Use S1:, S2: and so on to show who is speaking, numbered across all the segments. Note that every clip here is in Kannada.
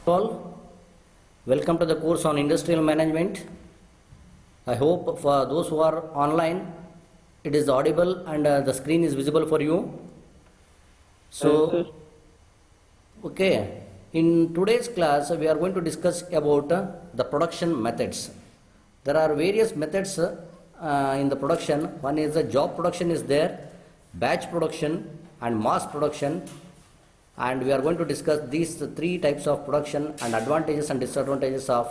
S1: All, welcome to the course on industrial management. I hope for those who are online, it is audible and the screen is visible for you. So, okay, in today's class we are going to discuss about the production methods. There are various methods in the production. One is the job production is there, batch production and mass production, and we are going to discuss these three types of production and advantages and disadvantages of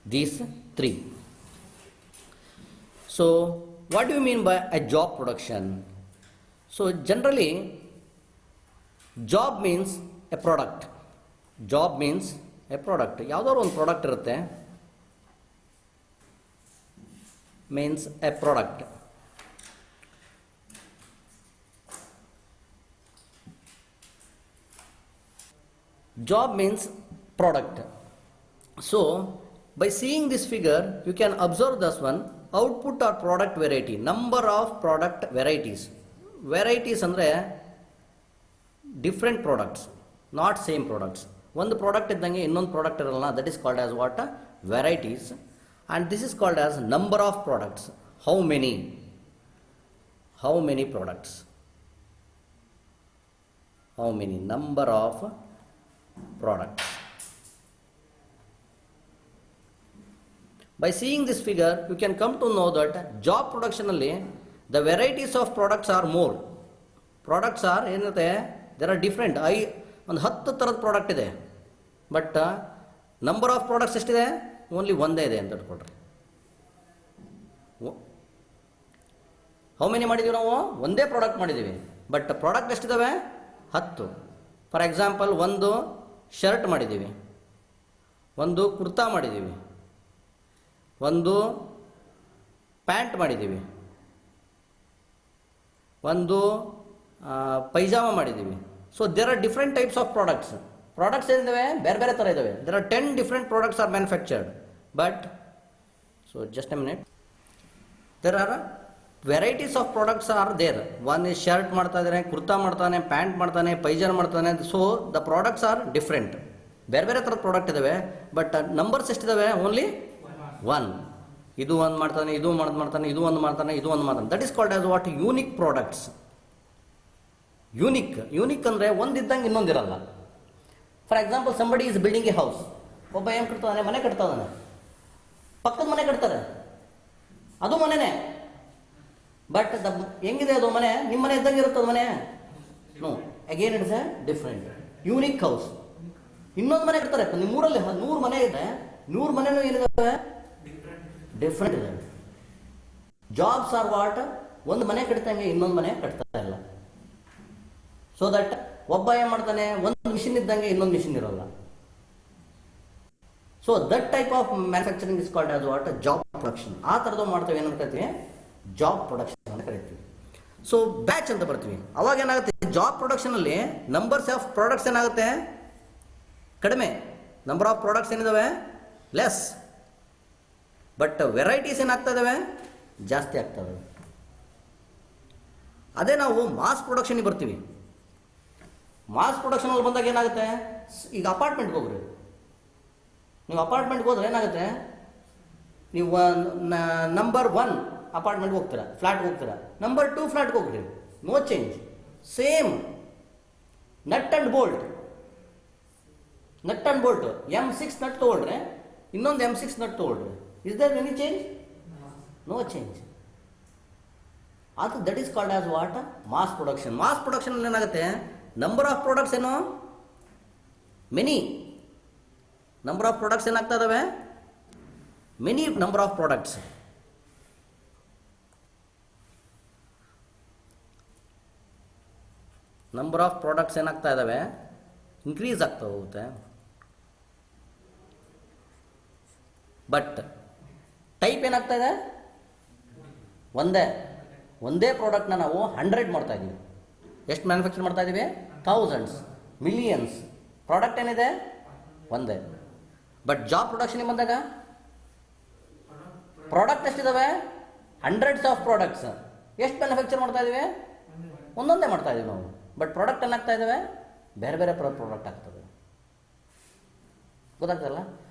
S1: these three. So what do you mean by a job production? So generally job means a product. Job means a product. ಯಾವುದಾದ್ರು ಒಂದು ಪ್ರಾಡಕ್ಟ್ ಇರುತ್ತೆ, means a product. Job means product. So by seeing this figure you can observe this one, output or product variety, number of product varieties. Varieties andre different products, not same products. ಒಂದು ಪ್ರಾಡಕ್ಟ್ ಇದ್ದಂಗೆ ಇನ್ನೊಂದು ಪ್ರಾಡಕ್ಟ್ ಇರಲ್ಲ, that is called as what? Varieties. And this is called as number of products. How many products, how many number of products. By seeing this figure you can come to know that job production alli the varieties of products are more. Products are ಏನಂತೆ, there are different. ಒಂದು 10 ಥರದ ಪ್ರಾಡಕ್ಟ್ ಇದೆ, ಬಟ್ ನಂಬರ್ ಆಫ್ ಪ್ರಾಡಕ್ಟ್ಸ್ ಎಷ್ಟಿದೆ? ಓನ್ಲಿ ಒಂದೇ ಇದೆ ಅಂತ ಇಟ್ಕೊಳ್ರಿ. ಹೌ ಮೆನಿ ಮಾಡಿದ್ದೀವಿ ನಾವು? ಒಂದೇ ಪ್ರಾಡಕ್ಟ್ ಮಾಡಿದ್ದೀವಿ, ಬಟ್ ಪ್ರಾಡಕ್ಟ್ ಎಷ್ಟಿದ್ದಾವೆ? 10. ಫಾರ್ ಎಕ್ಸಾಂಪಲ್, ಒಂದು ಶರ್ಟ್ ಮಾಡಿದ್ದೀವಿ, ಒಂದು ಕುರ್ತಾ ಮಾಡಿದ್ದೀವಿ, ಒಂದು ಪ್ಯಾಂಟ್ ಮಾಡಿದ್ದೀವಿ, ಒಂದು ಪೈಜಾಮ ಮಾಡಿದ್ದೀವಿ. So there are different types of products. Products ಏನಿದ್ದಾವೆ? ಬೇರೆ ಬೇರೆ ಥರ ಇದ್ದಾವೆ. There are 10 different products are manufactured, but so just a minute, there are varieties of products are there. One is shirt ಮಾಡ್ತಾ ಇದ್ದಾರೆ, ಕುರ್ತಾ ಮಾಡ್ತಾನೆ, ಪ್ಯಾಂಟ್ ಮಾಡ್ತಾನೆ, ಪೈಜಾಮ ಮಾಡ್ತಾನೆ. So the products are different. ಬೇರೆ ಬೇರೆ ಥರದ ಪ್ರಾಡಕ್ಟ್ ಇದ್ದಾವೆ, ಬಟ್ ನಂಬರ್ಸ್ ಎಷ್ಟಿದ್ದಾವೆ? ಓನ್ಲಿ 1. ಇದು ಒಂದು ಮಾಡ್ತಾನೆ, ಇದು ಮಾಡ್ತಾನೆ, ಇದು ಒಂದು ಮಾಡ್ತಾನೆ, ಇದು ಒಂದು ಮಾಡ್ತಾನೆ. That is called as what? Unique products. Unique ಅಂದರೆ ಒಂದಿದ್ದಂಗೆ ಇನ್ನೊಂದಿರಲ್ಲ. For example, somebody is building a house. ಒಬ್ಬ ಏನು ಕಟ್ತಾನೆ? ಮನೆ ಕಟ್ತಾ ಇದ್ದಾನೆ. ಪಕ್ಕದ ಮನೆ ಕಟ್ತಾರೆ, ಅದು ಮನೆನೇ, ಬಟ್ ಹೆಂಗಿದೆ ಅದು ಮನೆ? ನಿಮ್ಮ ಮನೆ ಇದ್ದಂಗೆ ಇರುತ್ತದೆ ಮನೆ? No, again it's a different unique house. ಇನ್ನೊಂದು ಮನೆ ಕಟ್ತಾರೆ, ನಿಮ್ಮೂರಲ್ಲಿ 100 ಮನೆ ಇದೆ, 100 ಮನೆನೂ ಏನಿದಾವೆ? ಡಿಫ್ರೆಂಟ್ ಇದೆ. Jobs are what? ಒಂದು ಮನೆ ಕಟ್ತಂಗೆ ಇನ್ನೊಂದು ಮನೆ ಕಟ್ತಾ ಇಲ್ಲ. ಸೊ ದಟ್ ಒಬ್ಬ ಏನು ಮಾಡ್ತಾನೆ? ಒಂದು ಮಿಷಿನ್ ಇದ್ದಂಗೆ ಇನ್ನೊಂದು ಮಿಷಿನ್ ಇರೋಲ್ಲ. So that type of manufacturing is called as what? Job production. ಆ ಥರದ್ದು ಮಾಡ್ತೇವೆ, ಏನಂತ ಕರಿತೀವಿ? ಜಾಬ್ ಪ್ರೊಡಕ್ಷನ್ ಅಂತ ಕರಿತೀವಿ. ಸೊ ಬ್ಯಾಚ್ ಅಂತ ಬರ್ತೀವಿ. ಅವಾಗ ಏನಾಗುತ್ತೆ? ಜಾಬ್ ಪ್ರೊಡಕ್ಷನಲ್ಲಿ ನಂಬರ್ಸ್ ಆಫ್ ಪ್ರಾಡಕ್ಟ್ಸ್ ಏನಾಗುತ್ತೆ? ಕಡಿಮೆ. ನಂಬರ್ ಆಫ್ ಪ್ರಾಡಕ್ಟ್ಸ್ ಏನಿದಾವೆ? ಲೆಸ್. ಬಟ್ ವೆರೈಟೀಸ್ ಏನಾಗ್ತಾ ಇದಾವೆ? ಜಾಸ್ತಿ ಆಗ್ತಾ ಇದಾವೆ. ಅದೇ ನಾವು ಮಾಸ್ ಪ್ರೊಡಕ್ಷನ್ಗೆ ಬರ್ತೀವಿ. ಮಾಸ್ ಪ್ರೊಡಕ್ಷನಲ್ಲಿ ಬಂದಾಗ ಏನಾಗುತ್ತೆ? ಈಗ ಅಪಾರ್ಟ್ಮೆಂಟ್ಗೆ ಹೋಗ್ರಿ, ನೀವು ಅಪಾರ್ಟ್ಮೆಂಟ್ಗೆ ಹೋದ್ರೆ ಏನಾಗುತ್ತೆ? ನೀವು ನಂಬರ್ 1 ಅಪಾರ್ಟ್ಮೆಂಟ್ಗೆ ಹೋಗ್ತೀರಾ, ಫ್ಲಾಟ್ಗೆ ಹೋಗ್ತೀರಾ. ನಂಬರ್ 2 ಫ್ಲಾಟ್ಗೆ ಹೋಗ್ರಿ, no change, same nut and bolt. M6 nut ತೊಗೊಳ್ರಿ, ಇನ್ನೊಂದು M6 ನಟ್ ತೊಗೊಳ್ರಿ. Is there any change? No change. ಅದು that is called as what? Mass production. Mass ಪ್ರೊಡಕ್ಷನಲ್ಲಿ ಏನಾಗುತ್ತೆ? ನಂಬರ್ ಆಫ್ ಪ್ರಾಡಕ್ಟ್ಸ್ ಏನು? ಮೆನಿ. ನಂಬರ್ ಆಫ್ ಪ್ರಾಡಕ್ಟ್ಸ್ ಏನಾಗ್ತಾ ಇದಾವೆ? Many number of products. Number of products ಏನಾಗ್ತಾ ಇದ್ದಾವೆ? ಇನ್ಕ್ರೀಸ್ ಆಗ್ತಾ ಹೋಗುತ್ತೆ. ಬಟ್ ಟೈಪ್ ಏನಾಗ್ತಾ ಇದೆ? ಒಂದೇ ಪ್ರಾಡಕ್ಟ್ನ ನಾವು 100 ಮಾಡ್ತಾ ಇದ್ದೀವಿ. ಎಷ್ಟು ಮ್ಯಾನುಫ್ಯಾಕ್ಚರ್ ಮಾಡ್ತಾ ಇದ್ದೀವಿ? Thousands, millions. ಪ್ರಾಡಕ್ಟ್ ಏನಿದೆ? ಒಂದೇ. ಬಟ್ ಜಾಬ್ ಪ್ರೊಡಕ್ಷನ್ಗೆ ಬಂದಾಗ ಪ್ರಾಡಕ್ಟ್ ಎಷ್ಟಿದ್ದಾವೆ? Hundreds of products. ಎಷ್ಟು ಮ್ಯಾನುಫ್ಯಾಕ್ಚರ್ ಮಾಡ್ತಾ ಇದ್ದೀವಿ? ಒಂದೊಂದೇ ಮಾಡ್ತಾ ಇದ್ದೀವಿ ನಾವು. ಬಟ್ ಪ್ರಾಡಕ್ಟ್ ಏನಾಗ್ತಾ ಇದ್ದಾವೆ? ಬೇರೆ ಬೇರೆ ಪ್ರಾಡಕ್ಟ್ ಆಗ್ತದೆ. ಗೊತ್ತಾಗ್ತದಲ್ಲ.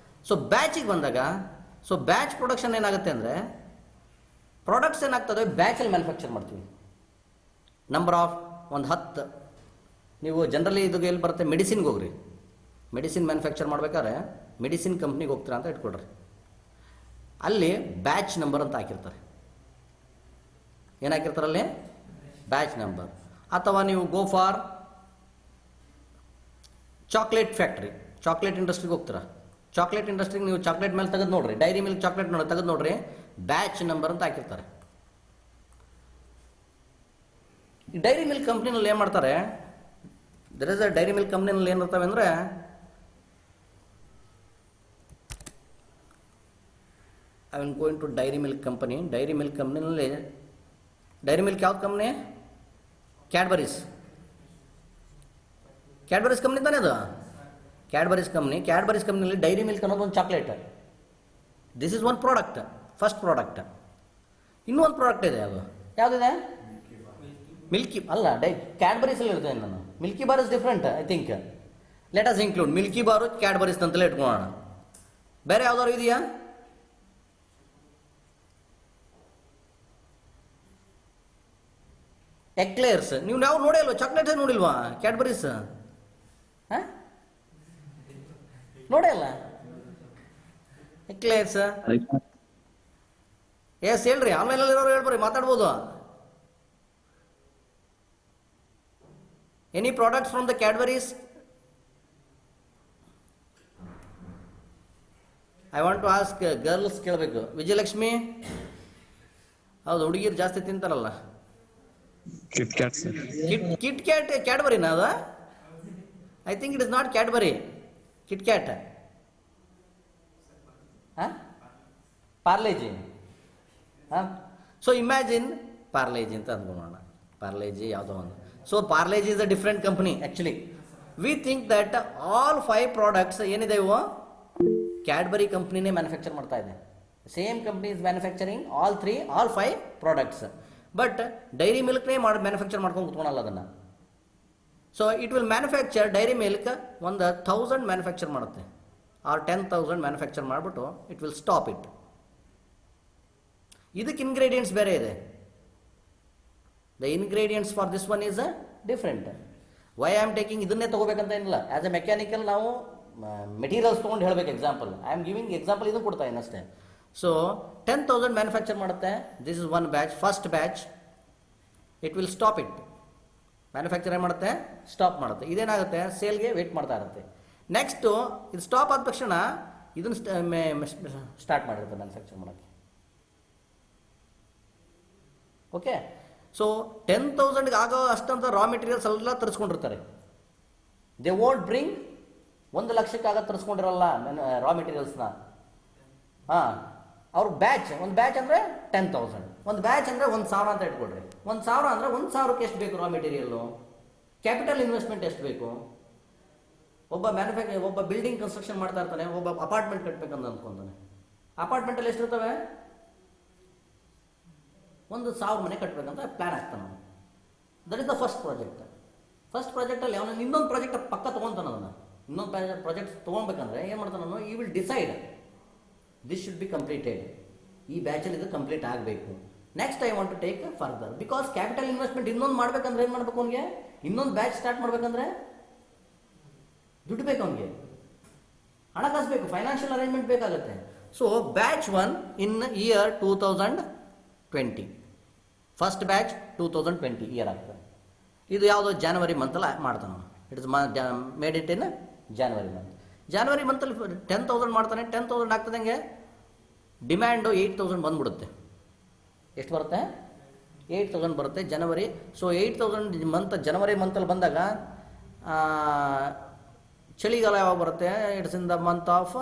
S1: ಸೊ ಬ್ಯಾಚಿಗೆ ಬಂದಾಗ, ಸೊ ಬ್ಯಾಚ್ ಪ್ರೊಡಕ್ಷನ್ ಏನಾಗುತ್ತೆ ಅಂದರೆ, ಪ್ರಾಡಕ್ಟ್ಸ್ ಏನಾಗ್ತದೆ ಬ್ಯಾಚಲ್ಲಿ ಮ್ಯಾನುಫ್ಯಾಕ್ಚರ್ ಮಾಡ್ತೀವಿ. ನಂಬರ್ ಆಫ್ ಒಂದು 10. ನೀವು ಜನರಲಿ ಇದು ಎಲ್ಲಿ ಬರುತ್ತೆ, ಮೆಡಿಸಿನ್ಗೆ ಹೋಗ್ರಿ. ಮೆಡಿಸಿನ್ ಮ್ಯಾನುಫ್ಯಾಕ್ಚರ್ ಮಾಡ್ಬೇಕಾದ್ರೆ ಮೆಡಿಸಿನ್ ಕಂಪ್ನಿಗೆ ಹೋಗ್ತೀರಾ ಅಂತ ಇಟ್ಕೊಳ್ರಿ. ಅಲ್ಲಿ ಬ್ಯಾಚ್ ನಂಬರ್ ಅಂತ ಹಾಕಿರ್ತಾರೆ. ಏನು ಹಾಕಿರ್ತಾರೆ ಅಲ್ಲಿ? Batch number. ಅಥವಾ ನೀವು go for chocolate factory, chocolate ಇಂಡಸ್ಟ್ರಿಗೆ ಹೋಗ್ತೀರಾ. ಚಾಕ್ಲೇಟ್ ಇಂಡಸ್ಟ್ರಿಗೆ ನೀವು ಚಾಕ್ಲೇಟ್ ಮೇಲೆ ತೆಗೆದು ನೋಡ್ರಿ, ಡೈರಿ ಮಿಲ್ಕ್ ಚಾಕ್ಲೇಟ್ ತೆಗೆದು ನೋಡ್ರಿ, ಬ್ಯಾಚ್ ನಂಬರ್ ಅಂತ ಹಾಕಿರ್ತಾರೆ. ಈ ಡೈರಿ ಮಿಲ್ಕ್ ಕಂಪ್ನಿನಲ್ಲಿ ಏನು ಮಾಡ್ತಾರೆ, there is a Dairy Milk ಕಂಪ್ನಿನಲ್ಲಿ ಏನಿರ್ತವೆ ಅಂದರೆ, I will going to Dairy Milk company. Dairy Milk ಕಂಪ್ನಿನಲ್ಲಿ, ಡೈರಿ ಮಿಲ್ಕ್ ಯಾವ್ದು ಕಂಪ್ನಿ? ಕ್ಯಾಡ್ಬರೀಸ್. ಕ್ಯಾಡ್ಬರೀಸ್ ಕಂಪ್ನಿ ತಾನೇ ಅದು? Cadbury's company. ಕ್ಯಾಡ್ಬರೀಸ್ ಕಂಪ್ನಿಯಲ್ಲಿ ಡೈರಿ ಮಿಲ್ಕ್ ಅನ್ನೋದು ಒಂದು chocolate. This is one product, first product. ಇನ್ನೂ ಒಂದು ಪ್ರಾಡಕ್ಟ್ ಇದೆ, ಅದು ಯಾವುದಿದೆ? ಮಿಲ್ಕಿ ಅಲ್ಲ, ಕ್ಯಾಡ್ಬರೀಸಲ್ಲಿ ಇರ್ತೇನೆ ನಾನು. Milky bar is different, I think. Let us include Milky bar Cadbury's ಅಂತಲೇ ಇಟ್ಕೊಳ್ಳೋಣ. ಬೇರೆ ಯಾವ್ದಾದ್ರು ಇದೆಯಾ? ಎಕ್ಲೇರ್ಸ್. ನೀವು ನಾವು ನೋಡೇ ಅಲ್ವಾ? ಚಾಕ್ಲೇಟ್ಸೇ ನೋಡಿಲ್ವಾ ಕ್ಯಾಡ್ಬರೀಸ್? ಹಾಂ, ನೋಡೇ ಅಲ್ಲ ಎಕ್ಲೇರ್ಸ್. ಎಸ್ ಹೇಳ್ರಿ, ಆನ್ಲೈನಲ್ಲಿ ಇರೋರು ಹೇಳ್ಬರಿ, ಮಾತಾಡ್ಬೋದು. Any products from the Cadbury's? I want to ask girls ಕೇಳಬೇಕು. ವಿಜಯಲಕ್ಷ್ಮಿ, ಹೌದು, ಹುಡುಗಿರು ಜಾಸ್ತಿ ತಿಂತಾರಲ್ಲ.
S2: Kit Kat sir.
S1: Kit Kat ಕ್ಯಾಡ್ಬರಿನಾ ಅದು? I think it is not Cadbury. Kit Kat, ಹಾಂ, ಪಾರ್ಲೇಜಿ. ಹಾಂ, ಸೊ ಇಮ್ಯಾಜಿನ್ ಪಾರ್ಲೇಜಿ ಅಂತ ಅಂದ್ಕೊಳ್ಳೋಣ. ಪಾರ್ಲೇಜಿ ಯಾವುದೋ ಒಂದು. So Parle G is a different company. Actually we think that all 5 products ಏನಿದೆ ಇವು ಕ್ಯಾಡ್ಬರಿ ಕಂಪ್ನಿನೇ ಮ್ಯಾನುಫ್ಯಾಕ್ಚರ್ ಮಾಡ್ತಾ ಇದೆ. Same company is manufacturing all 5 products. But Dairy Milk manufacture ಮಾಡ್ಕೊಂಡು ಕುತ್ಕೊಳಲ್ಲ ಅದನ್ನು. So it will manufacture, Dairy Milk ಒಂದು 1000 ಮ್ಯಾನುಫ್ಯಾಕ್ಚರ್ ಮಾಡುತ್ತೆ, ಆರ್ 10,000 ಮ್ಯಾನುಫ್ಯಾಕ್ಚರ್ ಮಾಡಿಬಿಟ್ಟು ಇಟ್ ವಿಲ್ ಸ್ಟಾಪ್ ಇಟ್. ಇದಕ್ಕೆ ಇಂಗ್ರೀಡಿಯೆಂಟ್ಸ್ ಬೇರೆ ಇದೆ. The ingredients for this one is different. Why I am taking ಇದನ್ನೇ ತೊಗೋಬೇಕಂತ ಏನಿಲ್ಲ. ಆ್ಯಸ್ ಎ ಮೆಕ್ಯಾನಿಕಲ್ ನಾವು ಮೆಟೀರಿಯಲ್ಸ್ ತೊಗೊಂಡು ಹೇಳಬೇಕು. Example I am giving example, ಇದನ್ನು ಕೊಡ್ತಾ ಇದ್ದೀನಿ ಅಷ್ಟೇ. ಸೊ 10,000 ಮ್ಯಾನುಫ್ಯಾಕ್ಚರ್ ಮಾಡುತ್ತೆ. This is one batch, first batch. It will stop it. Manufacture ಏನು ಮಾಡುತ್ತೆ? ಸ್ಟಾಪ್ ಮಾಡುತ್ತೆ. ಇದೇನಾಗುತ್ತೆ? ಸೇಲ್ಗೆ ವೇಟ್ ಮಾಡ್ತಾ ಇರುತ್ತೆ. ನೆಕ್ಸ್ಟು ಇದು ಸ್ಟಾಪ್ ಆದ ತಕ್ಷಣ ಇದನ್ನು ಸ್ಟಾರ್ಟ್ ಮಾಡಿರುತ್ತೆ ಮ್ಯಾನುಫ್ಯಾಕ್ಚರ್ ಮಾಡೋಕ್ಕೆ. ಓಕೆ, ಸೊ 10,000ಗೆ ಆಗೋ ಅಷ್ಟಂತ ರಾ ಮೆಟೀರಿಯಲ್ಸ್ ಎಲ್ಲ ತರಿಸ್ಕೊಂಡಿರ್ತಾರೆ. ದೇ ವೋಂಟ್ ಬ್ರಿಂಗ್ 1,00,000 ಆಗ ತರಿಸ್ಕೊಂಡಿರಲ್ಲ ರಾ ಮೆಟೀರಿಯಲ್ಸ್ನ. ಹಾಂ, ಅವ್ರ ಬ್ಯಾಚ್, ಒಂದು ಬ್ಯಾಚ್ ಅಂದರೆ 10,000, ಒಂದು ಬ್ಯಾಚ್ ಅಂದರೆ 1,000 ಅಂತ ಇಟ್ಕೊಳ್ರಿ. 1,000 ಅಂದರೆ 1,000ಕ್ಕೆ ಎಷ್ಟು ಬೇಕು ರಾ ಮೆಟೀರಿಯಲ್ಲು? ಕ್ಯಾಪಿಟಲ್ ಇನ್ವೆಸ್ಟ್ಮೆಂಟ್ ಎಷ್ಟು ಬೇಕು? ಒಬ್ಬ ಬಿಲ್ಡಿಂಗ್ ಕನ್ಸ್ಟ್ರಕ್ಷನ್ ಮಾಡ್ತಾ ಇರ್ತಾನೆ, ಒಬ್ಬ ಅಪಾರ್ಟ್ಮೆಂಟ್ ಕಟ್ಟಬೇಕಂತ ಅಂದ್ಕೊಂತಾನೆ. ಅಪಾರ್ಟ್ಮೆಂಟಲ್ಲಿ ಎಷ್ಟಿರ್ತವೆ? 1,000 ಮನೆ ಕಟ್ಟಬೇಕಂತ ಪ್ಲ್ಯಾನ್ ಆಗ್ತಾನೆ ಅವನು. That is the first project. First ಪ್ರಾಜೆಕ್ಟಲ್ಲಿ ಅವನು ಇನ್ನೊಂದು ಪ್ರಾಜೆಕ್ಟ್ ಪಕ್ಕ ತೊಗೊತಾನೆ. ಅದನ್ನು ಇನ್ನೊಂದು ಪ್ರಾಜೆಕ್ಟ್ ತೊಗೊಳ್ಬೇಕಂದ್ರೆ ಏನು ಮಾಡ್ತಾನೆ ಅವನು? ಈ will decide this should be completed. ಈ ಬ್ಯಾಚಲ್ಲಿ ಇದು ಕಂಪ್ಲೀಟ್ ಆಗಬೇಕು. Next I want to take further. Because capital investment ಇನ್ನೊಂದು ಮಾಡಬೇಕಂದ್ರೆ ಏನು ಮಾಡಬೇಕು ಅವನಿಗೆ? ಇನ್ನೊಂದು ಬ್ಯಾಚ್ ಸ್ಟಾರ್ಟ್ ಮಾಡಬೇಕಂದ್ರೆ ದುಡ್ಡು ಬೇಕು ಅವನಿಗೆ, ಹಣಕಾಸು ಬೇಕು, ಫೈನಾನ್ಷಿಯಲ್ ಅರೇಂಜ್ಮೆಂಟ್ ಬೇಕಾಗುತ್ತೆ. So batch 1 in year 2020, first batch 2020 year ಆಗ್ತದೆ. ಇದು ಯಾವುದೋ ಜಾನ್ವರಿ ಮಂತಲ್ಲಿ ಮಾಡ್ತಾನೆ ಅವನು. It is made it in January month. January ಮಂತಲ್ಲಿ 10,000 ಮಾಡ್ತಾನೆ. 10,000 ಆಗ್ತದಂಗೆ ಡಿಮ್ಯಾಂಡು 8,000 ಬಂದ್ಬಿಡುತ್ತೆ. ಎಷ್ಟು ಬರುತ್ತೆ? 8,000 ಬರುತ್ತೆ ಜನವರಿ. ಸೊ 8,000 ಮಂತ್ ಜನವರಿ ಮಂತಲ್ಲಿ ಬಂದಾಗ ಚಳಿಗಾಲ ಯಾವಾಗ ಬರುತ್ತೆ? It's in the month of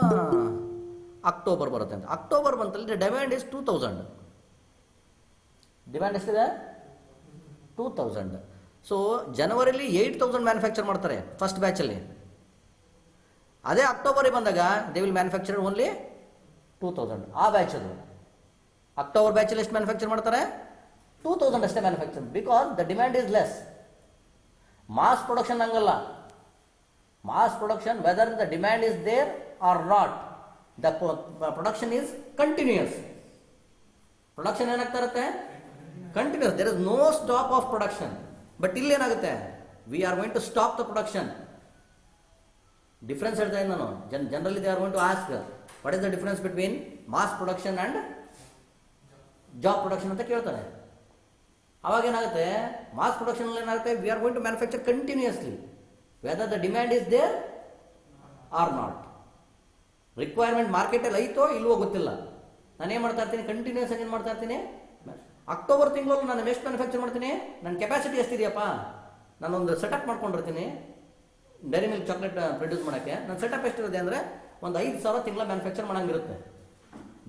S1: October ಬರುತ್ತೆ ಅಂತ. ಅಕ್ಟೋಬರ್ ಮಂತಲ್ಲಿ ಡಿಮ್ಯಾಂಡ್ ಇಸ್ 2,000. ಡಿಮ್ಯಾಂಡ್ ಎಷ್ಟಿದೆ? 2,000. ಸೊ ಜನವರಿಲಿ 8,000 ಮ್ಯಾನುಫ್ಯಾಕ್ಚರ್ ಮಾಡ್ತಾರೆ ಫಸ್ಟ್ ಬ್ಯಾಚಲ್ಲಿ. ಅದೇ ಅಕ್ಟೋಬರಿಗೆ ಬಂದಾಗ ದೇ ವಿಲ್ ಮ್ಯಾನುಫ್ಯಾಕ್ಚರ್ ಓನ್ಲಿ 2,000. ಆ ಬ್ಯಾಚ್ ಅದು ಅಕ್ಟೋಬರ್ ಬ್ಯಾಚಲ್ಲಿ ಎಷ್ಟು ಮ್ಯಾನುಫ್ಯಾಕ್ಚರ್ ಮಾಡ್ತಾರೆ? 2,000 ಅಷ್ಟೇ manufacture. Because the demand is less. Mass production ಹಂಗಲ್ಲ. Mass production whether the demand is there or not. The production is continuous. Production ಏನಾಗ್ತಾ ಇರುತ್ತೆ? Continuous. There is no stop of production. But ಇಲ್ಲಿ ಏನಾಗುತ್ತೆ? We are going to stop the production. Difference ಹೇಳ್ತಾ ಇದ್ದೀನಿ ನಾನು. Generally they are going to ask, what is the difference between mass production and job production ಅಂತ ಕೇಳ್ತಾರೆ. ಅವಾಗ ಏನಾಗುತ್ತೆ? ಮಾಸ್ ಪ್ರೊಡಕ್ಷನ್ ಏನಾಗುತ್ತೆ? We are going to manufacture continuously whether the demand is there or not. Requirement ಮಾರ್ಕೆಟಲ್ಲಿ ಐತೋ ಇಲ್ವೋ ಗೊತ್ತಿಲ್ಲ, ನಾನು ಏನು ಮಾಡ್ತಾ ಇರ್ತೀನಿ, ಕಂಟಿನ್ಯೂಸ್ ಆಗಿ ಏನು ಮಾಡ್ತಾ ಇರ್ತೀನಿ. ಅಕ್ಟೋಬರ್ ತಿಂಗಳಲ್ಲಿ ನಾನು ಎಷ್ಟು ಮ್ಯಾನುಫ್ಯಾಕ್ಚರ್ ಮಾಡ್ತೀನಿ, ನನ್ನ ಕೆಪಾಸಿಟಿ ಎಷ್ಟಿದೆಯಪ್ಪ, ನಾನೊಂದು ಸೆಟಪ್ ಮಾಡ್ಕೊಂಡಿರ್ತೀನಿ ಡೈರಿ ಮಿಲ್ಕ್ ಚಾಕ್ಲೇಟ್ ಪ್ರೊಡ್ಯೂಸ್ ಮಾಡೋಕ್ಕೆ. ನನ್ನ ಸೆಟಪ್ ಎಷ್ಟಿರುತ್ತೆ ಅಂದರೆ ಒಂದು 5,000 ತಿಂಗಳ ಮ್ಯಾನುಫ್ಯಾಕ್ಚರ್ ಮಾಡೋಂಗಿರುತ್ತೆ.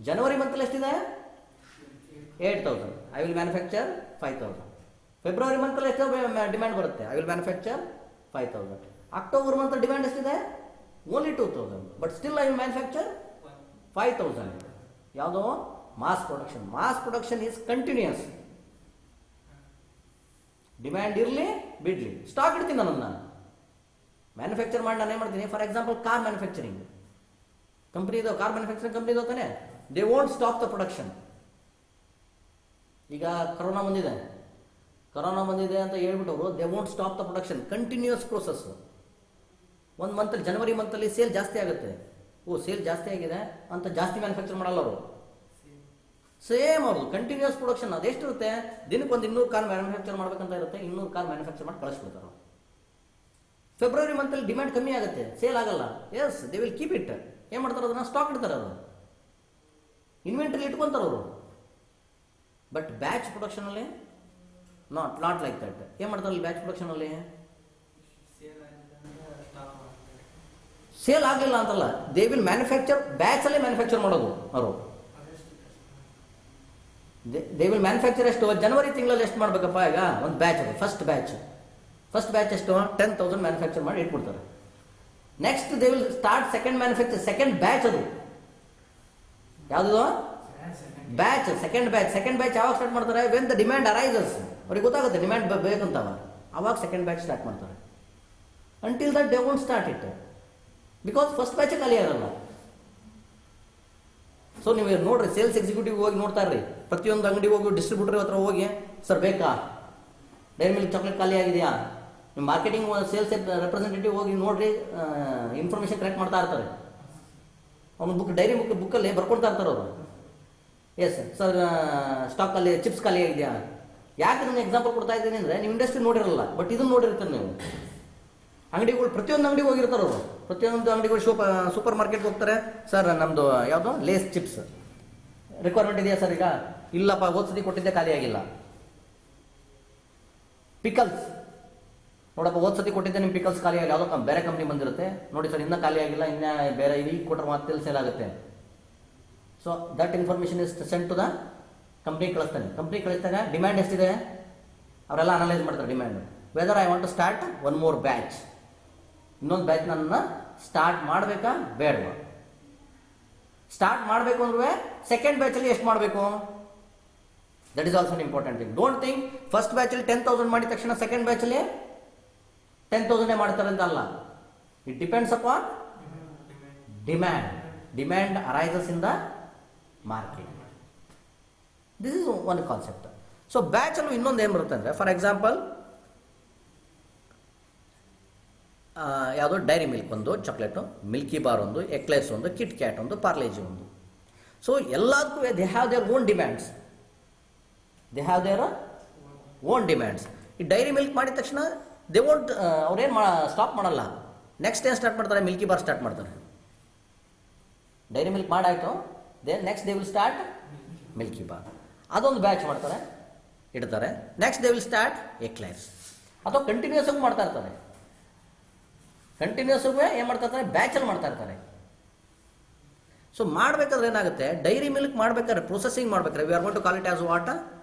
S1: ಜನವರಿ ಮಂತಲ್ಲಿ ಎಷ್ಟಿದೆ? 8,000. I will manufacture 5,000. ಫೆಬ್ರವರಿ ಮಂತಲ್ಲಿ ಎಷ್ಟು ಡಿಮ್ಯಾಂಡ್ ಬರುತ್ತೆ? I will manufacture 5,000. October month demand ಎಷ್ಟಿದೆ? Only 2,000. But still I will manufacture 5,000. ಯಾವುದೋ mass production. Mass production is continues. Demand ಇರಲಿ ಬಿಡಲಿ, ಸ್ಟಾಕ್ ಇಡ್ತೀನಿ ನಾನು ಮ್ಯಾನುಫ್ಯಾಕ್ಚರ್ ಮಾಡಿ. ನಾನು ಏನು ಮಾಡ್ತೀನಿ, for example car manufacturing company ಇದು, ಕಾರ್ ಮ್ಯಾನುಫ್ಯಾಕ್ಚರಿಂಗ್ ಕಂಪ್ನಿ ಇದು ತಾನೆ, they won't stop the production. ಈಗ ಕರೋನಾ ಬಂದಿದೆ ಅಂತ ಹೇಳ್ಬಿಟ್ಟವರು they won't stop the production. Continues process. ಒಂದು ಮಂತಲ್ಲಿ, ಜನವರಿ ಮಂತಲ್ಲಿ ಸೇಲ್ ಜಾಸ್ತಿ ಆಗುತ್ತೆ. ಸೇಲ್ ಜಾಸ್ತಿ ಆಗಿದೆ ಅಂತ ಜಾಸ್ತಿ ಮ್ಯಾನುಫ್ಯಾಕ್ಚರ್ ಮಾಡಲ್ಲ ಅವರು. ಸೇಮ್ ಅವರು ಕಂಟಿನ್ಯೂಸ್ ಪ್ರೊಡಕ್ಷನ್. ಅದೆಷ್ಟಿರುತ್ತೆ? ದಿನಕ್ಕೆ ಒಂದು 200 ಕಾರ್ ಮ್ಯಾನುಫ್ಯಾಕ್ಚರ್ ಮಾಡ್ಬೇಕಂತ ಇರುತ್ತೆ. 200 ಕಾರ್ ಮ್ಯಾನುಫ್ಯಾಕ್ಚರ್ ಮಾಡಿ ಕಳಿಸ್ಬಿಡ್ತಾರೆ. ಫೆಬ್ರವರಿ ಮಂತಲ್ಲಿ ಡಿಮ್ಯಾಂಡ್ ಕಮ್ಮಿ ಆಗುತ್ತೆ, ಸೇಲ್ ಆಗಲ್ಲ. Yes, they will keep it. ಏನು ಮಾಡ್ತಾರೆ? ಅದನ್ನ ಸ್ಟಾಕ್ ಇಡ್ತಾರೆ, ಅದು ಇನ್ವೆಂಟ್ರಿ ಇಟ್ಕೊಂತಾರೆ ಅವರು. ಬಟ್ ಬ್ಯಾಚ್ ಪ್ರೊಡಕ್ಷನಲ್ಲಿ ನಾಟ್ ಲೈಕ್ ದಟ್. ಏನು ಮಾಡ್ತಾರಲ್ಲ ಬ್ಯಾಚ್ ಪ್ರೊಡಕ್ಷನಲ್ಲಿ? ಸೇಲ್ ಆಗಲಿಲ್ಲ ಅಂತಲ್ಲ, ದೇ ವಿಲ್ ಮ್ಯಾನುಫ್ಯಾಕ್ಚರ್ ಬ್ಯಾಚಲ್ಲೇ ಮ್ಯಾನುಫ್ಯಾಕ್ಚರ್ ಮಾಡೋದು ಅವರು. ದೇ ವಿಲ್ ಮ್ಯಾನುಫ್ಯಾಕ್ಚರ್ ಎಷ್ಟು? ಜನವರಿ ತಿಂಗಳಲ್ಲಿ ಎಷ್ಟು ಮಾಡಬೇಕಪ್ಪ? ಈಗ ಒಂದು ಬ್ಯಾಚ್ ಅದು, ಫಸ್ಟ್ ಬ್ಯಾಚ್ ಎಷ್ಟು? 10,000 ಮ್ಯಾನುಫ್ಯಾಕ್ಚರ್ ಮಾಡಿ ಇಟ್ಬಿಡ್ತಾರೆ. Next they will start second manufacture, second batch. ಅದು ಯಾವುದದು? ಬ್ಯಾಚ್, ಸೆಕೆಂಡ್ ಬ್ಯಾಚ್ ಯಾವಾಗ ಸ್ಟಾರ್ಟ್ ಮಾಡ್ತಾರೆ? When the demand arises. ಅವ್ರಿಗೆ ಗೊತ್ತಾಗುತ್ತೆ ಡಿಮ್ಯಾಂಡ್ ಬೇಕಂತವ, ಅವಾಗ ಸೆಕೆಂಡ್ ಬ್ಯಾಚ್ ಸ್ಟಾರ್ಟ್ ಮಾಡ್ತಾರೆ. Until that they won't start it, because first batch ಖಾಲಿ ಆಗಲ್ಲ. ಸೊ ನೀವು ನೋಡ್ರಿ, ಸೇಲ್ಸ್ ಎಕ್ಸಿಕ್ಯೂಟಿವ್ ಹೋಗಿ ನೋಡ್ತಾ ಇರ್ರಿ, ಪ್ರತಿಯೊಂದು ಅಂಗಡಿಗೆ ಹೋಗಿ, ಡಿಸ್ಟ್ರಿಬ್ಯೂಟರ್ ಹತ್ರ ಹೋಗಿ, ಸರ್ ಬೇಕಾ ಡೈರಿ ಮಿಲ್ಕ್ ಚಾಕ್ಲೇಟ್ ಖಾಲಿ ಆಗಿದೆಯಾ? ನಿಮ್ಮ ಮಾರ್ಕೆಟಿಂಗ್ ಸೇಲ್ಸ್ ರೆಪ್ರೆಸೆಂಟೇಟಿವ್ ಹೋಗಿ ನೋಡ್ರಿ, ಇನ್ಫಾರ್ಮೇಷನ್ ಕಲೆಕ್ಟ್ ಮಾಡ್ತಾ ಇರ್ತಾರೆ. ಅವನು ಡೈರಿ ಬುಕ್ಕಲ್ಲಿ ಬರ್ಕೊಳ್ತಾ ಇರ್ತಾರೆ ಅವರು. ಎಸ್ ಸರ್, ಸ್ಟಾಕಲ್ಲಿ ಚಿಪ್ಸ್ ಖಾಲಿ ಆಗಿದೆಯಾ? ಯಾಕೆ ನಾನು ಎಕ್ಸಾಂಪಲ್ ಕೊಡ್ತಾ ಇದ್ದೀನಿ ಅಂದರೆ, ನೀವು ಇಂಡಸ್ಟ್ರಿ ನೋಡಿರಲ್ಲ, ಬಟ್ ಇದನ್ನು ನೋಡಿರ್ತಾರೆ ನೀವು. ಅಂಗಡಿಗಳು, ಪ್ರತಿಯೊಂದು ಅಂಗಡಿಗೆ ಹೋಗಿರ್ತಾರೆ ಅವರು. ಪ್ರತಿಯೊಂದು ಅಂಗಡಿಗಳು ಸೂಪರ್ ಮಾರ್ಕೆಟ್ಗೆ ಹೋಗ್ತಾರೆ. ಸರ್ ನಮ್ಮದು ಯಾವುದು ಲೇಸ್ ಚಿಪ್ಸ್ ರಿಕ್ವೈರ್ಮೆಂಟ್ ಇದೆಯಾ ಸರ್? ಈಗ ಇಲ್ಲಪ್ಪ, ಓದ್ಸತಿ ಕೊಟ್ಟಿದ್ದೆ ಖಾಲಿ ಆಗಿಲ್ಲ. ಪಿಕಲ್ಸ್ ನೋಡಪ್ಪ, ಓದ್ಸತಿ ಕೊಟ್ಟಿದ್ದೆ ನಿಮ್ಮ ಪಿಕಲ್ಸ್ ಖಾಲಿ ಆಗಿಲ್ಲ, ಯಾವುದೋ ಬೇರೆ ಕಂಪ್ನಿ ಬಂದಿರುತ್ತೆ ನೋಡಿ ಸರ್, ಇನ್ನೂ ಖಾಲಿ ಆಗಿಲ್ಲ, ಇನ್ನೂ ಬೇರೆ ಈಗ ಕೊಟ್ಟರೆ ಮತ್ತೆ ಸೇಲ್ ಆಗುತ್ತೆ. So that information is sent to the company ಕಳಿಸ್ತಾನೆ. ಕಂಪ್ನಿ ಕಳಿಸಿದಾಗ ಡಿಮ್ಯಾಂಡ್ ಎಷ್ಟಿದೆ ಅವರೆಲ್ಲ ಅನಲೈಸ್ ಮಾಡ್ತಾರೆ. Demand whether I want to start one more batch, ಇನ್ನೊಂದು ಬ್ಯಾಚ್ ನನ್ನ ಸ್ಟಾರ್ಟ್ ಮಾಡಬೇಕಾ ಬೇಡವಾ? ಸ್ಟಾರ್ಟ್ ಮಾಡಬೇಕು ಅಂದ್ರೆ ಸೆಕೆಂಡ್ ಬ್ಯಾಚಲ್ಲಿ ಎಷ್ಟು ಮಾಡಬೇಕು? That is also important thing. Don't think first ಬ್ಯಾಚಲ್ಲಿ 10,000 ಮಾಡಿದ ತಕ್ಷಣ ಸೆಕೆಂಡ್ ಬ್ಯಾಚಲ್ಲಿ 10,000 ಮಾಡ್ತಾರೆ ಅಂತ ಅಲ್ಲ. It depends upon demand arises in the market. This is one concept. So ಬ್ಯಾಚಲ್ಲೂ ಇನ್ನೊಂದು ಏನು ಬರುತ್ತೆ ಅಂದರೆ, ಫಾರ್ ಎಕ್ಸಾಂಪಲ್ ಯಾವುದೋ ಡೈರಿ ಮಿಲ್ಕ್ ಒಂದು ಚಾಕ್ಲೇಟು, ಮಿಲ್ಕಿ ಬಾರ್ ಒಂದು, ಎಕ್ಲೇಸ್ ಒಂದು, ಕಿಟ್ ಕ್ಯಾಟ್ ಒಂದು, ಪಾರ್ಲೇಜಿ ಒಂದು. ಸೊ ಎಲ್ಲದಕ್ಕೂ they have their own demands. ಈ ಡೈರಿ ಮಿಲ್ಕ್ ಮಾಡಿದ ತಕ್ಷಣ ದೇ ವೋಂಟ್, ಅವ್ರೇನು ಸ್ಟಾಪ್ ಮಾಡಲ್ಲ. ನೆಕ್ಸ್ಟ್ ಏನು ಸ್ಟಾರ್ಟ್ ಮಾಡ್ತಾರೆ? ಮಿಲ್ಕಿ ಬಾರ್ ಸ್ಟಾರ್ಟ್ ಮಾಡ್ತಾರೆ. ಡೈರಿ ಮಿಲ್ಕ್ ಮಾಡಾಯಿತು, next they will start Milky Bar. ಅದೊಂದು ಬ್ಯಾಚ್ ಮಾಡ್ತಾರೆ, ಇಡ್ತಾರೆ. Next they will start Eclairs. ಅಥವಾ ಕಂಟಿನ್ಯೂಸ್ ಆಗಿ ಮಾಡ್ತಾ ಇರ್ತಾರೆ. ಕಂಟಿನ್ಯೂಸ್ ಆಗಿ ಏನು ಮಾಡ್ತಾ ಇರ್ತಾರೆ? ಬ್ಯಾಚಲ್ಲಿ ಮಾಡ್ತಾ ಇರ್ತಾರೆ. ಸೊ ಮಾಡಬೇಕಾದ್ರೆ ಏನಾಗುತ್ತೆ, ಡೈರಿ ಮಿಲ್ಕ್ ಮಾಡಬೇಕಾದ್ರೆ, ಪ್ರೊಸೆಸಿಂಗ್ ಮಾಡಬೇಕಾದ್ರೆ, we are going to call it as what?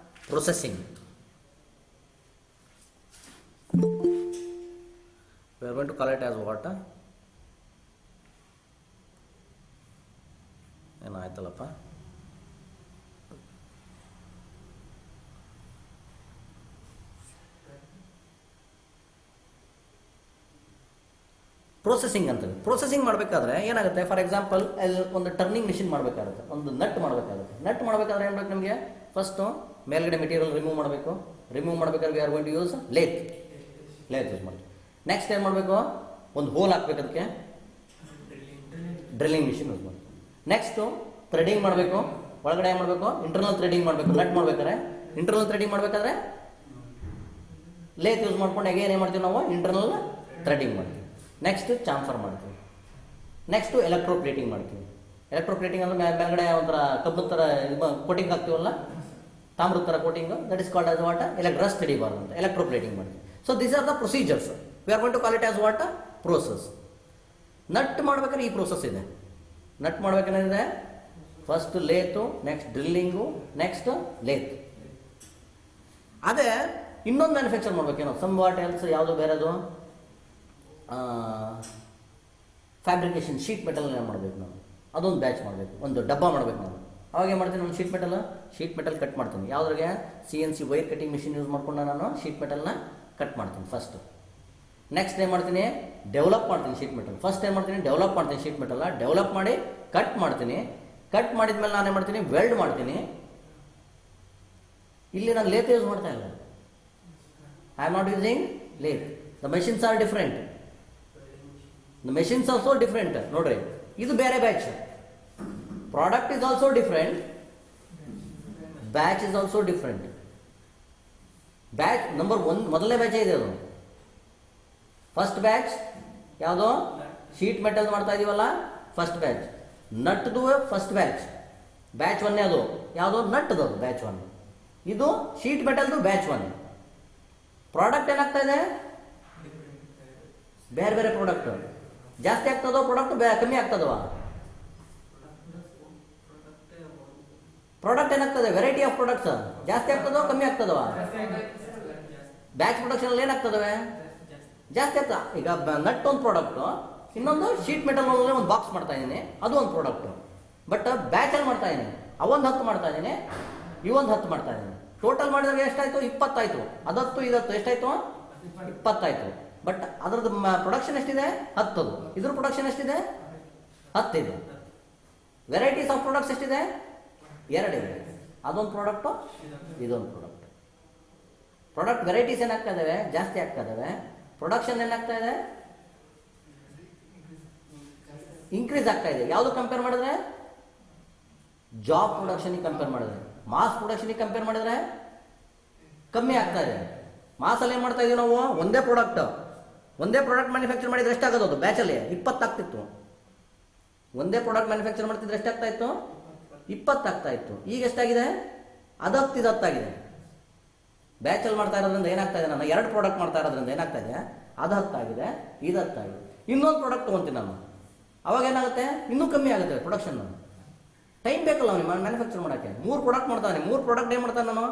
S1: Processing. We are going to call it as what? ಏನಾಯ್ತಲ್ಲಪ್ಪ? ಪ್ರೊಸೆಸಿಂಗ್ ಅಂತೀವಿ. ಪ್ರೊಸೆಸಿಂಗ್ ಮಾಡಬೇಕಾದ್ರೆ ಏನಾಗುತ್ತೆ, ಫಾರ್ ಎಕ್ಸಾಂಪಲ್ ಒಂದು ಟರ್ನಿಂಗ್ ಮಿಷಿನ್ ಮಾಡಬೇಕಾಗುತ್ತೆ, ಒಂದು ನಟ್ ಮಾಡಬೇಕಾಗುತ್ತೆ. ನಟ್ ಮಾಡಬೇಕಾದ್ರೆ ಏನು ಬೇಕು ನಮಗೆ, ಫಸ್ಟು ಮೇಲ್ಗಡೆ ಮೆಟೀರಿಯಲ್ ರಿಮೂವ್ ಮಾಡಬೇಕು. ರಿಮೂವ್ ಮಾಡಬೇಕಾದ್ರೆ we are going to use lathe use ಮಾಡಿ. ನೆಕ್ಸ್ಟ್ ಏನು ಮಾಡಬೇಕು, ಒಂದು ಹೋಲ್ ಹಾಕ್ಬೇಕು, ಅದಕ್ಕೆ ಡ್ರಿಲ್ಲಿಂಗ್ ಮಿಷಿನ್ ಯೂಸ್ ಮಾಡಿ. ನೆಕ್ಸ್ಟು ಥ್ರೆಡಿಂಗ್ ಮಾಡಬೇಕು. ಒಳಗಡೆ ಏನು ಮಾಡಬೇಕು, ಇಂಟರ್ನಲ್ ಥ್ರೆಡಿಂಗ್ ಮಾಡಬೇಕು. ನಟ್ ಮಾಡ್ಬೇಕಾದ್ರೆ ಇಂಟರ್ನಲ್ ಥ್ರೆಡಿಂಗ್ ಮಾಡಬೇಕಾದ್ರೆ ಲೇತ್ ಯೂಸ್ ಮಾಡ್ಕೊಂಡು ಅಗೇನ್ ಏನು ಮಾಡ್ತೀವಿ ನಾವು, ಇಂಟರ್ನಲ್ ಥ್ರೆಡಿಂಗ್ ಮಾಡ್ತೀವಿ. ನೆಕ್ಸ್ಟ್ ಚಾಂಫರ್ ಮಾಡ್ತೀವಿ. ನೆಕ್ಸ್ಟು ಎಲೆಕ್ಟ್ರೋಪ್ಲೇಟಿಂಗ್ ಮಾಡ್ತೀವಿ. ಎಲೆಕ್ಟ್ರೋಪ್ಲೇಟಿಂಗ್ ಅಂದರೆ ಮೇಲ್ಗಡೆ ಒಂಥರ ಕಬ್ಬು ಥರ ಕೋಟಿಂಗ್ ಹಾಕ್ತೀವಲ್ಲ, ತಾಮ್ರದ ಥರ coating, that is called as what, rust ಹಿಡಿಬಾರ್ದು ಅಂತ ಎಲೆಕ್ಟ್ರೋಪ್ಲೇಟಿಂಗ್ ಮಾಡ್ತೀವಿ. So these are the procedures. We are going to call it as what, process. Nut ಮಾಡ್ಬೇಕಾದ್ರೆ ಈ ಪ್ರೋಸೆಸ್ ಇದೆ. ನಟ್ ಮಾಡ್ಬೇಕೇನಿದೆ, first lathe, next drilling, next lathe. ಅದೇ ಇನ್ನೊಂದು ಮ್ಯಾನುಫ್ಯಾಕ್ಚರ್ ಮಾಡ್ಬೇಕೇನೋ, ಸಮ್ ವಾಟ್ ಎಲ್ಸ್, ಯಾವುದು ಬೇರೆದು, ಫ್ಯಾಬ್ರಿಕೇಶನ್ ಶೀಟ್ ಮೆಟಲ್ ಏನು ಮಾಡಬೇಕು ನಾವು, ಅದೊಂದು ಬ್ಯಾಚ್ ಮಾಡಬೇಕು, ಒಂದು ಡಬ್ಬ ಮಾಡಬೇಕು ನಾವು. ಅವಾಗ ಏನು ಮಾಡ್ತೀನಿ, ನಾನು ಶೀಟ್ ಮೆಟಲ್ ಕಟ್ ಮಾಡ್ತೀನಿ. ಯಾವುದ್ರಾಗೆ CNC wire cutting machine use ಮಾಡ್ಕೊಂಡು ನಾನು ಶೀಟ್ ಮೆಟಲ್ನ ಕಟ್ ಮಾಡ್ತೀನಿ ಫಸ್ಟ್. ನೆಕ್ಸ್ಟ್ ಏನು ಮಾಡ್ತೀನಿ, ಡೆವಲಪ್ ಮಾಡ್ತೀನಿ ಶೀಟ್ ಮೆಟಲ್. ಫಸ್ಟ್ ಏನು ಮಾಡ್ತೀನಿ, ಡೆವಲಪ್ ಮಾಡ್ತೀನಿ ಶೀಟ್ ಮೆಟಲ್ನ, ಡೆವಲಪ್ ಮಾಡಿ ಕಟ್ ಮಾಡ್ತೀನಿ. ಕಟ್ ಮಾಡಿದ್ಮೇಲೆ ನಾನು ಏನು ಮಾಡ್ತೀನಿ, ವೆಲ್ಡ್ ಮಾಡ್ತೀನಿ. ಇಲ್ಲಿ ನಾನು ಲೇತ್ ಯೂಸ್ ಮಾಡ್ತಾ ಇಲ್ಲ, I am not using lathe. The machines are different, the machines also different. ನೋಡ್ರಿ, ಇದು ಬೇರೆ batch. Product is also different, batch is also different. Batch number 1 ಮೊದಲನೇ ಬ್ಯಾಚೇ ಇದೆ ಅದು. ಫಸ್ಟ್ ಬ್ಯಾಚ್ ಯಾವುದೋ ಶೀಟ್ ಮೆಟಲ್ ಮಾಡ್ತಾ ಇದೀವಲ್ಲ, ಫಸ್ಟ್ ಬ್ಯಾಚ್. ನಟ್ದು ಫಸ್ಟ್ ಬ್ಯಾಚ್, ಬ್ಯಾಚ್ 1 ಅದು ಯಾವುದೋ ನಟ್ದು, ಅದು ಬ್ಯಾಚ್ 1. ಇದು ಶೀಟ್ ಮೆಟಲ್ದು ಬ್ಯಾಚ್ 1. ಪ್ರಾಡಕ್ಟ್ ಏನಾಗ್ತಾ ಇದೆ, ಬೇರೆ ಬೇರೆ ಪ್ರಾಡಕ್ಟ್. ಜಾಸ್ತಿ ಆಗ್ತದೋ ಪ್ರಾಡಕ್ಟ್, ಕಮ್ಮಿ ಆಗ್ತದವ ಪ್ರಾಡಕ್ಟ್? ಏನಾಗ್ತದೆ, ವೆರೈಟಿ ಆಫ್ ಪ್ರಾಡಕ್ಟ್ಸ್ ಜಾಸ್ತಿ ಆಗ್ತದೋ ಕಮ್ಮಿ ಆಗ್ತದವ? ಬ್ಯಾಚ್ ಪ್ರೊಡಕ್ಷನ್ ಏನಾಗ್ತದವೆ, ಜಾಸ್ತಿ ಆಗ್ತದೆ. ಈಗ ನಟ್ ಒಂದು ಪ್ರಾಡಕ್ಟು, ಇನ್ನೊಂದು ಶೀಟ್ ಮೆಟಲ್ ಒಂದು ಬಾಕ್ಸ್ ಮಾಡ್ತಾ ಇದ್ದೀನಿ, ಅದು ಒಂದು ಪ್ರಾಡಕ್ಟು. ಬಟ್ ಬ್ಯಾಚಲ್ಲಿ ಮಾಡ್ತಾ ಇದ್ದೀನಿ, ಅವೊಂದು 10 ಮಾಡ್ತಾ ಇದ್ದೀನಿ, ಇವೊಂದು 10 ಮಾಡ್ತಾ ಇದ್ದೀನಿ. ಟೋಟಲ್ ಮಾಡಿದ್ರೆ ಎಷ್ಟಾಯ್ತು, 20 ಆಯ್ತು. ಅದತ್ತು ಇದತ್ತು ಎಷ್ಟಾಯ್ತು, 20 ಆಯ್ತು. ಬಟ್ ಅದ್ರದ್ದು ಪ್ರೊಡಕ್ಷನ್ ಎಷ್ಟಿದೆ, 10. ಇದ್ರ ಪ್ರೊಡಕ್ಷನ್ ಎಷ್ಟಿದೆ, 10 ಇದೆ. ವೆರೈಟೀಸ್ ಆಫ್ ಪ್ರಾಡಕ್ಟ್ಸ್ ಎಷ್ಟಿದೆ, 2 ಇದೆ. ಅದೊಂದು ಪ್ರಾಡಕ್ಟು, ಇದೊಂದು ಪ್ರಾಡಕ್ಟ್. ಪ್ರಾಡಕ್ಟ್ ವೆರೈಟೀಸ್ ಏನಾಗ್ತಾ ಇದಾವೆ, ಜಾಸ್ತಿ ಆಗ್ತಾ ಇದಾವೆ. ಪ್ರೊಡಕ್ಷನ್ ಏನಾಗ್ತಾ ಇದೆ, ಇನ್ಕ್ರೀಸ್ ಆಗ್ತಾ ಇದೆ. ಯಾವುದು ಕಂಪೇರ್ ಮಾಡಿದ್ರೆ, ಜಾಬ್ ಪ್ರೊಡಕ್ಷನಿಗೆ ಕಂಪೇರ್ ಮಾಡಿದ್ರೆ, ಮಾಸ್ ಪ್ರೊಡಕ್ಷನಿಗೆ ಕಂಪೇರ್ ಮಾಡಿದ್ರೆ ಕಮ್ಮಿ ಆಗ್ತಾ ಇದೆ. ಮಾಸಲ್ಲಿ ಏನು ಮಾಡ್ತಾ ಇದೀವಿ ನಾವು, ಒಂದೇ ಪ್ರಾಡಕ್ಟ್ ಮ್ಯಾನುಫ್ಯಾಕ್ಚರ್ ಮಾಡಿದ್ರೆ ಎಷ್ಟಾಗೋದು, ಅದು ಬ್ಯಾಚಲ್ಲಿ 20 ಆಗ್ತಿತ್ತು. ಒಂದೇ ಪ್ರಾಡಕ್ಟ್ ಮ್ಯಾನುಫ್ಯಾಕ್ಚರ್ ಮಾಡ್ತಿದ್ರೆ ಎಷ್ಟಾಗ್ತಾ ಇತ್ತು, 20 ಆಗ್ತಾ ಇತ್ತು. ಈಗ ಎಷ್ಟಾಗಿದೆ, ಅದು 10 ಆಗಿದೆ. ಬ್ಯಾಚಲ್ಲಿ ಮಾಡ್ತಾ ಇರೋದ್ರಿಂದ ಏನಾಗ್ತಾ ಇದೆ, ನಾನು 2 ಪ್ರಾಡಕ್ಟ್ ಮಾಡ್ತಾ ಇರೋದ್ರಿಂದ ಏನಾಗ್ತಾ ಇದೆ, ಅದು 10 ಆಗಿದೆ, ಇದು 10 ಆಗಿದೆ. ಇನ್ನೊಂದು ಪ್ರಾಡಕ್ಟ್ ತೊಗೊತೀನಿ ನಾನು, ಅವಾಗ ಏನಾಗುತ್ತೆ, ಇನ್ನೂ ಕಮ್ಮಿ ಆಗುತ್ತೆ ಪ್ರೊಡಕ್ಷನ್. ಟೈಮ್ ಬೇಕಲ್ಲ ಅವನಿಗೆ ಮ್ಯಾನುಫ್ಯಾಕ್ಚರ್ ಮಾಡೋಕ್ಕೆ. 3 ಪ್ರಾಡಕ್ಟ್ ಮಾಡ್ತಾನೆ, 3 ಪ್ರಾಡಕ್ಟ್ ಏನು ಮಾಡ್ತಾನೆ, ನಾನು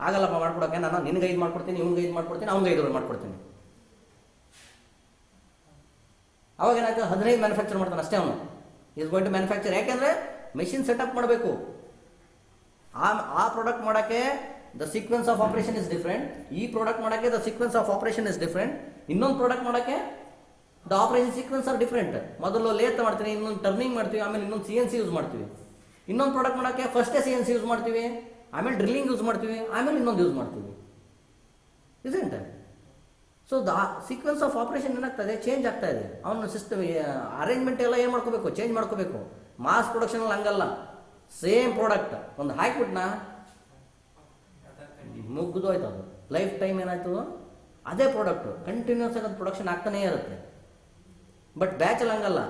S1: ಆಗಲ್ಲಪ್ಪ ಮಾಡ್ಕೊಡೋಕ್ಕೆ, ನಾನು ನಿನ್ಗೆ 5 ಮಾಡ್ಕೊಡ್ತೀನಿ, ಇವ್ನಿಗೆ 5 ಮಾಡ್ಕೊಡ್ತೀನಿ, ಅವ್ನಿಗೆ 5 ಮಾಡ್ಕೊಡ್ತೀನಿ. ಅವಾಗ ಏನಾಗ್ತದೆ, 15 ಮ್ಯಾನುಫ್ಯಾಕ್ಚರ್ ಮಾಡ್ತಾನೆ ಅಷ್ಟೇ ಅವನು. Is going to manufacture. ಯಾಕೆಂದರೆ ಮೆಷಿನ್ ಸೆಟಪ್ ಮಾಡಬೇಕು. ಆ ಪ್ರಾಡಕ್ಟ್ ಮಾಡೋಕ್ಕೆ the sequence of operation is different. ಈ ಪ್ರಾಡಕ್ಟ್ ಮಾಡೋಕ್ಕೆ the sequence of operation is different. ಇನ್ನೊಂದು ಪ್ರಾಡಕ್ಟ್ ಮಾಡೋಕ್ಕೆ the operation sequence are different. ಮೊದಲು ಲೇತ್ ಮಾಡ್ತೀನಿ, ಇನ್ನೊಂದು ಟರ್ನಿಂಗ್ ಮಾಡ್ತೀವಿ, ಆಮೇಲೆ ಇನ್ನೊಂದು CNC ಯೂಸ್ ಮಾಡ್ತೀವಿ. ಇನ್ನೊಂದು ಪ್ರಾಡಕ್ಟ್ ಮಾಡೋಕ್ಕೆ ಫಸ್ಟೇ CNC ಯೂಸ್ ಮಾಡ್ತೀವಿ, ಆಮೇಲೆ ಡ್ರಿಲ್ಲಿಂಗ್ ಯೂಸ್ ಮಾಡ್ತೀವಿ, ಆಮೇಲೆ ಇನ್ನೊಂದು ಯೂಸ್ ಮಾಡ್ತೀವಿ. Isn't? So the sequence of operation ಏನಾಗ್ತದೆ, ಚೇಂಜ್ ಆಗ್ತಾ ಇದೆ. ಅವನ ಸಿಸ್ಟಮ್ ಅರೇಂಜ್ಮೆಂಟ್ ಎಲ್ಲ ಏನು ಮಾಡ್ಕೋಬೇಕು, ಚೇಂಜ್ ಮಾಡ್ಕೋಬೇಕು. ಮಾಸ್ ಪ್ರೊಡಕ್ಷನಲ್ಲಿ ಹಂಗಲ್ಲ. ಸೇಮ್ ಪ್ರಾಡಕ್ಟ್ ಒಂದು ಹಾಕ್ಬಿಟ್ನಾ ಮುಗ್ದು ಹೋಯ್ತು, ಅದು ಲೈಫ್ ಟೈಮ್ ಏನಾಯ್ತು, ಅದೇ ಪ್ರಾಡಕ್ಟು ಕಂಟಿನ್ಯೂಸ್ ಆಗಿ ಅದು ಪ್ರೊಡಕ್ಷನ್ ಆಗ್ತಾನೇ ಇರುತ್ತೆ. ಬಟ್ ಬ್ಯಾಚಲ್ಲಿ ಹಂಗಲ್ಲ.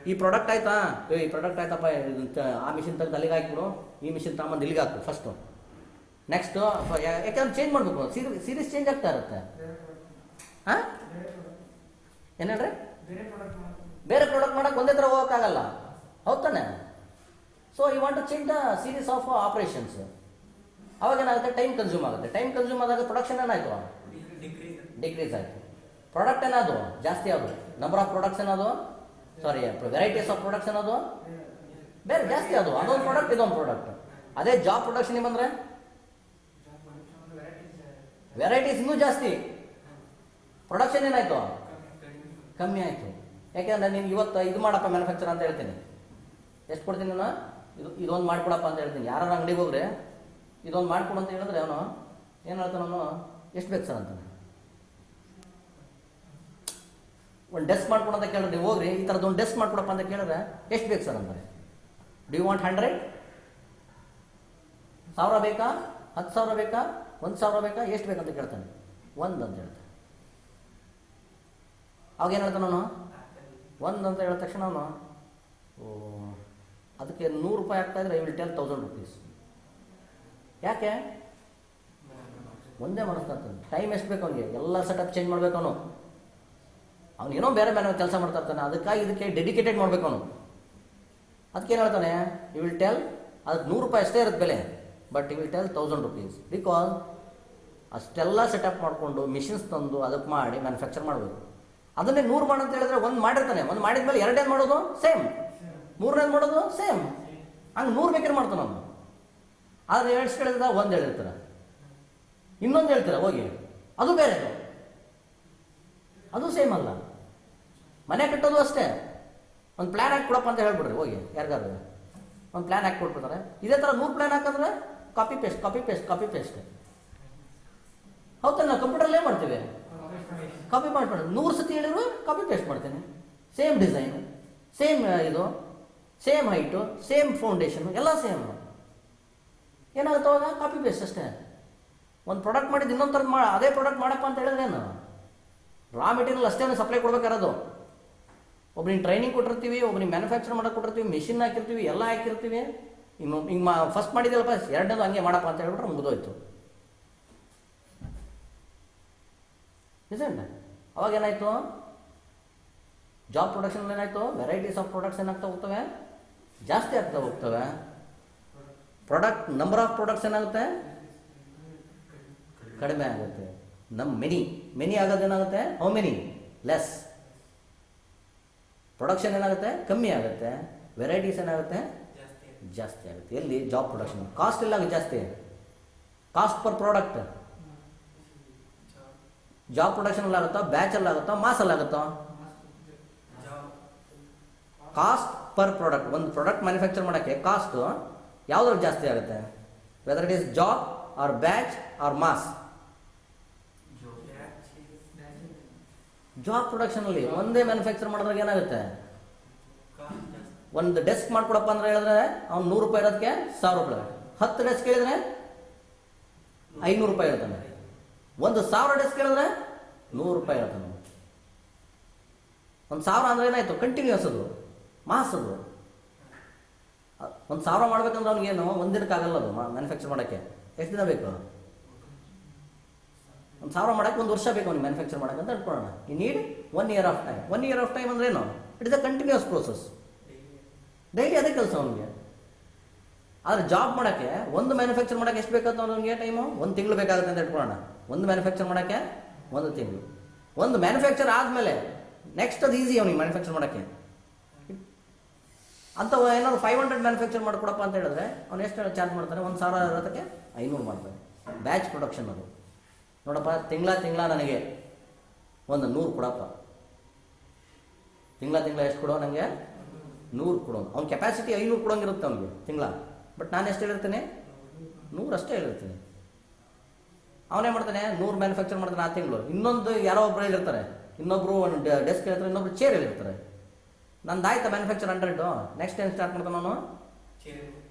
S1: ಈ ಪ್ರಾಡಕ್ಟ್ ಆಯ್ತಾ, ಈ ಪ್ರಾಡಕ್ಟ್ ಆಯ್ತಪ್ಪ, ಆ ಮಿಷಿನ್ ತೆಗೆದು ಅಲ್ಲಿಗೆ ಹಾಕ್ಬಿಡು, ಈ ಮಿಷಿನ್ ತಗೊಂಬಂದು ಇಲ್ಲಿಗೆ ಹಾಕು ಫಸ್ಟು. ನೆಕ್ಸ್ಟು ಯಾಕಂದ್ರೆ ಚೇಂಜ್ ಮಾಡಬೇಕು, ಸೀರೀಸ್ ಚೇಂಜ್ ಆಗ್ತಾ ಇರುತ್ತೆ. ಹಾಂ ಏನು ಹೇಳ್ರಿ, ಬೇರೆ ಪ್ರಾಡಕ್ಟ್ ಮಾಡೋಕೆ ಒಂದೇ ಥರ ಹೋಗೋಕ್ಕಾಗಲ್ಲ, ಹೌದು ತಾನೆ? So you want to change the series of operations. ಅವಾಗ ಏನಾಗುತ್ತೆ, ಟೈಮ್ ಕನ್ಸ್ಯೂಮ್ ಆಗುತ್ತೆ. ಟೈಮ್ ಕನ್ಸ್ಯೂಮ್ ಆದಾಗ ಪ್ರೊಡಕ್ಷನ್ ಏನಾಯಿತು, ಡಿಕ್ರೀಸ್ ಆಯಿತು. ಪ್ರಾಡಕ್ಟ್ ಏನಾದ್ರು ಜಾಸ್ತಿ ಆಗೋದು, ನಂಬರ್ ಆಫ್ ಪ್ರಾಡಕ್ಟ್ಸ್ ಏನಾದ್ರು, ಸಾರಿ ವೆರೈಟೀಸ್ ಆಫ್ ಪ್ರಾಡಕ್ಟ್ಸ್ ಏನಾದ್ರು ಬೇರೆ ಜಾಸ್ತಿ ಆದವು. ಅದೊಂದು ಪ್ರಾಡಕ್ಟ್, ಇದೊಂದು ಪ್ರಾಡಕ್ಟ್. ಅದೇ ಜಾಬ್ ಪ್ರೊಡಕ್ಷನ್ಗೆ ಬಂದರೆ ವೆರೈಟೀಸ್ ಇನ್ನೂ ಜಾಸ್ತಿ, ಪ್ರೊಡಕ್ಷನ್ ಏನಾಯಿತು, ಕಮ್ಮಿ ಆಯಿತು. ಯಾಕೆಂದರೆ ನೀನು ಇವತ್ತು ಇದು ಮಾಡಪ್ಪ ಮ್ಯಾನುಫ್ಯಾಕ್ಚರ್ ಅಂತ ಹೇಳ್ತೀನಿ, ಎಷ್ಟು ಕೊಡ್ತೀನಿ ನಾನು, ಇದೊಂದು ಮಾಡಿಕೊಡಪ್ಪ ಅಂತ ಹೇಳ್ತೀನಿ. ಯಾರು ಅಂಗಡಿಗೆ ಹೋಗ್ರೆ ಇದೊಂದು ಮಾಡಿಕೊಡು ಅಂತ ಹೇಳಿದ್ರೆ ಅವನು ಏನು ಹೇಳ್ತಾನೆ, ಅವನು ಎಷ್ಟು ಬೇಕು ಸರ್ ಅಂತಾನೆ. ಒಂದು ಡೆಸ್ಕ್ ಮಾಡ್ಕೊಡು ಅಂತ ಕೇಳಿದ್ರೆ ನೀವು ಹೋಗ್ರಿ, ಈ ಥರದ್ದು ಒಂದು ಡೆಸ್ಕ್ ಮಾಡ್ಕೊಡಪ್ಪ ಅಂತ ಕೇಳಿದ್ರೆ ಎಷ್ಟು ಬೇಕು ಸರ್ ಅಂತಾರೆ. Do you want 100? 1000 ಬೇಕಾ, 10,000 ಬೇಕಾ, 1,000 ಬೇಕಾ, ಎಷ್ಟು ಬೇಕಂತ ಕೇಳ್ತಾನೆ. 1 ಅಂತ ಹೇಳ್ತಾನೆ. ಅವಾಗ ಏನು ಹೇಳ್ತಾನೆ ಅವನು, 1 ಅಂತ ಹೇಳಿದ ತಕ್ಷಣ ಅವನು ಅದಕ್ಕೆ 100 ರೂಪಾಯಿ ಆಗ್ತಾಯಿದ್ರೆ ಐ ವಿಲ್ ಟೆಲ್ 1000 rupees. ಯಾಕೆ? ಒಂದೇ ಮನಸ್ತಾನೆ. ಟೈಮ್ ಎಷ್ಟು ಬೇಕು ಅವನಿಗೆ, ಎಲ್ಲ ಸೆಟಪ್ ಚೇಂಜ್ ಮಾಡ್ಬೇಕು ಅವನು. ಏನೋ ಬೇರೆ ಬೇರೆ ಕೆಲಸ ಮಾಡ್ತಾ ಇರ್ತಾನೆ, ಅದಕ್ಕಾಗಿ ಇದಕ್ಕೆ ಡೆಡಿಕೇಟೆಡ್ ಮಾಡ್ಬೇಕು ಅವನು. ಅದಕ್ಕೇನು ಹೇಳ್ತಾನೆ, ಯು ವಿಲ್ ಟೆಲ್, ಅದಕ್ಕೆ 100 ರೂಪಾಯಿ ಅಷ್ಟೇ ಇರುತ್ತೆ ಬೆಲೆ, but you will tell 1000 rupees. Because ಅಷ್ಟೆಲ್ಲ ಸೆಟಪ್ ಮಾಡಿಕೊಂಡು ಮಿಷಿನ್ಸ್ ತಂದು ಅದಕ್ಕೆ ಮಾಡಿ ಮ್ಯಾನುಫ್ಯಾಕ್ಚರ್ ಮಾಡಬೇಕು. ಅದನ್ನೇ 100 ಮಾಡಂತ ಹೇಳಿದ್ರೆ ಒಂದು ಮಾಡಿರ್ತಾನೆ, ಒಂದು ಮಾಡಿದ್ಮೇಲೆ 2ನೇದು ಮಾಡೋದು ಸೇಮ್, 3ನೇದು ಮಾಡೋದು ಸೇಮ್, ಹಂಗೆ 100 ಬೇಕಾದ್ರೆ ಮಾಡ್ತಾನೆ ಅವನು. ಆದರೆ ಎಷ್ಟು ಹೇಳಿದ್ರೆ 1 ಹೇಳಿರ್ತಾರೆ, ಇನ್ನೊಂದು ಹೇಳ್ತಾರೆ ಹೋಗಿ, ಅದು ಬೇರೆ, ಅದು ಸೇಮ್ ಅಲ್ಲ. ಮನೆ ಕಟ್ಟೋದು ಅಷ್ಟೇ, ಒಂದು ಪ್ಲ್ಯಾನ್ ಹಾಕಿ ಕೊಡಪ್ಪ ಅಂತ ಹೇಳ್ಬಿಡ್ರಿ ಹೋಗಿ, ಯಾರಿಗಾರು ಒಂದು ಪ್ಲ್ಯಾನ್ ಹಾಕಿ ಕೊಟ್ಬಿಡ್ತಾರೆ. ಇದೇ ಥರ 100 ಪ್ಲ್ಯಾನ್ ಹಾಕಿದ್ರೆ copy paste copy paste copy paste. ಹೌದಲ್ಲ, ನಾವು ಕಂಪ್ಯೂಟರ್ಲ್ಲೇ ಮಾಡ್ತೀವಿ, ಕಾಪಿ ಮಾಡ್ಬಿಡ 100 ಸತಿ ಹೇಳಿದ್ರು ಕಾಪಿ ಪೇಸ್ಟ್ ಮಾಡ್ತೇನೆ. ಸೇಮ್ ಡಿಸೈನು, ಸೇಮ್ ಇದು, ಸೇಮ್ ಹೈಟು, ಸೇಮ್ ಫೌಂಡೇಶನು, ಎಲ್ಲ ಸೇಮ್. ಏನಾಗುತ್ತೆ ಅವಾಗ? ಕಾಪಿ ಪೇಸ್ಟ್ ಅಷ್ಟೇ. ಒಂದು ಪ್ರಾಡಕ್ಟ್ ಮಾಡಿದ್ದು ಇನ್ನೊಂದು ಥರದ್ದು ಅದೇ ಪ್ರಾಡಕ್ಟ್ ಮಾಡಪ್ಪ ಅಂತ ಹೇಳಿದ್ರೆ ಏನು, ರಾ ಮೆಟೀರಿಯಲ್ ಅಷ್ಟೇ ಸಪ್ಲೈ ಕೊಡ್ಬೇಕಾರದು. ಒಬ್ಬನಿಗೆ ಟ್ರೈನಿಂಗ್ ಕೊಟ್ಟಿರ್ತೀವಿ, ಒಬ್ಬನಿಗೆ ಮ್ಯಾನುಫ್ಯಾಕ್ಚರ್ ಮಾಡೋಕೆ ಕೊಟ್ಟಿರ್ತೀವಿ, ಮಿಷಿನ್ ಹಾಕಿರ್ತೀವಿ, ಎಲ್ಲ ಹಾಕಿರ್ತೀವಿ. ಇನ್ನು ಹಿಂಗೆ ಫಸ್ಟ್ ಮಾಡಿದ್ಯಲ್ಲಪ್ಪ, 2ನೇದು ಹಂಗೆ ಮಾಡಪ್ಪ ಅಂತ ಹೇಳ್ಬಿಟ್ರೆ ಮುಗಿದೋಯ್ತು. ನಿಜಂಡ ಅವಾಗ ಏನಾಯಿತು, ಜಾಬ್ ಪ್ರೊಡಕ್ಷನ್ ಏನಾಯಿತು, ವೆರೈಟೀಸ್ ಆಫ್ ಪ್ರಾಡಕ್ಟ್ಸ್ ಏನಾಗ್ತಾ ಹೋಗ್ತವೆ, ಜಾಸ್ತಿ ಆಗ್ತಾ ಹೋಗ್ತವೆ. ಪ್ರಾಡಕ್ಟ್ ನಂಬರ್ ಆಫ್ ಪ್ರಾಡಕ್ಟ್ಸ್ ಏನಾಗುತ್ತೆ, ಕಡಿಮೆ ಆಗುತ್ತೆ. ಮೆನಿ ಆಗೋದೇನಾಗುತ್ತೆ, ಹೌ ಮೆನಿ, ಲೆಸ್. ಪ್ರೊಡಕ್ಷನ್ ಏನಾಗುತ್ತೆ, ಕಮ್ಮಿ ಆಗುತ್ತೆ. ವೆರೈಟೀಸ್ ಏನಾಗುತ್ತೆ, ಜಾಸ್ತಿ ಆಗುತ್ತೆ. ಎಲ್ಲಿ? Job production. ಕಾಸ್ಟ್ ಎಲ್ಲಾಗುತ್ತೆ ಜಾಸ್ತಿ, cost per product. Job production ಆಗುತ್ತೋ, ಬ್ಯಾಚಲ್ಲಿ ಆಗುತ್ತೋ, ಮಾಸಲ್ಲಿ ಆಗುತ್ತೋ? Cost per product. ಒಂದು ಪ್ರಾಡಕ್ಟ್ ಮ್ಯಾನುಫ್ಯಾಕ್ಚರ್ ಮಾಡೋಕ್ಕೆ ಕಾಸ್ಟು ಯಾವುದ್ರಲ್ಲಿ ಜಾಸ್ತಿ ಆಗುತ್ತೆ, whether it is job or batch or mass. Job ಪ್ರೊಡಕ್ಷನಲ್ಲಿ ಒಂದೇ ಮ್ಯಾನುಫ್ಯಾಕ್ಚರ್ ಮಾಡಿದ್ರಾಗ ಏನಾಗುತ್ತೆ, ಒಂದು ಡೆಸ್ಕ್ ಮಾಡ್ಕೊಡಪ್ಪ ಅಂದ್ರೆ ಹೇಳಿದ್ರೆ ಅವ್ನು 100 ರೂಪಾಯಿ ಇರೋದಕ್ಕೆ 1000 ರೂಪಾಯಿ. 10 ಡೆಸ್ಕ್ ಹೇಳಿದ್ರೆ 500 ರೂಪಾಯಿ ಇರ್ತಾನೆ. 1000 ಡೆಸ್ಕ್ ಹೇಳಿದ್ರೆ 100 ರೂಪಾಯಿ ಇರ್ತಾನೆ. 1000 ಅಂದ್ರೆ ಏನಾಯ್ತು, ಕಂಟಿನ್ಯೂಸ್ ಅದು, ಮಾಸ್ ಅದು. 1000 ಮಾಡ್ಬೇಕಂದ್ರೆ ಅವ್ನಿಗೇನು ಒಂದಿನಕ್ಕಾಗಲ್ಲ ಅದು ಮ್ಯಾನುಫ್ಯಾಕ್ಚರ್ ಮಾಡೋಕ್ಕೆ. ಎಷ್ಟು ದಿನ ಬೇಕು? 1000 ಮಾಡೋಕ್ಕೆ 1 ವರ್ಷ ಬೇಕು ಅವ್ನಿಗೆ ಮ್ಯಾನುಫ್ಯಾಕ್ಚರ್ ಮಾಡೋಕ್ಕೆ ಅಂತ ಅನ್ಕೊಳ್ಳೋಣ. ಈ need 1 year of time. 1 year of time ಅಂದ್ರೆ ಏನು, it is a continuous process. Daily ಅದೇ ಕೆಲಸ ಅವನಿಗೆ. ಆದರೆ ಜಾಬ್ ಮಾಡೋಕ್ಕೆ, ಒಂದು ಮ್ಯಾನುಫ್ಯಾಕ್ಚರ್ ಮಾಡೋಕ್ಕೆ ಎಷ್ಟು ಬೇಕಾಗುತ್ತೆ ಅವ್ನಿಗೆ ಟೈಮು? 1 ತಿಂಗಳು ಬೇಕಾಗುತ್ತೆ ಅಂತ ಇಟ್ಕೊಳ್ಳೋಣ. ಒಂದು ಮ್ಯಾನುಫ್ಯಾಕ್ಚರ್ ಮಾಡೋಕ್ಕೆ 1 ತಿಂಗಳು. ಒಂದು ಮ್ಯಾನುಫ್ಯಾಕ್ಚರ್ ಆದಮೇಲೆ ನೆಕ್ಸ್ಟ್ ಅದು ಈಸಿ ಅವನಿಗೆ ಮ್ಯಾನುಫ್ಯಾಕ್ಚರ್ ಮಾಡೋಕ್ಕೆ. ಅಂತ ಏನಾದ್ರು 500 ಮ್ಯಾನುಫ್ಯಾಕ್ಚರ್ ಮಾಡಿಕೊಡಪ್ಪ ಅಂತ ಹೇಳಿದ್ರೆ ಅವ್ನು ಎಷ್ಟು ಚಾರ್ಜ್ ಮಾಡ್ತಾನೆ? 1000 ಇರೋದಕ್ಕೆ 500 ಮಾಡ್ತಾನೆ. ಬ್ಯಾಚ್ ಪ್ರೊಡಕ್ಷನ್ ಅದು. ನೋಡಪ್ಪ, ತಿಂಗಳ ನನಗೆ ಒಂದು 100 ಕೊಡಪ್ಪ, ತಿಂಗಳ ಎಷ್ಟು ಕೊಡೋ ನನಗೆ? 100 ಕೊಡೋನು. ಅವ್ನ ಕೆಪಾಸಿಟಿ 500 ಕೊಡೋಂಗಿರುತ್ತೆ ಅವನಿಗೆ ತಿಂಗಳ. ಬಟ್ ನಾನು ಎಷ್ಟು ಹೇಳಿರ್ತೀನಿ? 100 ಅಷ್ಟೇ ಹೇಳಿರ್ತೀನಿ. ಅವನೇ ಮಾಡ್ತಾನೆ 100 ಮ್ಯಾನುಫ್ಯಾಕ್ಚರ್ ಮಾಡ್ತಾನೆ ಆ ತಿಂಗಳು. ಇನ್ನೊಂದು ಯಾರೋ ಒಬ್ರು ಹೇಳಿರ್ತಾರೆ, ಇನ್ನೊಬ್ರು ಒಂದು ಡೆಸ್ಕ್ ಹೇಳಿರ್ತಾರೆ, ಇನ್ನೊಬ್ರು ಚೇರ್ ಹೇಳಿರ್ತಾರೆ. ನಂದು ಆಯ್ತಾ ಮ್ಯಾನುಫ್ಯಾಕ್ಚರ್ 100. ನೆಕ್ಸ್ಟ್ ಏನು ಸ್ಟಾರ್ಟ್ ಮಾಡ್ತಾನೆ ಅವನು?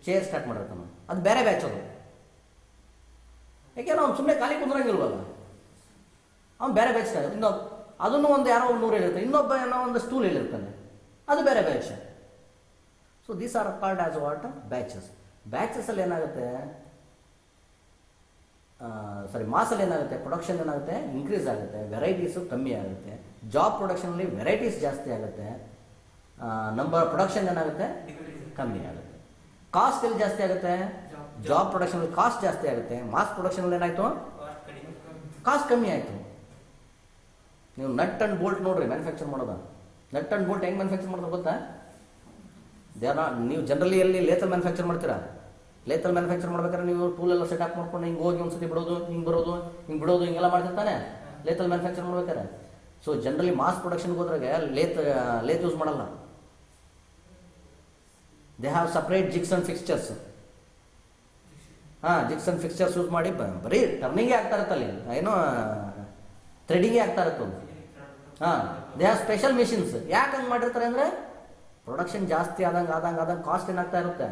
S1: ಚೇರ್ ಸ್ಟಾರ್ಟ್ ಮಾಡಿರ್ತಾನೆ. ಅದು ಬೇರೆ ಬ್ಯಾಚ್ ಅದು. ಯಾಕೆಂದ್ರೆ ಅವ್ನು ಸುಮ್ಮನೆ ಖಾಲಿ ಕುಂದ್ರಂಗಿಲ್ವಲ್ಲ, ಅವ್ನು ಬೇರೆ ಬ್ಯಾಚ್. ಇನ್ನೊಬ್ಬ ಅದನ್ನು ಒಂದು ಯಾರೋ 100 ಹೇಳಿರ್ತಾನೆ, ಇನ್ನೊಬ್ಬ ಏನೋ ಒಂದು ಸ್ಟೂಲ್ ಹೇಳಿರ್ತಾನೆ, ಅದು ಬೇರೆ batch. So these are called as what? Batches. ಬ್ಯಾಚಸಲ್ಲಿ ಏನಾಗುತ್ತೆ, ಮಾಸಲ್ಲಿ ಏನಾಗುತ್ತೆ, ಪ್ರೊಡಕ್ಷನ್ ಏನಾಗುತ್ತೆ, ಇನ್ಕ್ರೀಸ್ ಆಗುತ್ತೆ, ವೆರೈಟೀಸು ಕಮ್ಮಿ ಆಗುತ್ತೆ. ಜಾಬ್ ಪ್ರೊಡಕ್ಷನಲ್ಲಿ ವೆರೈಟೀಸ್ ಜಾಸ್ತಿ ಆಗುತ್ತೆ, ನಂಬರ್ ಪ್ರೊಡಕ್ಷನ್ ಏನಾಗುತ್ತೆ, ಕಮ್ಮಿ ಆಗುತ್ತೆ. ಕಾಸ್ಟ್ ಎಲ್ಲಿ ಜಾಸ್ತಿ ಆಗುತ್ತೆ? ಜಾಬ್ ಪ್ರೊಡಕ್ಷನಲ್ಲಿ ಕಾಸ್ಟ್ ಜಾಸ್ತಿ ಆಗುತ್ತೆ. ಮಾಸ್ ಪ್ರೊಡಕ್ಷನಲ್ಲಿ ಏನಾಯಿತು? ಕಾಸ್ಟ್ ಕಮ್ಮಿ ಆಯಿತು. ನೀವು ನಟ್ ಆ್ಯಂಡ್ ಬೋಲ್ಟ್ ನೋಡ್ರಿ ಮ್ಯಾನುಫ್ಯಾಕ್ಚರ್ ಮಾಡೋದು. ನಟ್ ಆ್ಯಂಡ್ ಬೋಲ್ಟ್ ಹೆಂಗೆ ಮ್ಯಾನುಫ್ಯಾಕ್ಚರ್ ಮಾಡೋದು ಗೊತ್ತಾ? ನೀವು ಜನರಲಿ ಎಲ್ಲಿ ಲೇತಲ್ ಮ್ಯಾನುಫ್ಯಾಕ್ಚರ್ ಮಾಡ್ತೀರಾ? ಲೇತಲ್ ಮ್ಯಾನುಫ್ಯಾಕ್ಚರ್ ಮಾಡ್ಬೇಕಾದ್ರೆ ನೀವು ಟೂಲೆಲ್ಲ ಸೆಟ್ ಮಾಡ್ಕೊಂಡು ಹಿಂಗೆ ಹೋಗಿ ಒಂದ್ಸತಿ ಬಿಡೋದು, ಹಿಂಗೆ ಬರೋದು, ಹಿಂಗೆ ಬಿಡೋದು, ಹಿಂಗೆಲ್ಲ ಮಾಡ್ತಿರ್ತಾನೆ ಲೇತಲ್ ಮ್ಯಾನುಫ್ಯಾಕ್ಚರ್ ಮಾಡ್ಬೇಕಾದ್ರೆ. ಸೊ ಜನರಲಿ ಮಾಸ್ ಪ್ರೊಡಕ್ಷನ್ಗೆ ಹೋದ್ರಾಗ ಲೇತ್ ಯೂಸ್ ಮಾಡಲ್ಲ. They have separate jigs and fixtures. ಹಾಂ, ಜಿಗ್ಸ್ ಆ್ಯಂಡ್ ಫಿಕ್ಸ್ಚರ್ಸ್ ಯೂಸ್ ಮಾಡಿ ಬರೀ ಟರ್ನಿಂಗೇ ಆಗ್ತಾ ಇರುತ್ತಲ್ಲಿ, ಏನೋ ಥ್ರೆಡಿಂಗೇ ಆಗ್ತಾ ಇರುತ್ತೆ. ಹಾಂ, ದೇ ಹ್ಯಾವ್ ಸ್ಪೆಷಲ್ ಮಿಷಿನ್ಸ್. ಯಾಕೆ ಹಂಗೆ ಮಾಡಿರ್ತಾರೆ ಅಂದರೆ ಪ್ರೊಡಕ್ಷನ್ ಜಾಸ್ತಿ ಆದಂಗೆ ಕಾಸ್ಟ್ ಏನಾಗ್ತಾ ಇರುತ್ತೆ,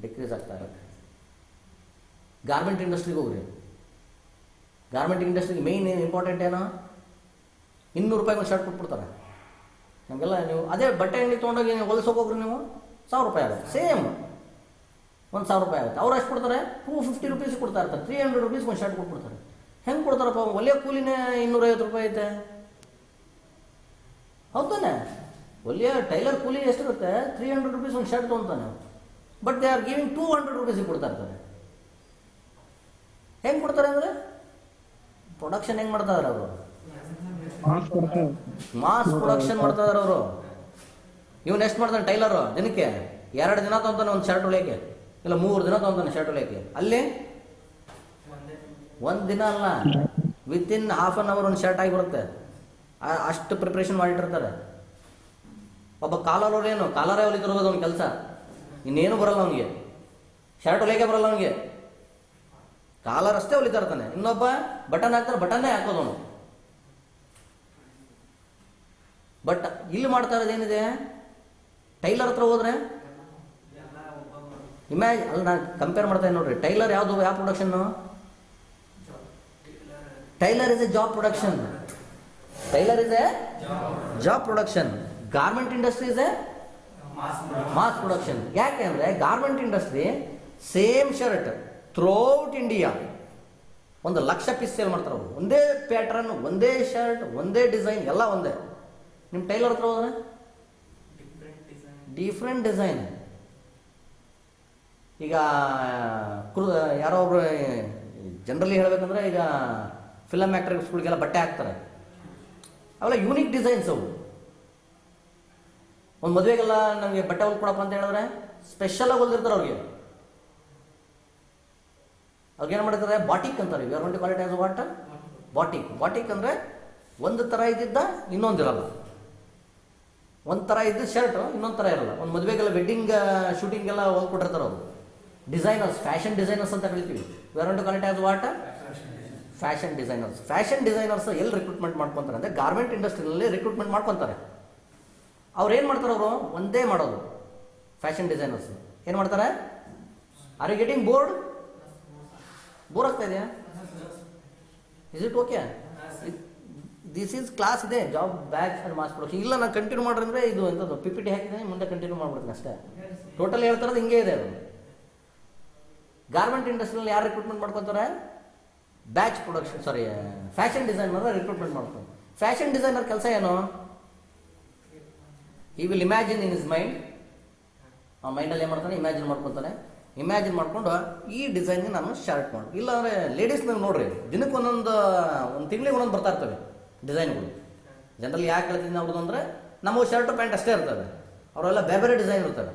S1: ಡಿಕ್ರೀಸ್ ಆಗ್ತಾ ಇರುತ್ತೆ. ಗಾರ್ಮೆಂಟ್ ಇಂಡಸ್ಟ್ರಿಗೆ ಹೋಗ್ರಿ. ಗಾರ್ಮೆಂಟ್ ಇಂಡಸ್ಟ್ರಿಗೆ ಮೇಯ್ನ್ ಏನು ಇಂಪಾರ್ಟೆಂಟ್ ಏನೋ, 200 ರೂಪಾಯಿಗೆ ಒಂದು ಶರ್ಟ್ ಕೊಟ್ಬಿಡ್ತಾರೆ ನಮಗೆಲ್ಲ. ನೀವು ಅದೇ ಬಟ್ಟೆ ಅಂಗಡಿ ತೊಗೊಂಡೋಗಿ ನೀವು ಹೊಲ್ಸೋಕೆ ಹೋಗ್ರಿ, ನೀವು 1000 ರೂಪಾಯಿ ಆಗುತ್ತೆ. ಸೇಮ್ 1000 ರೂಪಾಯಿ ಆಗುತ್ತೆ. ಅವ್ರು ಎಷ್ಟು ಕೊಡ್ತಾರೆ, 250 ರುಪೀಸ್ ಕೊಡ್ತಾ ಇರ್ತಾರೆ. 300 ರುಪೀಸ್ ಒಂದು ಶರ್ಟ್ ಕೊಟ್ಬಿಡ್ತಾರೆ. ಹೆಂಗೆ ಕೊಡ್ತಾರಪ್ಪ, ಒಲೆಯ ಕೂಲಿನೇ 250 ರೂಪಾಯಿ ಐತೆ. ಹೌದಾನೆ, ಒಲೆಯ ಟೈಲರ್ ಕೂಲಿ ಎಷ್ಟಿರುತ್ತೆ, 300 ರುಪೀಸ್ ಒಂದು ಶರ್ಟ್ ತೊಗೊತಾನೆ. ಬಟ್ ದೇ ಆರ್ ಗಿವಿಂಗ್ 200 ರುಪೀಸಿಗೆ ಕೊಡ್ತಾ ಇರ್ತಾರೆ. ಹೆಂಗೆ ಕೊಡ್ತಾರೆ ಅಂದರೆ ಪ್ರೊಡಕ್ಷನ್ ಹೆಂಗೆ ಮಾಡ್ತಾ ಇದಾರೆ ಅವರು, ಮಾಸ್ ಪ್ರೊಡಕ್ಷನ್ ಮಾಡ್ತಾ ಇದಾರೆ ಅವರು. ಇವನು ಎಷ್ಟು ಮಾಡ್ತಾನೆ ಟೈಲರು, ದಿನಕ್ಕೆ 2 ದಿನ ತೊಗೊತಾನೆ ಒಂದು ಶರ್ಟ್ ಹೊಲಿಯೋಕ್ಕೆ, ಇಲ್ಲ 3 ದಿನ ತೊಗೊತಾನೆ ಶರ್ಟ್ ಹೊಲಿಯೋಕ್ಕೆ. ಅಲ್ಲಿ 1 ದಿನ ಅಲ್ಲ, ವಿತಿನ್ ಹಾಫ್ ಆನ್ ಅವರ್ ಒಂದು ಶರ್ಟ್ ಆಗಿಬಿಡುತ್ತೆ. ಅಷ್ಟು ಪ್ರಿಪ್ರೇಷನ್ ಮಾಡಿಟ್ಟಿರ್ತಾರೆ. ಒಬ್ಬ ಕಾಲರವ್ರೇನು ಕಾಲರೇ ಹೊಲಿತಿರೋದು ಅವ್ನ ಕೆಲಸ, ಇನ್ನೇನು ಬರಲ್ಲ ಅವನಿಗೆ, ಶರ್ಟ್ ಹೊಲಿಯೋಕೆ ಬರಲ್ಲ ಅವನಿಗೆ, ಕಾಲರ್ ಅಷ್ಟೇ ಹೊಲಿತಾ ಇರ್ತಾನೆ. ಇನ್ನೊಬ್ಬ ಬಟನ್ ಹಾಕ್ತಾರೆ, ಬಟನ್ನೇ ಹಾಕೋದು ಅವನು. ಬಟ್ ಇಲ್ಲಿ ಮಾಡ್ತಾ ಇರೋದೇನಿದೆ, ಟೈಲರ್ ಹತ್ರ ಹೋದ್ರೆ ಅಲ್ಲಿ ನಾನು ಕಂಪೇರ್ ಮಾಡ್ತಾ ಇದ್ದೀನಿ ನೋಡ್ರಿ. ಟೈಲರ್ ಯಾವುದು, ಯಾವ production? Tailor is a job production. Tailor is a job production. Garment industry is a mass production. ಯಾಕೆ ಅಂದರೆ garment industry same shirt throughout India 1,00,000 piece sale ಮಾಡ್ತಾರೆ ಅವರು. ಒಂದೇ ಪ್ಯಾಟ್ರನ್, ಒಂದೇ ಶರ್ಟ್, ಒಂದೇ ಡಿಸೈನ್, ಎಲ್ಲ ಒಂದೇ. ನಿಮ್ಮ ಟೈಲರ್ ಹತ್ರ ಹೋದ್ರೆ ಡಿಫ್ರೆಂಟ್ ಡಿಸೈನ್. ಈಗ ಯಾರೋ ಒಬ್ರು ಜನರಲಿ ಹೇಳ್ಬೇಕಂದ್ರೆ, ಈಗ ಫಿಲಮ್ ಆ್ಯಕ್ಟರ್ಸ್ಗಳಿಗೆಲ್ಲ ಬಟ್ಟೆ ಹಾಕ್ತಾರೆ, ಅವೆಲ್ಲ ಯೂನಿಕ್ ಡಿಸೈನ್ಸ್ ಅವು. ಒಂದು ಮದುವೆಗೆಲ್ಲ ನಮಗೆ ಬಟ್ಟೆ ಹೊಲ್ಕೊಡಪ್ಪ ಅಂತ ಹೇಳಿದ್ರೆ ಸ್ಪೆಷಲಾಗಿ ಹೊಲ್ದಿರ್ತಾರೆ ಅವ್ರಿಗೆ. ಅವ್ರಿಗೇನು ಮಾಡ್ತಾರೆ, ಬಾಟಿಕ್ ಅಂತಾರೆ. We are going to call it as what, boutique. Boutique ಅಂದರೆ ಒಂದು ಥರ ಇದ್ದಿದ್ದ ಇನ್ನೊಂದಿರಲ್ಲ, ಒಂದು ಥರ ಇದ್ದ ಶರ್ಟು ಇನ್ನೊಂದು ಥರ ಇರಲ್ಲ. ಒಂದು ಮದುವೆಗೆಲ್ಲ ವೆಡ್ಡಿಂಗ್ ಶೂಟಿಂಗೆಲ್ಲ ಹೊಲ್ಕೊಟ್ಟಿರ್ತಾರೆ ಅವರು. ಡಿಸೈನರ್ಸ್, ಫ್ಯಾಷನ್ ಡಿಸೈನರ್ಸ್ ಅಂತ ಕರಿತೀವಿ. We are going to call it as what, fashion designers. Fashion designers ಎಲ್ಲಿ ರಿಕ್ರೂಟ್ಮೆಂಟ್ ಮಾಡ್ಕೊತಾರೆ ಅಂದರೆ ಗಾರ್ಮೆಂಟ್ ಇಂಡಸ್ಟ್ರಿನಲ್ಲಿ ರಿಕ್ರೂಟ್ಮೆಂಟ್ ಮಾಡ್ಕೊತಾರೆ. ಅವ್ರು ಏನು ಮಾಡ್ತಾರೆ, ಅವರು ಒಂದೇ ಮಾಡೋದು. ಫ್ಯಾಷನ್ ಡಿಸೈನರ್ಸ್ ಏನು ಮಾಡ್ತಾರೆ, are you getting bored? Bore ಆಗ್ತಾ ಇದೆಯಾ? Is it okay? This is class ಇದೆ, job bags and mass production. ಇಲ್ಲ ನಾನು ಕಂಟಿನ್ಯೂ ಮಾಡ್ರಿ ಅಂದರೆ ಇದು ಎಂಥದ್ದು PPT ಹಾಕಿದ್ದೀನಿ, ಮುಂದೆ ಕಂಟಿನ್ಯೂ ಮಾಡ್ಬಿಡ್ತೀನಿ ಅಷ್ಟೇ. ಟೋಟಲ್ ಹೇಳ್ತಾರದು ಹಿಂಗೆ ಇದೆ ಅದು. ಗಾರ್ಮೆಂಟ್ ಇಂಡಸ್ಟ್ರಿಯಲ್ಲಿ ಯಾರು ರಿಕ್ರೂಟ್ಮೆಂಟ್ ಮಾಡ್ಕೊತಾರೆ, ಬ್ಯಾಚ್ ಪ್ರೊಡಕ್ಷನ್, ಸಾರಿ ಫ್ಯಾಷನ್ ಡಿಸೈನರ್ ರಿಕ್ರೂಟ್ಮೆಂಟ್ ಮಾಡ್ತಾರೆ. ಫ್ಯಾಷನ್ ಡಿಸೈನರ್ ಕೆಲಸ ಏನು, ಈ will imagine in is mind. ಆ ಮೈಂಡಲ್ಲಿ ಏನು ಮಾಡ್ತಾನೆ, ಇಮ್ಯಾಜಿನ್ ಮಾಡ್ಕೊತಾನೆ. ಇಮ್ಯಾಜಿನ್ ಮಾಡಿಕೊಂಡು ಈ ಡಿಸೈನ್ಗೆ ನಾನು ಶರ್ಟ್ ಮಾಡಿ. ಇಲ್ಲಾಂದರೆ ಲೇಡೀಸ್ನಾಗ ನೋಡ್ರಿ, ದಿನಕ್ಕೆ ಒಂದು ತಿಂಗಳಿಗೆ ಒಂದೊಂದು ಬರ್ತಾ ಇರ್ತವೆ ಡಿಸೈನ್ಗಳು. ಜನರಲಿ ಯಾಕೆ ಹೇಳ್ತೀನಿ ಅವ್ರದ್ದು ಅಂದರೆ, ನಮ್ಮ ಶರ್ಟು ಪ್ಯಾಂಟ್ ಅಷ್ಟೇ ಇರ್ತವೆ, ಅವರೆಲ್ಲ ಬೇರೆ ಬೇರೆ ಡಿಸೈನ್ ಇರ್ತವೆ.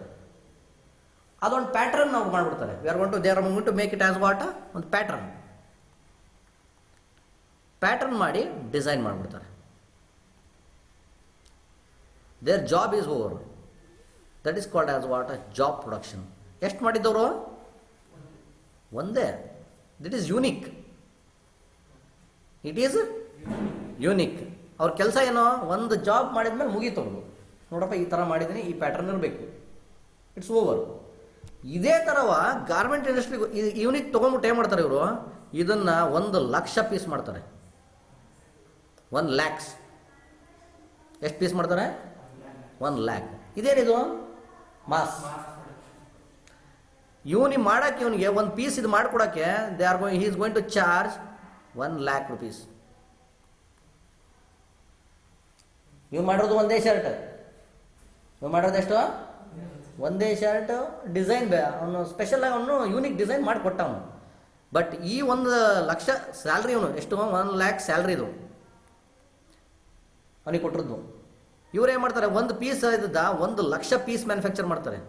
S1: ಅದೊಂದು ಪ್ಯಾಟ್ರನ್ ನಾವು ಮಾಡಿಬಿಡ್ತಾರೆ. We are going to they are going to make it as what, ಒಂದು ಪ್ಯಾಟ್ರನ್ ಮಾಡಿ ಡಿಸೈನ್ ಮಾಡಿಬಿಡ್ತಾರೆ. Their job is over. That is called as what, job production. ಎಷ್ಟು ಮಾಡಿದ್ದವರು, ಒಂದೇ. This is unique. It is unique. ಅವ್ರ ಕೆಲಸ ಏನೋ, ಒಂದು ಜಾಬ್ ಮಾಡಿದ್ಮೇಲೆ ಮುಗೀತವ್ರು. ನೋಡಪ್ಪ ಈ ಥರ ಮಾಡಿದ್ದೀನಿ, ಈ ಪ್ಯಾಟರ್ನ್ ಇರಬೇಕು, ಇಟ್ಸ್ ಓವರ್. ಇದೇ ಥರವ ಗಾರ್ಮೆಂಟ್ ಇಂಡಸ್ಟ್ರಿ ಯೂನಿಕ್ ತೊಗೊಂಡ್ಬಿಟ್ಟು ಏನು ಮಾಡ್ತಾರೆ ಇವರು, ಇದನ್ನು 1,00,000 ಪೀಸ್ ಮಾಡ್ತಾರೆ. 1,00,000 ಎಷ್ಟು ಪೀಸ್ ಮಾಡ್ತಾರೆ, 1,00,000. ಇದೇನಿದು ಮಾಸ್. ಇವನಿಗೆ ಮಾಡೋಕ್ಕೆ, ಇವನಿಗೆ ಒಂದು ಪೀಸ್ ಇದು ಮಾಡಿಕೊಡೋಕ್ಕೆ he is going to charge 1,00,000 rupees. ಇವು ಮಾಡಿರೋದು ಒಂದೇ ಶರ್ಟ್, ಇವು ಮಾಡಿರೋದು ಎಷ್ಟು, ಒಂದೇ ಶರ್ಟ್. ಡಿಸೈನ್ ಅವನು ಸ್ಪೆಷಲಾಗಿ ಅವನು ಯೂನಿಕ್ ಡಿಸೈನ್ ಮಾಡಿಕೊಟ್ಟ ಅವನು. ಬಟ್ ಈ 1,00,000 ಸ್ಯಾಲ್ರಿ, ಅವನು ಎಷ್ಟು, 1,00,000 ಸ್ಯಾಲ್ರಿ ಇದು ಅವನಿಗೆ ಕೊಟ್ಟಿರೋದು. ಇವ್ರು ಏನು ಮಾಡ್ತಾರೆ, ಒಂದು ಪೀಸ್ ಇದ್ದ 1,00,000 ಪೀಸ್ ಮ್ಯಾನುಫ್ಯಾಕ್ಚರ್ ಮಾಡ್ತಾರೆ.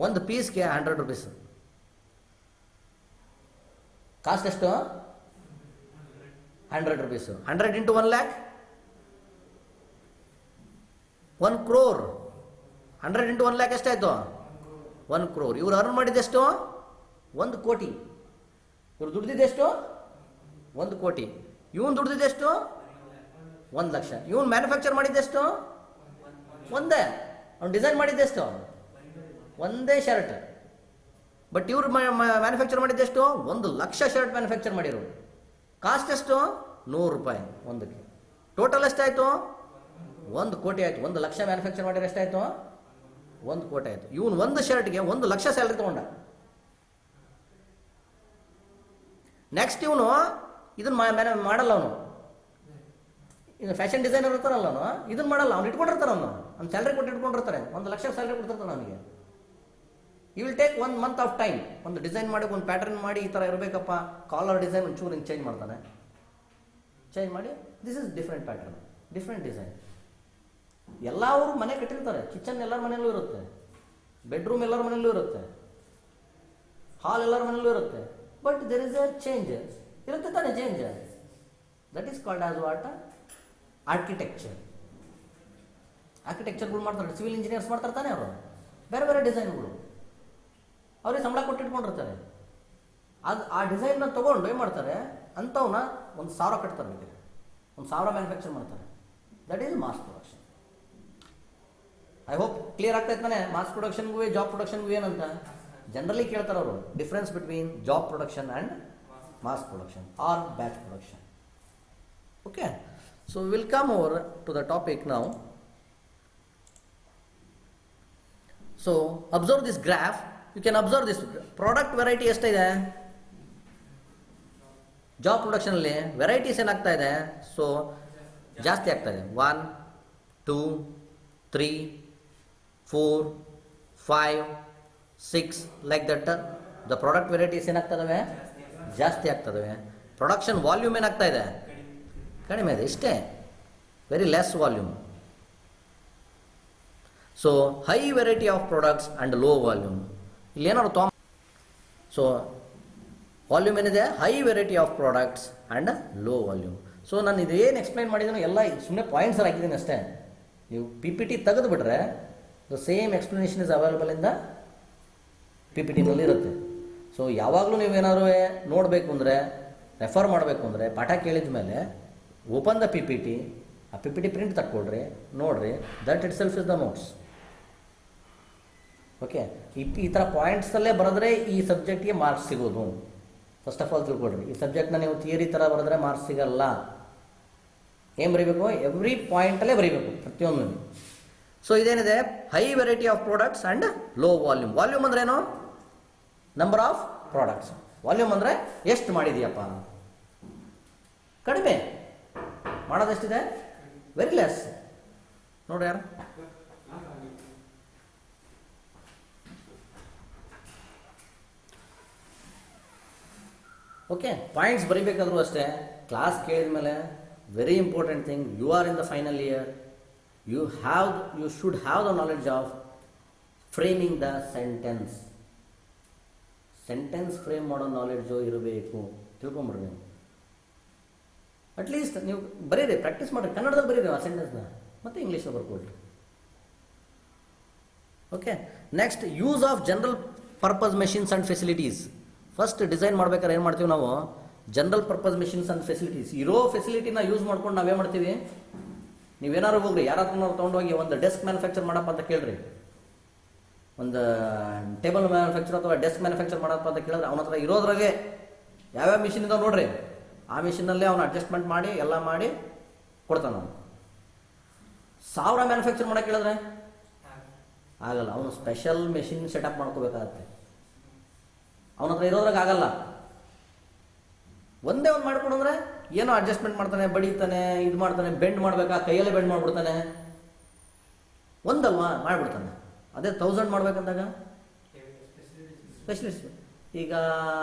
S1: ಒಂದು ಪೀಸ್ಗೆ 100 ರುಪೀಸ್. ಕಾಸ್ಟ್ ಎಷ್ಟು, 100 rupees. 100 into 1 lakh? 1 crore. 100 into 1 lakh ಎಷ್ಟಾಯಿತು? 1 crore. ಇವ್ರು ಅರ್ನ್ ಮಾಡಿದ್ದೆಷ್ಟು? 1 ಕೋಟಿ. ಇವ್ರು ದುಡ್ದಿದ್ದೆಷ್ಟು? 1 ಕೋಟಿ. ಇವನು ದುಡ್ದಿದ್ದೆಷ್ಟು? 1 ಲಕ್ಷ. ಇವನು ಮ್ಯಾನುಫ್ಯಾಕ್ಚರ್ ಮಾಡಿದ್ದೆಷ್ಟು? ಒಂದೇ. ಅವ್ನು ಡಿಸೈನ್ ಮಾಡಿದ್ದೆಷ್ಟು? ಒಂದೇ ಶರ್ಟ್. ಬಟ್ ಇವ್ರು ಮ್ಯಾನುಫ್ಯಾಕ್ಚರ್ ಮಾಡಿದ್ದೆಷ್ಟು? 1 ಲಕ್ಷ ಶರ್ಟ್ ಮ್ಯಾನುಫ್ಯಾಕ್ಚರ್ ಮಾಡಿರು. ಕಾಸ್ಟ್ ಎಷ್ಟು? 100 ರೂಪಾಯಿ ಒಂದಕ್ಕೆ. ಟೋಟಲ್ ಎಷ್ಟಾಯಿತು? 1 ಕೋಟಿ ಆಯಿತು. 1 ಲಕ್ಷ ಮ್ಯಾನುಫ್ಯಾಕ್ಚರ್ ಮಾಡಿದ್ರೆ ಎಷ್ಟಾಯಿತು? 1 ಕೋಟಿ ಆಯಿತು. ಇವನು ಒಂದು ಶರ್ಟ್ಗೆ 1 ಲಕ್ಷ ಸ್ಯಾಲ್ರಿ ತೊಗೊಂಡ. ನೆಕ್ಸ್ಟ್ ಇವನು ಇದನ್ನು ಮಾಡಲ್ಲ. ಅವನು ಇದು ಫ್ಯಾಷನ್ ಡಿಸೈನರ್ ಇರ್ತಾರಲ್ಲ, ಅವನು ಇದನ್ನು ಮಾಡಲ್ಲ. ಅವ್ನು ಇಟ್ಕೊಂಡಿರ್ತಾನೆ. ಅವ್ನು ಸ್ಯಾಲ್ರಿ ಕೊಟ್ಟು ಇಟ್ಕೊಂಡಿರ್ತಾರೆ. 1 ಲಕ್ಷ ಸ್ಯಾಲ್ರಿ ಕೊಡ್ತಿರ್ತಾನೆ ಅವನಿಗೆ. You will take 1 month of time. ಒಂದು ಡಿಸೈನ್ ಮಾಡಿ, ಒಂದು ಪ್ಯಾಟರ್ನ್ ಮಾಡಿ, ಈ ಥರ ಇರಬೇಕಪ್ಪ, ಕಾಲರ್ ಡಿಸೈನ್ ಒಂಚೂರು ಹಿಂಗೆ ಚೇಂಜ್ ಮಾಡ್ತಾನೆ. ಚೇಂಜ್ ಮಾಡಿ this is different pattern, different design. ಎಲ್ಲರೂ ಮನೆ ಕಟ್ಟಿರ್ತಾರೆ. ಕಿಚನ್ ಎಲ್ಲರ ಮನೆಯಲ್ಲೂ ಇರುತ್ತೆ, ಬೆಡ್ರೂಮ್ ಎಲ್ಲರ ಮನೆಯಲ್ಲೂ ಇರುತ್ತೆ, ಹಾಲ್ ಎಲ್ಲರ ಮನೆಯಲ್ಲೂ ಇರುತ್ತೆ. But there is a change ಇರುತ್ತೆ ತಾನೆ, change. That is called as what? Architecture. ಆರ್ಕಿಟೆಕ್ಚರ್ಗಳು ಮಾಡ್ತಾರೆ, ಸಿವಿಲ್ ಇಂಜಿನಿಯರ್ಸ್ ಮಾಡ್ತಾರೆ ತಾನೆ. ಅವರು ಬೇರೆ ಬೇರೆ ಡಿಸೈನ್ಗಳು ಅವ್ರಿಗೆ ಸಂಬಳ ಕೊಟ್ಟಿಟ್ಕೊಂಡಿರ್ತಾರೆ. ಅದು ಆ ಡಿಸೈನ್ನ ತೊಗೊಂಡು ಏನು ಮಾಡ್ತಾರೆ? ಅಂಥವನ್ನ 1,000 ಕಟ್ತಾರೆ, ಬೇಕಿದೆ 1,000 ಮ್ಯಾನುಫ್ಯಾಕ್ಚರ್ ಮಾಡ್ತಾರೆ. That is mass production. I hope clear ಆಗ್ತಾಯಿತ್ತು ತಾನೆ. ಮಾಸ್ ಪ್ರೊಡಕ್ಷನ್ಗೂ ಜಾಬ್ ಪ್ರೊಡಕ್ಷನ್ಗೂ ಏನಂತ ಜನರಲಿ ಕೇಳ್ತಾರೆ ಅವರು. Difference between job production and mass production or batch production. Okay, so will come over to the topic now. So observe this graph. You can observe this product variety ಎಷ್ಟಿದೆ ಜಾಬ್ ಪ್ರೊಡಕ್ಷನಲ್ಲಿ. ವೆರೈಟೀಸ್ ಏನಾಗ್ತಾ ಇದೆ? ಸೊ ಜಾಸ್ತಿ ಆಗ್ತಾ ಇದೆ. 1 2 3 4 5 6 like that. The product varieties ಏನಾಗ್ತದವೆ? ಜಾಸ್ತಿ ಆಗ್ತದವೆ. ಪ್ರೊಡಕ್ಷನ್ ವಾಲ್ಯೂಮ್ ಏನಾಗ್ತಾ ಇದೆ? ಕಡಿಮೆ ಇದೆ. ಇಷ್ಟೇ, very less volume. So high variety of products and low volume. ಇಲ್ಲೇನಾದ್ರು ಸೊ ವಾಲ್ಯೂಮ್ ಏನಿದೆ? High variety of products and low volume. So ನಾನು ಇದೇನು ಎಕ್ಸ್ಪ್ಲೈನ್ ಮಾಡಿದ್ದೀನೋ ಎಲ್ಲ ಸುಮ್ಮನೆ ಪಾಯಿಂಟ್ಸ್ ಹಾಕಿದ್ದೀನಿ ಅಷ್ಟೇ. ನೀವು ಪಿ ಪಿ ಟಿ ತೆಗೆದು ಬಿಟ್ರೆ the same explanation is available in the P P ಟಿನಲ್ಲಿ ಇರುತ್ತೆ. ಸೊ ಯಾವಾಗಲೂ ನೀವೇನಾದ್ರು ನೋಡಬೇಕು ಅಂದರೆ, ರೆಫರ್ ಮಾಡಬೇಕು ಅಂದರೆ, ಪಾಠ ಕೇಳಿದ ಮೇಲೆ open the P P T, ಆ ಪಿ ಪಿ ಟಿ ಪ್ರಿಂಟ್ ತಕ್ಕೊಳ್ರಿ, ನೋಡಿರಿ. That it self is the notes. Okay, ಈ ಥರ ಪಾಯಿಂಟ್ಸಲ್ಲೇ ಬರೆದ್ರೆ ಈ ಸಬ್ಜೆಕ್ಟ್ಗೆ ಮಾರ್ಕ್ಸ್ ಸಿಗೋದು. ಫಸ್ಟ್ ಆಫ್ ಆಲ್ ತಿಳ್ಕೊಳ್ರಿ, ಈ ಸಬ್ಜೆಕ್ಟ್ನ ನೀವು ಥಿಯರಿ ಥರ ಬರೆದ್ರೆ ಮಾರ್ಕ್ಸ್ ಸಿಗಲ್ಲ. ಏನು ಬರೀಬೇಕು? ಎವ್ರಿ ಪಾಯಿಂಟಲ್ಲೇ ಬರೀಬೇಕು, ಪ್ರತಿಯೊಂದು. ಸೊ ಇದೇನಿದೆ? High variety of products and low volume. Volume ಅಂದ್ರೇನು? Number of products. ವಾಲ್ಯೂಮ್ ಅಂದರೆ ಎಷ್ಟು ಮಾಡಿದೀಯಪ್ಪ? ಕಡಿಮೆ ಮಾಡೋದೆಷ್ಟಿದೆ? Very less. ನೋಡ್ರಿ ಯಾರು? ಓಕೆ, ಪಾಯಿಂಟ್ಸ್ ಬರೀಬೇಕಾದ್ರೂ ಅಷ್ಟೇ. ಕ್ಲಾಸ್ ಕೇಳಿದ ಮೇಲೆ very important thing, you are in the final year, you should have the knowledge of framing the sentence. Sentence frame ಮಾಡೋ ನಾಲೆಡ್ಜು ಇರಬೇಕು. ತಿಳ್ಕೊಂಬಿಡ್ರಿ ನೀವು. ಅಟ್ಲೀಸ್ಟ್ ನೀವು ಬರೀರಿ, ಪ್ರಾಕ್ಟೀಸ್ ಮಾಡಿರಿ, ಕನ್ನಡದಲ್ಲಿ ಬರೀರಿ ಆ ಸೆಂಟೆನ್ಸ್ನ, ಮತ್ತು ಇಂಗ್ಲೀಷಲ್ಲಿ ಬರ್ಕೊಳ್ರಿ. Okay, next use of general purpose machines and facilities. First design ಮಾಡ್ಬೇಕಾದ್ರೆ ಏನು ಮಾಡ್ತೀವಿ ನಾವು? General purpose machines and facilities. ಇರೋ ಫೆಸಿಲಿಟಿನ ಯೂಸ್ ಮಾಡ್ಕೊಂಡು ನಾವೇ ಮಾಡ್ತೀವಿ. ನೀವೇನಾದ್ರು ಹೋಗ್ರಿ, ಯಾರಾದ್ರೂ ತೊಗೊಂಡೋಗಿ ಒಂದು ಡೆಸ್ಕ್ ಮ್ಯಾನುಫ್ಯಾಕ್ಚರ್ ಮಾಡಪ್ಪ ಅಂತ ಕೇಳ್ರಿ, ಒಂದು ಟೇಬಲ್ ಮ್ಯಾನುಫ್ಯಾಕ್ಚರ್ ಅಥವಾ ಡೆಸ್ಕ್ ಮ್ಯಾನುಫ್ಯಾಕ್ಚರ್ ಮಾಡಪ್ಪ ಅಂತ ಕೇಳಿದ್ರೆ ಅವನ ಹತ್ರ ಇರೋದ್ರಾಗೆ ಯಾವ್ಯಾವ ಮಿಷಿನ್ ಇದಾವೆ ನೋಡ್ರಿ, ಆ ಮಿಷಿನಲ್ಲೇ ಅವನು ಅಡ್ಜಸ್ಟ್ಮೆಂಟ್ ಮಾಡಿ ಎಲ್ಲ ಮಾಡಿ ಕೊಡ್ತಾನೆ. ಅವನು 1000 ಮ್ಯಾನುಫ್ಯಾಕ್ಚರ್ ಮಾಡೋಕೆ ಹೇಳಿದ್ರೆ ಆಗಲ್ಲ. ಅವನು ಸ್ಪೆಷಲ್ ಮೆಷಿನ್ ಸೆಟಪ್ ಮಾಡ್ಕೋಬೇಕಾಗತ್ತೆ. ಅವನ ಹತ್ರ ಇರೋದ್ರಾಗ ಆಗಲ್ಲ. ಒಂದೇ ಒಂದು ಮಾಡ್ಕೊಡಂದ್ರೆ ಏನೋ ಅಡ್ಜಸ್ಟ್ಮೆಂಟ್ ಮಾಡ್ತಾನೆ, ಬಡಿತಾನೆ, ಇದು ಮಾಡ್ತಾನೆ, ಬೆಂಡ್ ಮಾಡಬೇಕಾ ಕೈಯಲ್ಲೇ ಬೆಂಡ್ ಮಾಡಿಬಿಡ್ತಾನೆ. ಒಂದಲ್ವಾ ಮಾಡಿಬಿಡ್ತಾನೆ. ಅದೇ 1000 ಮಾಡ್ಬೇಕಂದಾಗ ಸ್ಪೆಷಲಿಸ್ಟ್. ಈಗ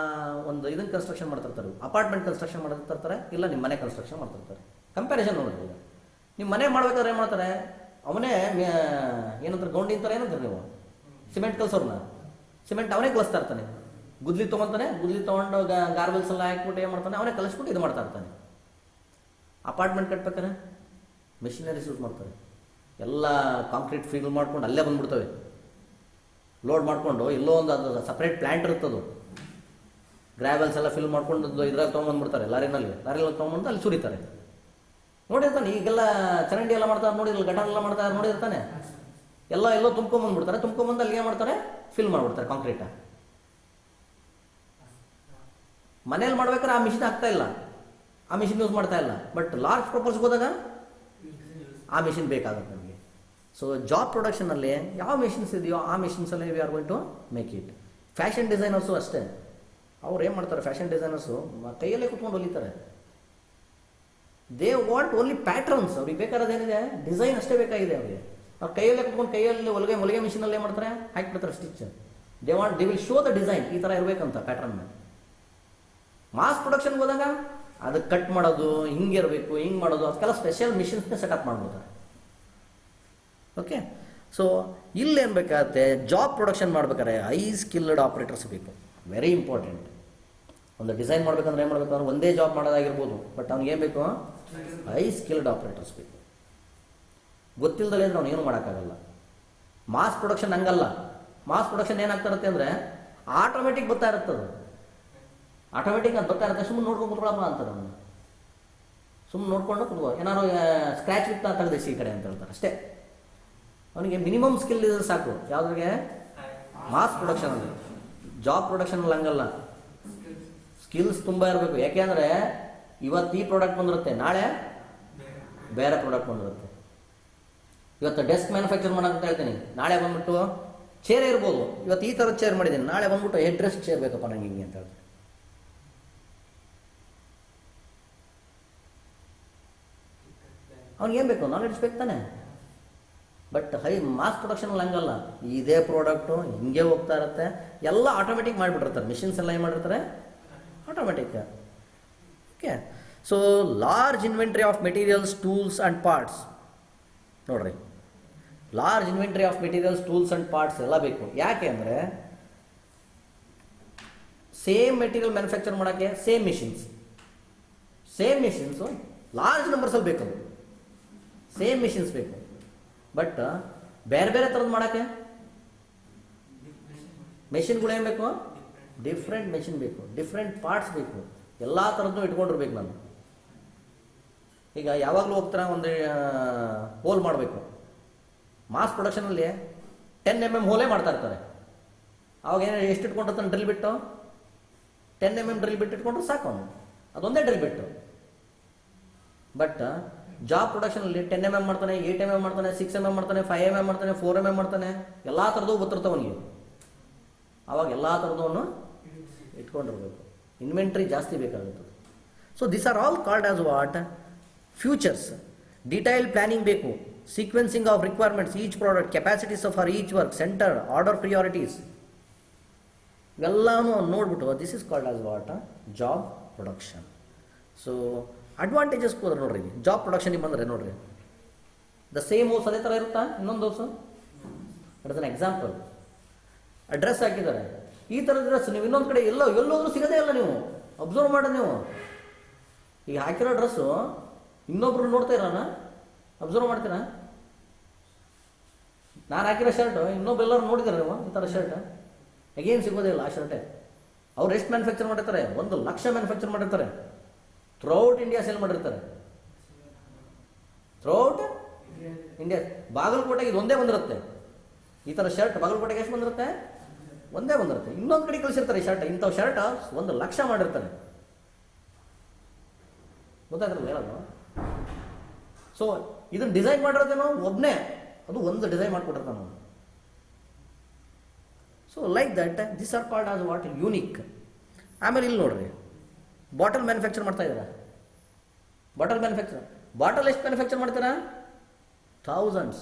S1: ಒಂದು ಇದನ್ನು ಕನ್ಸ್ಟ್ರಕ್ಷನ್ ಮಾಡ್ತಿರ್ತಾರೆ, ಅಪಾರ್ಟ್ಮೆಂಟ್ ಕನ್ಸ್ಟ್ರಕ್ಷನ್ ಮಾಡ್ತಿರ್ತಾರೆ, ಇಲ್ಲ ನಿಮ್ಮ ಮನೆ ಕನ್ಸ್ಟ್ರಕ್ಷನ್ ಮಾಡ್ತಿರ್ತಾರೆ. ಕಂಪ್ಯಾರಿಸನ್ ನೋಡಿರಿ. ಈಗ ನಿಮ್ಮ ಮನೆ ಮಾಡ್ಬೇಕಾದ್ರೆ ಏನು ಮಾಡ್ತಾರೆ? ಅವನೇ ಏನಂತಾರೆ, ಗೌಂಡಿ ಅಂತಾರೆ, ಏನಂತಾರೆ ನೀವು, ಸಿಮೆಂಟ್ ಕಲ್ಸೋರ್ನ ಸಿಮೆಂಟ್ ಅವನೇ ಕಲಿಸ್ತಾ ಇರ್ತಾನೆ. ಗುದ್ಲಿ ತೊಗೊತಾನೆ, ಗುದ್ಲಿ ತೊಗೊಂಡು ಗಾರ್ಬಲ್ಸ್ ಎಲ್ಲ ಹಾಕ್ಬಿಟ್ಟು ಏನು ಮಾಡ್ತಾನೆ, ಅವನೇ ಕಲಿಸ್ಬಿಟ್ಟು ಇದು ಮಾಡ್ತಾ ಇರ್ತಾನೆ. ಅಪಾರ್ಟ್ಮೆಂಟ್ ಕಟ್ಬೇಕಾರೆ ಮೆಷಿನರೀಸ್ ಯೂಸ್ ಮಾಡ್ತಾರೆ. ಎಲ್ಲ ಕಾಂಕ್ರೀಟ್ ಫಿಲ್ ಮಾಡ್ಕೊಂಡು ಅಲ್ಲೇ ಬಂದ್ಬಿಡ್ತವೆ. ಲೋಡ್ ಮಾಡಿಕೊಂಡು ಎಲ್ಲೋ ಒಂದು ಅದು ಸಪ್ರೇಟ್ ಪ್ಲ್ಯಾಂಟ್ ಇರ್ತದು. ಗ್ರಾವೆಲ್ಸ್ ಎಲ್ಲ ಫಿಲ್ ಮಾಡ್ಕೊಂಡು ಇದ್ರಾಗ ತೊಗೊಂಬಂದ್ಬಿಡ್ತಾರೆ ಲಾರಿನಲ್ಲಿ ತೊಗೊಂಬಂದು ಅಲ್ಲಿ ಸುರಿತಾರೆ. ನೋಡಿರ್ತಾನೆ ಈಗೆಲ್ಲ ಚರಂಡಿ ಎಲ್ಲ ಮಾಡ್ತಾರೆ, ನೋಡಿರಲ್ಲ ಗಟಾರ ಎಲ್ಲ ಮಾಡ್ತಾರೆ, ನೋಡಿರ್ತಾನೆ. ಎಲ್ಲೋ ತುಂಬ್ಕೊಂಬಂದ್ಬಿಡ್ತಾರೆ, ತುಂಬ್ಕೊಂಬಂದು ಅಲ್ಲಿ ಏನು ಮಾಡ್ತಾರೆ, ಫಿಲ್ ಮಾಡಿಬಿಡ್ತಾರೆ ಕಾಂಕ್ರೀಟ. ಮನೇಲಿ ಮಾಡ್ಬೇಕಾದ್ರೆ ಆ ಮಿಷಿನ್ ಆಗ್ತಾ ಇಲ್ಲ, ಆ ಮಿಷಿನ್ ಯೂಸ್ ಮಾಡ್ತಾ ಇಲ್ಲ. ಬಟ್ ಲಾರ್ಜ್ ಪ್ರಪೋರ್ಸ್ಗೆ ಹೋದಾಗ ಆ ಮಿಷಿನ್ ಬೇಕಾಗುತ್ತೆ ನಮಗೆ. ಸೊ ಜಾಬ್ ಪ್ರೊಡಕ್ಷನಲ್ಲಿ ಯಾವ ಮಿಷಿನ್ಸ್ ಇದೆಯೋ ಆ ಮಿಷಿನ್ಸಲ್ಲಿ we are going to make it. Fashion designers ಅಷ್ಟೇ. ಅವ್ರು ಏನು ಮಾಡ್ತಾರೆ, ಫ್ಯಾಷನ್ ಡಿಸೈನರ್ಸು ಕೈಯಲ್ಲೇ ಕುತ್ಕೊಂಡು ಹೊಲಿತಾರೆ. They want only patterns. ಅವ್ರಿಗೆ ಬೇಕಾದದೇನಿದೆ ಡಿಸೈನ್ ಅಷ್ಟೇ ಬೇಕಾಗಿದೆ ಅವರಿಗೆ. ಅವ್ರು ಕೈಯಲ್ಲೇ ಕುತ್ಕೊಂಡು ಕೈಯಲ್ಲಿ ಹೊಲಿಗೆ ಮಿಷಿನಲ್ಲಿ ಏನು ಮಾಡ್ತಾರೆ, ಹಾಕಿಬಿಡ್ತಾರೆ stitch. They will show the design, ಈ ಥರ ಇರಬೇಕಂತ ಪ್ಯಾಟ್ರನ್. ಮಾಸ್ ಪ್ರೊಡಕ್ಷನ್ಗೆ ಹೋದಾಗ ಅದಕ್ಕೆ ಕಟ್ ಮಾಡೋದು ಹಿಂಗೆ ಇರಬೇಕು, ಹಿಂಗೆ ಮಾಡೋದು, ಅದಕ್ಕೆಲ್ಲ ಸ್ಪೆಷಲ್ ಮಿಷಿನ್ಸ್ನೇ ಸೆಟಪ್ ಮಾಡ್ಬೋದಾರೆ. ಓಕೆ, ಸೊ ಇಲ್ಲೇನು ಬೇಕಾಗುತ್ತೆ, ಜಾಬ್ ಪ್ರೊಡಕ್ಷನ್ ಮಾಡ್ಬೇಕಾದ್ರೆ ಹೈ ಸ್ಕಿಲ್ಡ್ ಆಪ್ರೇಟರ್ಸ್ ಬೇಕು. Very important. ಒಂದು ಡಿಸೈನ್ ಮಾಡ್ಬೇಕಂದ್ರೆ ಏನು ಮಾಡಬೇಕು ಅಂದ್ರೆ ಒಂದೇ ಜಾಬ್ ಮಾಡೋದಾಗಿರ್ಬೋದು, ಬಟ್ ಅವ್ನಿಗೆ ಏನು ಬೇಕು, ಹೈ ಸ್ಕಿಲ್ಡ್ ಆಪ್ರೇಟರ್ಸ್ ಬೇಕು. ಗೊತ್ತಿಲ್ಲದಲ್ಲೇ ಅಂದ್ರೆ ಅವ್ನು ಏನು ಮಾಡೋಕ್ಕಾಗಲ್ಲ. ಮಾಸ್ ಪ್ರೊಡಕ್ಷನ್ ಹಂಗಲ್ಲ. ಮಾಸ್ ಪ್ರೊಡಕ್ಷನ್ ಏನಾಗ್ತಾ ಇರುತ್ತೆ ಅಂದರೆ ಆಟೋಮೆಟಿಕ್ ಬರ್ತಾ ಇರುತ್ತದು. ಆಟೋಮೆಟಿಕ್ ಅದು ಬರ್ತಾ ಇರುತ್ತೆ. ಸುಮ್ಮನೆ ನೋಡ್ಕೊಂಡು ಕುತ್ಕೊಳ್ಳಮ್ಮ ಅಂತಾರೆ ಅವನು. ಸುಮ್ಮನೆ ನೋಡ್ಕೊಂಡು ಕುತ್ಕೋ, ಏನಾದ್ರು ಸ್ಕ್ರ್ಯಾಚ್ ಬಿಟ್ಟು ತೆಗೆದಿಸಿ ಈ ಕಡೆ ಅಂತ ಹೇಳ್ತಾರೆ ಅಷ್ಟೇ. ಅವನಿಗೆ ಮಿನಿಮಮ್ ಸ್ಕಿಲ್ ಇದ್ರೆ ಸಾಕು. ಯಾವುದ್ರಿಗೆ, ಮಾಸ್ ಪ್ರೊಡಕ್ಷನಲ್ಲಿ. ಜಾಬ್ ಪ್ರೊಡಕ್ಷನಲ್ಲಿ ಹಂಗಲ್ಲ, ಸ್ಕಿಲ್ಸ್ ತುಂಬ ಇರಬೇಕು. ಯಾಕೆಂದರೆ ಇವತ್ತು ಈ ಪ್ರಾಡಕ್ಟ್ ಬಂದಿರುತ್ತೆ, ನಾಳೆ ಬೇರೆ ಪ್ರಾಡಕ್ಟ್ ಬಂದಿರುತ್ತೆ. ಇವತ್ತು ಡೆಸ್ಕ್ ಮ್ಯಾನುಫ್ಯಾಕ್ಚರ್ ಮಾಡೋಂತ ಹೇಳ್ತೀನಿ, ನಾಳೆ ಬಂದ್ಬಿಟ್ಟು ಚೇರೇ ಇರ್ಬೋದು. ಇವತ್ತು ಈ ಥರದ ಚೇರ್ ಮಾಡಿದ್ದೀನಿ, ನಾಳೆ ಬಂದ್ಬಿಟ್ಟು ಹೆಡ್ ರೆಸ್ಟ್ ಚೇರ್ ಬೇಕಪ್ಪ ನಂಗೆ ಹಿಂಗೆ ಅಂತ ಹೇಳ್ತೀನಿ. ಅವ್ನಿಗೇನು ಬೇಕು, ನಾಲೆಡ್ಜ್ ಬೇಕು ತಾನೆ. ಬಟ್ ಮಾಸ್ ಪ್ರೊಡಕ್ಷನಲ್ಲಿ ಹಂಗಲ್ಲ. ಇದೇ ಪ್ರಾಡಕ್ಟು ಹಿಂಗೆ ಹೋಗ್ತಾ ಇರುತ್ತೆ. ಎಲ್ಲ ಆಟೋಮೆಟಿಕ್ ಮಾಡಿಬಿಟ್ಟಿರ್ತಾರೆ. ಮಿಷಿನ್ಸ್ ಎಲ್ಲ ಏನು ಮಾಡಿರ್ತಾರೆ, automatic. Okay, so large inventory of materials, tools and parts. ನೋಡ್ರಿ, large inventory of materials, tools and parts ಎಲ್ಲ ಬೇಕು. ಯಾಕೆ ಅಂದರೆ ಸೇಮ್ ಮೆಟೀರಿಯಲ್ ಮ್ಯಾನುಫ್ಯಾಕ್ಚರ್ ಮಾಡೋಕ್ಕೆ ಸೇಮ್ ಮಿಷಿನ್ಸು ಲಾರ್ಜ್ ನಂಬರ್ಸಲ್ಲಿ ಬೇಕು. ಸೇಮ್ ಮಿಷಿನ್ಸ್ ಬೇಕು. ಬಟ್ ಬೇರೆ ಬೇರೆ ಥರದ್ದು ಮಾಡೋಕ್ಕೆ ಮೆಷಿನ್ಗಳು ಏನು ಬೇಕು, ಡಿಫ್ರೆಂಟ್ ಮೆಷಿನ್ ಬೇಕು, ಡಿಫ್ರೆಂಟ್ ಪಾರ್ಟ್ಸ್ ಬೇಕು. ಎಲ್ಲ ಥರದ್ದು ಇಟ್ಕೊಂಡಿರ್ಬೇಕು ನಾನು. ಈಗ ಯಾವಾಗಲೂ ಹೋಗ್ತಾರೆ ಒಂದು ಹೋಲ್ ಮಾಡಬೇಕು. ಮಾಸ್ ಪ್ರೊಡಕ್ಷನಲ್ಲಿ 10 mm ಹೋಲೇ ಮಾಡ್ತಾ ಇರ್ತಾರೆ. ಅವಾಗ ಏನು ಎಷ್ಟು ಇಟ್ಕೊಂಡಿರ್ತಾನೆ, ಡ್ರಿಲ್ ಬಿಟ್ಟು 10 mm ಡ್ರಿಲ್ ಬಿಟ್ಟು ಇಟ್ಕೊಂಡ್ರೆ ಸಾಕು ಅವನು, ಅದೊಂದೇ ಡ್ರಿಲ್ ಬಿಟ್ಟು. ಬಟ್ ಜಾಬ್ ಪ್ರೊಡಕ್ಷನಲ್ಲಿ 10 mm ಮಾಡ್ತಾನೆ, 8 mm ಮಾಡ್ತಾನೆ, 6 mm ಮಾಡ್ತಾನೆ, 5 mm ಮಾಡ್ತಾನೆ, 4 mm ಮಾಡ್ತಾನೆ. ಎಲ್ಲ ಥರದ್ದು ಗೊತ್ತಿರ್ತಾವೆ ಅವನಿಗೆ. ಆವಾಗ ಎಲ್ಲ ಥರದವನು ಇಟ್ಕೊಂಡಿರ್ಬೇಕು. ಇನ್ವೆಂಟ್ರಿ ಜಾಸ್ತಿ ಬೇಕಾಗುತ್ತೆ. So this are all called as what, futures. Detail planning ಬೇಕು, sequencing of requirements, each product, capacities for each work, centre, order priorities, ಇವೆಲ್ಲನೂ ನೋಡ್ಬಿಟ್ಟು this is called as what, job production. So advantages ಹೋದ್ರೆ ನೋಡ್ರಿ, ಜಾಬ್ ಪ್ರೊಡಕ್ಷನಿಗೆ ಬಂದರೆ ನೋಡ್ರಿ, ದ ಸೇಮ್ ಹೌಸ್ ಅದೇ ಥರ ಇರುತ್ತಾ, ಇನ್ನೊಂದು house. It is an example. Dress ಹಾಕಿದ್ದಾರೆ, ಈ ಥರದ ಡ್ರೆಸ್ ನೀವು ಇನ್ನೊಂದು ಕಡೆ ಎಲ್ಲೋದ್ರೂ ಸಿಗೋದೇ ಇಲ್ಲ. ನೀವು ಅಬ್ಸರ್ವ್ ಮಾಡಿ, ನೀವು ಈಗ ಹಾಕಿರೋ ಡ್ರೆಸ್ಸು ಇನ್ನೊಬ್ರು ನೋಡ್ತಾ ಇರೋಣ, ಅಬ್ಸರ್ವ್ ಮಾಡ್ತೀರಾ? ನಾನು ಹಾಕಿರೋ ಶರ್ಟು ಇನ್ನೊಬ್ಬೆಲ್ಲರೂ ನೋಡಿದಾರೆ ನೀವು ಈ ಥರ ಶರ್ಟ್, ಹೇಗೇನು ಸಿಗೋದೇ ಇಲ್ಲ ಆ ಶರ್ಟೇ. ಅವ್ರು ಎಷ್ಟು ಮ್ಯಾನುಫ್ಯಾಕ್ಚರ್ ಮಾಡಿರ್ತಾರೆ, 1 ಲಕ್ಷ ಮ್ಯಾನುಫ್ಯಾಕ್ಚರ್ ಮಾಡಿರ್ತಾರೆ. ಥ್ರೂಔಟ್ ಇಂಡಿಯಾ ಸೇಲ್ ಮಾಡಿರ್ತಾರೆ. Throughout India. ಬಾಗಲಕೋಟೆಗೆ ಇದು ಒಂದೇ ಬಂದಿರುತ್ತೆ ಈ ಥರ ಶರ್ಟ್. ಬಾಗಲಕೋಟೆಗೆ ಎಷ್ಟು ಬಂದಿರುತ್ತೆ, ಒಂದೇ ಬಂದಿರುತ್ತೆ. ಇನ್ನೊಂದು ಕಡೆ ಕಳಿಸಿರ್ತಾರೆ ಈ ಶರ್ಟ್. ಇಂಥವು ಶರ್ಟ್ 1 ಲಕ್ಷ ಮಾಡಿರ್ತಾರೆ. ಗೊತ್ತಾಯ್ತಲ್ಲ ಹೇಳೋದು? ಸೊ ಇದನ್ನು ಡಿಸೈನ್ ಮಾಡಿರೋದೇನೋ ಒಬ್ಬನೇ, ಅದು ಒಂದು ಡಿಸೈನ್ ಮಾಡಿಕೊಟ್ಟಿರ್ತಾನೆ ಅವನು. So like that this are called as what, unique. ಆಮೇಲೆ ಇಲ್ಲಿ ನೋಡ್ರಿ, ಬಾಟಲ್ ಮ್ಯಾನುಫ್ಯಾಕ್ಚರ್ ಮಾಡ್ತಾ ಇದ್ದಾರೆ. ಬಾಟಲ್ ಎಷ್ಟು ಮ್ಯಾನುಫ್ಯಾಕ್ಚರ್ ಮಾಡ್ತೀರಾ? ಥೌಸಂಡ್ಸ್,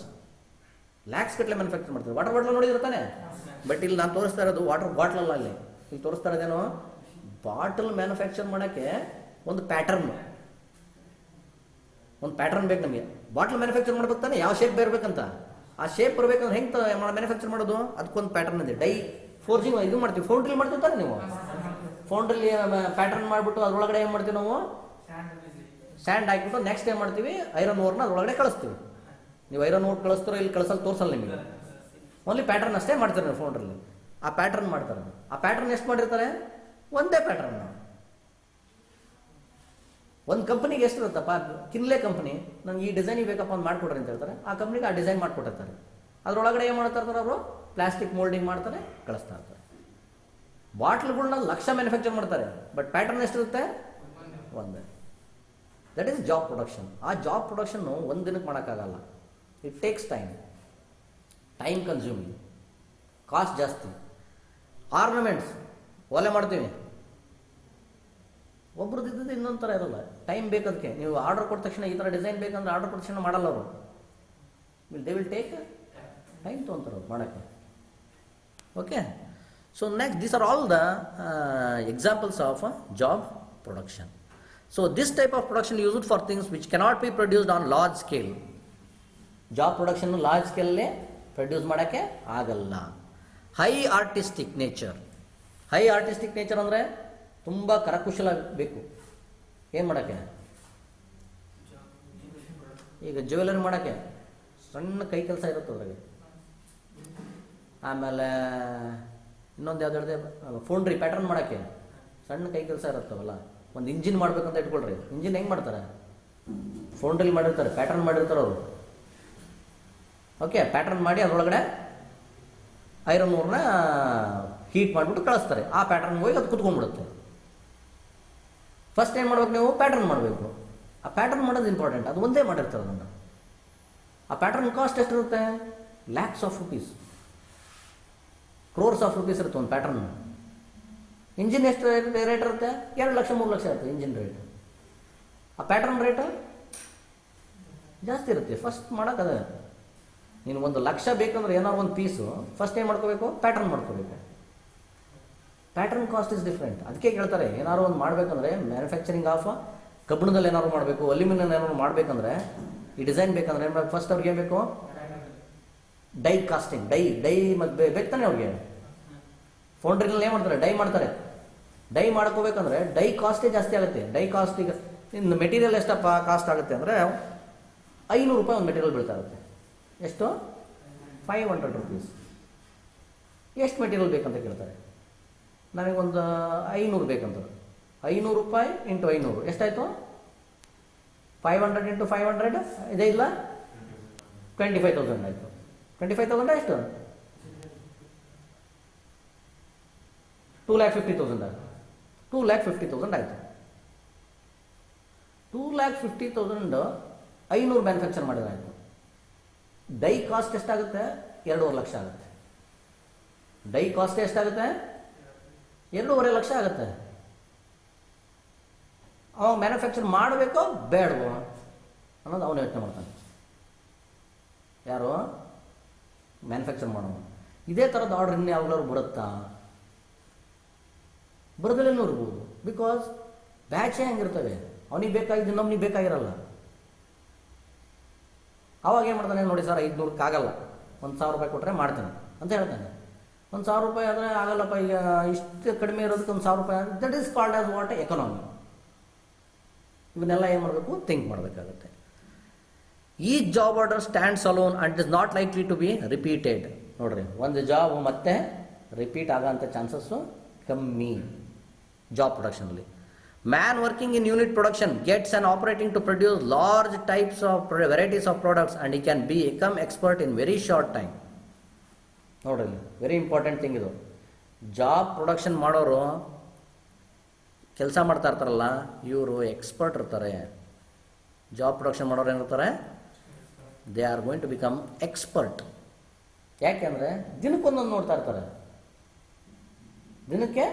S1: ಲ್ಯಾಕ್ಸ್ ಗಟ್ಟಲೆ ಮ್ಯಾನುಫ್ಯಾಕ್ಚರ್ ಮಾಡ್ತಾರೆ. Water bottle ನೋಡಿದಿರ್ತಾನೆ. ಬಟ್ ಇಲ್ಲಿ ನಾನು ತೋರಿಸ್ತಾ ಇರೋದು ವಾಟರ್ ಬಾಟಲ್ ಅಲ್ಲ. ಇಲ್ಲಿ ತೋರಿಸ್ತಾ ಇರೋದೇನೋ ಬಾಟಲ್ ಮ್ಯಾನುಫ್ಯಾಕ್ಚರ್ ಮಾಡೋಕ್ಕೆ ಒಂದು ಪ್ಯಾಟರ್ನ್ ಬೇಕು ನಮಗೆ. ಬಾಟಲ್ ಮ್ಯಾನುಫ್ಯಾಕ್ಚರ್ ಮಾಡ್ಬೇಕು ತಾನೆ, ಯಾವ ಶೇಪ್ ಬೇರ್ಬೇಕಂತ. ಆ ಶೇಪ್ ಬರಬೇಕಂದ್ರೆ ಹೆಂಗೆ ಮ್ಯಾನುಫ್ಯಾಕ್ಚರ್ ಮಾಡೋದು, ಅದಕ್ಕೊಂದು ಪ್ಯಾಟರ್ನ್ ಇದೆ. ಡೈ ಫೋರ್ಜಿಂಗ್ ಇದು ಮಾಡ್ತೀವಿ, ಫೌಂಡ್ರಿಲಿ ಮಾಡ್ತೀವಿ ತಾನೆ ನೀವು. ಫೌಂಡ್ರಲ್ಲಿ ಪ್ಯಾಟರ್ನ್ ಮಾಡಿಬಿಟ್ಟು ಅದರೊಳಗಡೆ ಏನು ಮಾಡ್ತೀವಿ ನಾವು, ಸ್ಯಾಂಡ್ ಹಾಕಿಬಿಟ್ಟು ನೆಕ್ಸ್ಟ್ ಏನು ಮಾಡ್ತೀವಿ, ಐರನ್ ಓರ್ನ ಅದರೊಳಗಡೆ ಕಳಿಸ್ತೀವಿ. ನೀವು ಐರನ್ ಓರ್ ಕಳಿಸ್ತೀರೋ ಇಲ್ಲಿ ಕಳಿಸಲು ತೋರಿಸಲ್ಲ ನಿಮಗೆ, ಓನ್ಲಿ ಪ್ಯಾಟರ್ನ್ ಅಷ್ಟೇ ಮಾಡ್ತಾರೆ ನೀವು ಫೋನ್ರಲ್ಲಿ. ಆ ಪ್ಯಾಟರ್ನ್ ಮಾಡ್ತಾರೆ. ಆ ಪ್ಯಾಟರ್ನ್ ಎಷ್ಟು ಮಾಡಿರ್ತಾರೆ, ಒಂದೇ ಪ್ಯಾಟರ್ನ್. ಒಂದು ಕಂಪ್ನಿಗೆ ಎಷ್ಟು ಇರುತ್ತಪ್ಪ, ಕಿನ್ಲೆ ಕಂಪ್ನಿ ನಂಗೆ ಈ ಡಿಸೈನಿಗೆ ಬೇಕಪ್ಪ ಅಂತ ಮಾಡಿಕೊಡ್ರಿ ಅಂತ ಹೇಳ್ತಾರೆ. ಆ ಕಂಪ್ನಿಗೆ ಆ ಡಿಸೈನ್ ಮಾಡಿಕೊಟ್ಟಿರ್ತಾರೆ. ಅದರೊಳಗಡೆ ಏನು ಮಾಡ್ತಾ ಇರ್ತಾರೆ ಅವರು, ಪ್ಲಾಸ್ಟಿಕ್ ಮೋಲ್ಡಿಂಗ್ ಮಾಡ್ತಾರೆ, ಕಳಿಸ್ತಾ ಇರ್ತಾರೆ. ಬಾಟ್ಲ್ಗಳನ್ನ ಲಕ್ಷ ಮ್ಯಾನುಫ್ಯಾಕ್ಚರ್ ಮಾಡ್ತಾರೆ, ಬಟ್ ಪ್ಯಾಟರ್ನ್ ಎಷ್ಟಿರುತ್ತೆ, ಒಂದೇ. That is job production. ಆ ಜಾಬ್ ಪ್ರೊಡಕ್ಷನ್ನು ಒಂದು ದಿನಕ್ಕೆ ಮಾಡೋಕ್ಕಾಗಲ್ಲ. It takes time consuming, cost ಜಾಸ್ತಿ. ಆರ್ನಮೆಂಟ್ಸ್ ಒಲೆ ಮಾಡ್ತೀವಿ, ಒಬ್ರದ್ದು ಇದ್ದದ್ದು ಇನ್ನೊಂದು ಥರ ಇರೋಲ್ಲ, ಟೈಮ್ ಬೇಕದಕ್ಕೆ. ನೀವು ಆರ್ಡರ್ ಕೊಟ್ಟ ತಕ್ಷಣ ಈ ಥರ ಡಿಸೈನ್ ಬೇಕಂದ್ರೆ ಆರ್ಡರ್ ಕೊಟ್ಟ ತಕ್ಷಣ ಮಾಡಲ್ಲ ಅವರು. ದೇ ವಿಲ್ ಟೇಕ್ ಟೈಮ್ ತೊಗೊಂತಾರೆ ಅವ್ರು ಮಾಡೋಕ್ಕೆ. Okay, so next these are all the examples of job production. So this type of production used for things which cannot be produced on large scale. Job production large ಸ್ಕೇಲಲ್ಲಿ ಪ್ರೊಡ್ಯೂಸ್ ಮಾಡೋಕ್ಕೆ ಆಗಲ್ಲ. High artistic nature. High artistic nature ಅಂದರೆ ತುಂಬ ಕರಕುಶಲ ಬೇಕು. ಏನು ಮಾಡೋಕ್ಕೆ, ಈಗ ಜ್ಯುವೆಲರಿ ಮಾಡೋಕ್ಕೆ ಸಣ್ಣ ಕೈ ಕೆಲಸ ಇರುತ್ತೆ ಅದ್ರಾಗೆ. ಆಮೇಲೆ ಇನ್ನೊಂದು ಯಾವ್ದು ಹೇಳಿದೆ, ಫೋನ್ರಿ ಪ್ಯಾಟರ್ನ್ ಮಾಡೋಕ್ಕೆ ಸಣ್ಣ ಕೈ ಕೆಲಸ ಇರುತ್ತವಲ್ಲ. ಒಂದು ಇಂಜಿನ್ ಮಾಡ್ಬೇಕಂತ ಇಟ್ಕೊಳ್ರಿ, ಇಂಜಿನ್ ಹೆಂಗೆ ಮಾಡ್ತಾರೆ, ಫೋನ್ರಲ್ಲಿ ಮಾಡಿರ್ತಾರೆ, ಪ್ಯಾಟರ್ನ್ ಮಾಡಿರ್ತಾರೆ ಅವರು. ಓಕೆ, ಪ್ಯಾಟರ್ನ್ ಮಾಡಿ ಅದರೊಳಗಡೆ ಐರನ್ ಓರ್ನ ಹೀಟ್ ಮಾಡಿಬಿಟ್ಟು ಕಳಿಸ್ತಾರೆ. ಆ ಪ್ಯಾಟರ್ನ್ ಹೋಗಿ ಅದು ಕುತ್ಕೊಂಡ್ಬಿಡುತ್ತೆ. ಫಸ್ಟ್ ಏನು ಮಾಡ್ಬೇಕು, ನೀವು ಪ್ಯಾಟರ್ನ್ ಮಾಡಬೇಕು. ಆ ಪ್ಯಾಟರ್ನ್ ಮಾಡೋದು ಇಂಪಾರ್ಟೆಂಟ್. ಅದು ಒಂದೇ ಮಾಡಿರ್ತಾರೆ ಅದನ್ನು. ಆ ಪ್ಯಾಟರ್ನ್ ಕಾಸ್ಟ್ ಎಷ್ಟಿರುತ್ತೆ, lakhs of rupees, crores of rupees ಇರುತ್ತೆ ಒಂದು ಪ್ಯಾಟರ್ನ್. ಇಂಜಿನ್ ಎಷ್ಟು ರೇಟ್ ಇರುತ್ತೆ, 2 ಲಕ್ಷ 3 ಲಕ್ಷ ಇರುತ್ತೆ ಇಂಜಿನ್ ರೇಟ್. ಆ ಪ್ಯಾಟರ್ನ್ ರೇಟ್ ಜಾಸ್ತಿ ಇರುತ್ತೆ. ಫಸ್ಟ್ ಮಾಡೋಕ್ಕದೆ, ನೀನು 1 ಲಕ್ಷ ಬೇಕಂದ್ರೆ ಏನಾದ್ರು ಒಂದು ಪೀಸು ಫಸ್ಟ್ ಏನು ಮಾಡ್ಕೋಬೇಕು, ಪ್ಯಾಟರ್ನ್ ಮಾಡ್ಕೋಬೇಕು. Pattern cost is different. ಅದಕ್ಕೆ ಕೇಳ್ತಾರೆ, ಏನಾದ್ರು ಒಂದು ಮಾಡಬೇಕಂದ್ರೆ ಮ್ಯಾನುಫ್ಯಾಕ್ಚರಿಂಗ್ ಆಫ್ ಕಬ್ಬಿಣದಲ್ಲಿ ಏನಾದ್ರು ಮಾಡಬೇಕು, ಅಲ್ಯೂಮಿನಿಯಂ ಏನಾದ್ರು ಮಾಡಬೇಕಂದ್ರೆ, ಈ ಡಿಸೈನ್ ಬೇಕಂದ್ರೆ ಏನು ಫಸ್ಟ್ ಅವ್ರಿಗೆ ಏನು ಬೇಕು, ಡೈ ಕಾಸ್ಟಿಂಗ್. ಡೈ ಮತ್ತು ಬೇಕು ಅವ್ರಿಗೆ. ಫೌಂಡ್ರಿನಲ್ಲಿ ಏನು ಮಾಡ್ತಾರೆ, ಡೈ ಮಾಡ್ತಾರೆ. ಡೈ ಮಾಡ್ಕೋಬೇಕಂದ್ರೆ ಡೈ ಕಾಸ್ಟೇ ಜಾಸ್ತಿ ಆಗುತ್ತೆ. ಡೈ ಕಾಸ್ಟ್ ಈಗ ಇನ್ನು ಮೆಟೀರಿಯಲ್ ಎಷ್ಟಪ್ಪ ಕಾಸ್ಟ್ ಆಗುತ್ತೆ ಅಂದರೆ 500 ರೂಪಾಯಿ ಒಂದು ಮೆಟೀರಿಯಲ್ ಬೀಳ್ತಾ ಇರುತ್ತೆ. ಎಷ್ಟು, 500 ರುಪೀಸ್. ಎಷ್ಟು ಮೆಟೀರಿಯಲ್ ಬೇಕಂತ ಕೇಳ್ತಾರೆ. ನನಗೊಂದು 500 ಬೇಕಂತಾರೆ. 500 ರೂಪಾಯಿ ಇಂಟು 500 ಎಷ್ಟಾಯಿತು, 500 ಇಂಟು 500 ಇದೇ ಇಲ್ಲ, 25,000 ಆಯಿತು. 25,000 ಎಷ್ಟು, 2,50,000 2,50,000 ಆಯಿತು. 2,50,000 500 ಮ್ಯಾನುಫ್ಯಾಕ್ಚರ್ ಮಾಡಿದಾಯಿತು. ಡೈ ಕಾಸ್ಟ್ ಎಷ್ಟಾಗುತ್ತೆ, 2.5 ಲಕ್ಷ ಆಗುತ್ತೆ. ಡೈ ಕಾಸ್ಟ್ ಎಷ್ಟಾಗುತ್ತೆ, 2.5 ಲಕ್ಷ ಆಗುತ್ತೆ. ಅವ ಮ್ಯಾನುಫ್ಯಾಕ್ಚರ್ ಮಾಡಬೇಕೋ ಬೇಡವೋ ಅನ್ನೋದು ಅವನು ಯೋಚನೆ ಮಾಡ್ತಾನೆ. ಯಾರು ಮ್ಯಾನುಫ್ಯಾಕ್ಚರ್ ಮಾಡೋನು. ಇದೇ ಥರದ ಆರ್ಡರ್ ಇನ್ನು ಯಾವಾಗಲೂ ಬರುತ್ತಾ, ಬರೋದಲ್ಲೇನೂ ಇರ್ಬೋದು. ಬಿಕಾಸ್ ಬ್ಯಾಚೇ ಹಂಗಿರ್ತವೆ. ಅವನಿಗೆ ಬೇಕಾಗಿದ್ದು ನಮ್ನಿಗೆ ಬೇಕಾಗಿರಲ್ಲ. ಅವಾಗ ಏನು ಮಾಡ್ತಾನೆ, ನೋಡಿ ಸರ್ 500ಕ್ಕೆ ಆಗಲ್ಲ, 1,000 ರೂಪಾಯಿ ಕೊಟ್ಟರೆ ಮಾಡ್ತೀನಿ ಅಂತ ಹೇಳ್ತಾನೆ. 1,000 ರೂಪಾಯಿ ಆದರೆ ಆಗಲ್ಲಪ್ಪ, ಈಗ ಇಷ್ಟು ಕಡಿಮೆ ಇರೋದಕ್ಕೆ 1,000 ರೂಪಾಯಿ. That is called as what, economy. ಇವನ್ನೆಲ್ಲ ಏನು ಮಾಡಬೇಕು, ಥಿಂಕ್ ಮಾಡಬೇಕಾಗುತ್ತೆ. ಈ job order stands alone and is not likely to be repeated. ನೋಡ್ರಿ, ಒಂದು ಜಾಬ್ ಮತ್ತೆ ರಿಪೀಟ್ ಆಗೋಂಥ ಚಾನ್ಸಸ್ಸು ಕಮ್ಮಿ ಜಾಬ್ ಪ್ರೊಡಕ್ಷನಲ್ಲಿ. Man working in unit production gets on operating to produce large types of varieties of products and he can become expert in very short time. ನೋಡ್ರಿ, ವೆರಿ ಇಂಪಾರ್ಟೆಂಟ್ ಥಿಂಗ್ ಇದು. ಜಾಬ್ ಪ್ರೊಡಕ್ಷನ್ ಮಾಡೋರು ಕೆಲಸ ಮಾಡ್ತಾ ಇರ್ತಾರಲ್ಲ, ಇವರು ಎಕ್ಸ್ಪರ್ಟ್ ಇರ್ತಾರೆ. ಜಾಬ್ ಪ್ರೊಡಕ್ಷನ್ ಮಾಡೋರು ಏನಿರ್ತಾರೆ, they are going to become expert. ಯಾಕೆಂದರೆ ದಿನಕ್ಕೊಂದೊಂದು ನೋಡ್ತಾ ಇರ್ತಾರೆ, ದಿನಕ್ಕೆ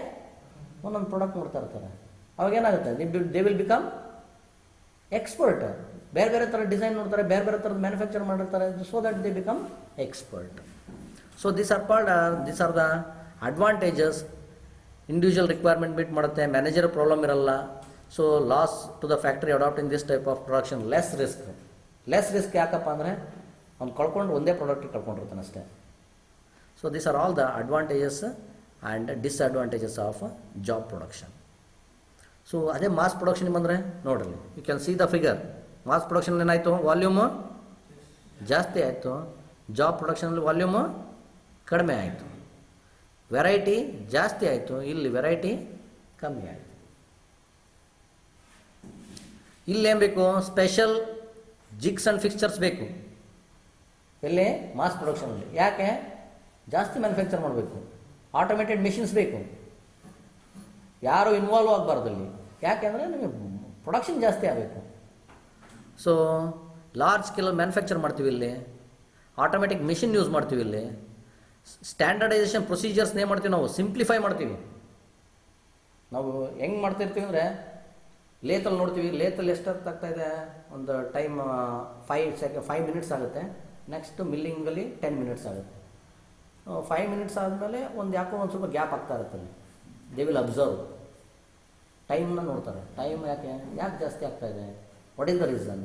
S1: ಒಂದೊಂದು ಪ್ರಾಡಕ್ಟ್ ನೋಡ್ತಾ ಇರ್ತಾರೆ. ಅವಾಗೇನಾಗುತ್ತೆ, ದೇ ವಿಲ್ ಬಿಕಮ್ ಎಕ್ಸ್ಪರ್ಟ್. ಬೇರೆ ಬೇರೆ ಥರ ಡಿಸೈನ್ ನೋಡ್ತಾರೆ, ಬೇರೆ ಬೇರೆ ಥರದ ಮ್ಯಾನುಫ್ಯಾಕ್ಚರ್ ಮಾಡಿರ್ತಾರೆ. So that they become expert. So this are the advantages. Individual requirement meet ಮಾಡುತ್ತೆ, ಮ್ಯಾನೇಜರ್ ಪ್ರಾಬ್ಲಮ್ ಇರಲ್ಲ. So loss to the factory adapting this type of production, less risk. ಯಾಕಪ್ಪ ಅಂದರೆ ಅವ್ನು ಕಳ್ಕೊಂಡು ಒಂದೇ ಪ್ರಾಡಕ್ಟ್ ಕಳ್ಕೊಂಡಿರ್ತಾನೆ ಅಷ್ಟೇ. So this are all the advantages and disadvantages of job production. So ಅದೇ ಮಾಸ್ ಪ್ರೊಡಕ್ಷನ್ ಬಂದರೆ ನೋಡ್ರಿ, you can see the figure. Mass production ಏನಾಯಿತು, ವಾಲ್ಯೂಮು ಜಾಸ್ತಿ ಆಯಿತು, ಜಾಬ್ ಪ್ರೊಡಕ್ಷನಲ್ಲಿ ವಾಲ್ಯೂಮು ಕಡಿಮೆ ಆಯಿತು. ವೆರೈಟಿ ಜಾಸ್ತಿ ಆಯಿತು, ಇಲ್ಲಿ ವೆರೈಟಿ ಕಮ್ಮಿ ಆಯಿತು. ಇಲ್ಲೇನು ಬೇಕು, ಸ್ಪೆಷಲ್ ಜಿಗ್ಸ್ ಆ್ಯಂಡ್ ಫಿಕ್ಸ್ಚರ್ಸ್ ಬೇಕು ಎಲ್ಲಿ, ಮಾಸ್ ಪ್ರೊಡಕ್ಷನಲ್ಲಿ. ಯಾಕೆ, ಜಾಸ್ತಿ ಮ್ಯಾನುಫ್ಯಾಕ್ಚರ್ ಮಾಡಬೇಕು, ಆಟೋಮೇಟೆಡ್ ಮಿಷಿನ್ಸ್ ಬೇಕು, ಯಾರು ಇನ್ವಾಲ್ವ್ ಆಗಬಾರ್ದು ಇಲ್ಲಿ. ಯಾಕೆಂದರೆ ನಿಮಗೆ ಪ್ರೊಡಕ್ಷನ್ ಜಾಸ್ತಿ ಆಗಬೇಕು. ಸೊ ಲಾರ್ಜ್ ಸ್ಕೇಲ್ ಮ್ಯಾನುಫ್ಯಾಕ್ಚರ್ ಮಾಡ್ತೀವಿ ಇಲ್ಲಿ, ಆಟೋಮೆಟಿಕ್ ಮಿಷಿನ್ ಯೂಸ್ ಮಾಡ್ತೀವಿ ಇಲ್ಲಿ, ಸ್ಟ್ಯಾಂಡರ್ಡೈಸೇಷನ್ ಪ್ರೊಸೀಜರ್ಸ್ನ ಏನು ಮಾಡ್ತೀವಿ ನಾವು, ಸಿಂಪ್ಲಿಫೈ ಮಾಡ್ತೀವಿ. ನಾವು ಹೆಂಗೆ ಮಾಡ್ತಿರ್ತೀವಿ ಅಂದರೆ, ಲೇತಲ್ಲಿ ನೋಡ್ತೀವಿ, ಲೇತಲ್ಲಿ ಎಷ್ಟೊತ್ತು ಆಗ್ತಾಯಿದೆ, ಒಂದು ಟೈಮ್ 5 ಮಿನಿಟ್ಸ್ ಆಗುತ್ತೆ. ನೆಕ್ಸ್ಟ್ ಮಿಲ್ಲಿಂಗಲ್ಲಿ 10 ಮಿನಿಟ್ಸ್ ಆಗುತ್ತೆ. 5 ಮಿನಿಟ್ಸ್ ಆದಮೇಲೆ ಒಂದು ಯಾಕೋ ಒಂದು ಸ್ವಲ್ಪ ಗ್ಯಾಪ್ ಆಗ್ತಾ ಇರುತ್ತೆ ಅಲ್ಲಿ. ದೇ ವಿಲ್ ಅಬ್ಸರ್ವ್, ಟೈಮ್ನ ನೋಡ್ತಾರೆ, ಟೈಮ್ ಯಾಕೆ ಜಾಸ್ತಿ ಆಗ್ತಾ ಇದೆ, ವಾಟ್ ಈಸ್ ದ ರೀಸನ್.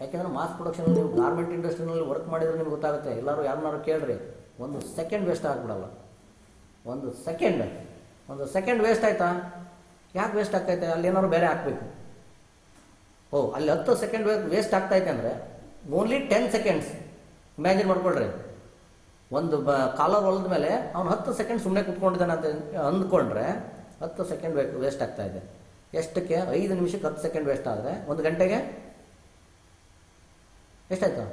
S1: ಯಾಕೆಂದರೆ ಮಾಸ್ ಪ್ರೊಡಕ್ಷನಲ್ಲಿ ನೀವು ಗಾರ್ಮೆಂಟ್ ಇಂಡಸ್ಟ್ರಿನಲ್ಲಿ ವರ್ಕ್ ಮಾಡಿದ್ರೆ ನಿಮ್ಗೆ ಗೊತ್ತಾಗುತ್ತೆ. ಎಲ್ಲರೂ ಯಾರನ್ನಾರು ಕೇಳ್ರಿ, ಒಂದು ಸೆಕೆಂಡ್ ವೇಸ್ಟ್ ಆಗಿಬಿಡಲ್ಲ. ಒಂದು ಸೆಕೆಂಡ್ ವೇಸ್ಟ್ ಆಯಿತಾ, ಯಾಕೆ ವೇಸ್ಟ್ ಆಗ್ತೈತೆ, ಅಲ್ಲಿ ಏನಾದ್ರು ಬೇರೆ ಹಾಕಬೇಕು. ಅಲ್ಲಿ 10 ಸೆಕೆಂಡ್ ವೇಸ್ಟ್ ಆಗ್ತೈತೆ ಅಂದರೆ ಓನ್ಲಿ 10 ಸೆಕೆಂಡ್ಸ್ ಇಮ್ಯಾಜಿನ್ ಮಾಡ್ಕೊಳ್ರಿ. ಒಂದು ಕಾಲರ್ ಹೊಲಿದ ಮೇಲೆ ಅವ್ನು 10 ಸೆಕೆಂಡ್ ಸುಮ್ಮನೆ ಕುತ್ಕೊಂಡಿದ್ದಾನೆ ಅಂತ ಅಂದ್ಕೊಂಡ್ರೆ 10 ಸೆಕೆಂಡ್ ವೇಸ್ಟ್ ಆಗ್ತಾ ಇದೆ. ಎಷ್ಟಕ್ಕೆ, 5 ನಿಮಿಷಕ್ಕೆ 10 ಸೆಕೆಂಡ್ ವೇಸ್ಟ್ ಆದರೆ 1 ಗಂಟೆಗೆ ಎಷ್ಟಾಯ್ತು,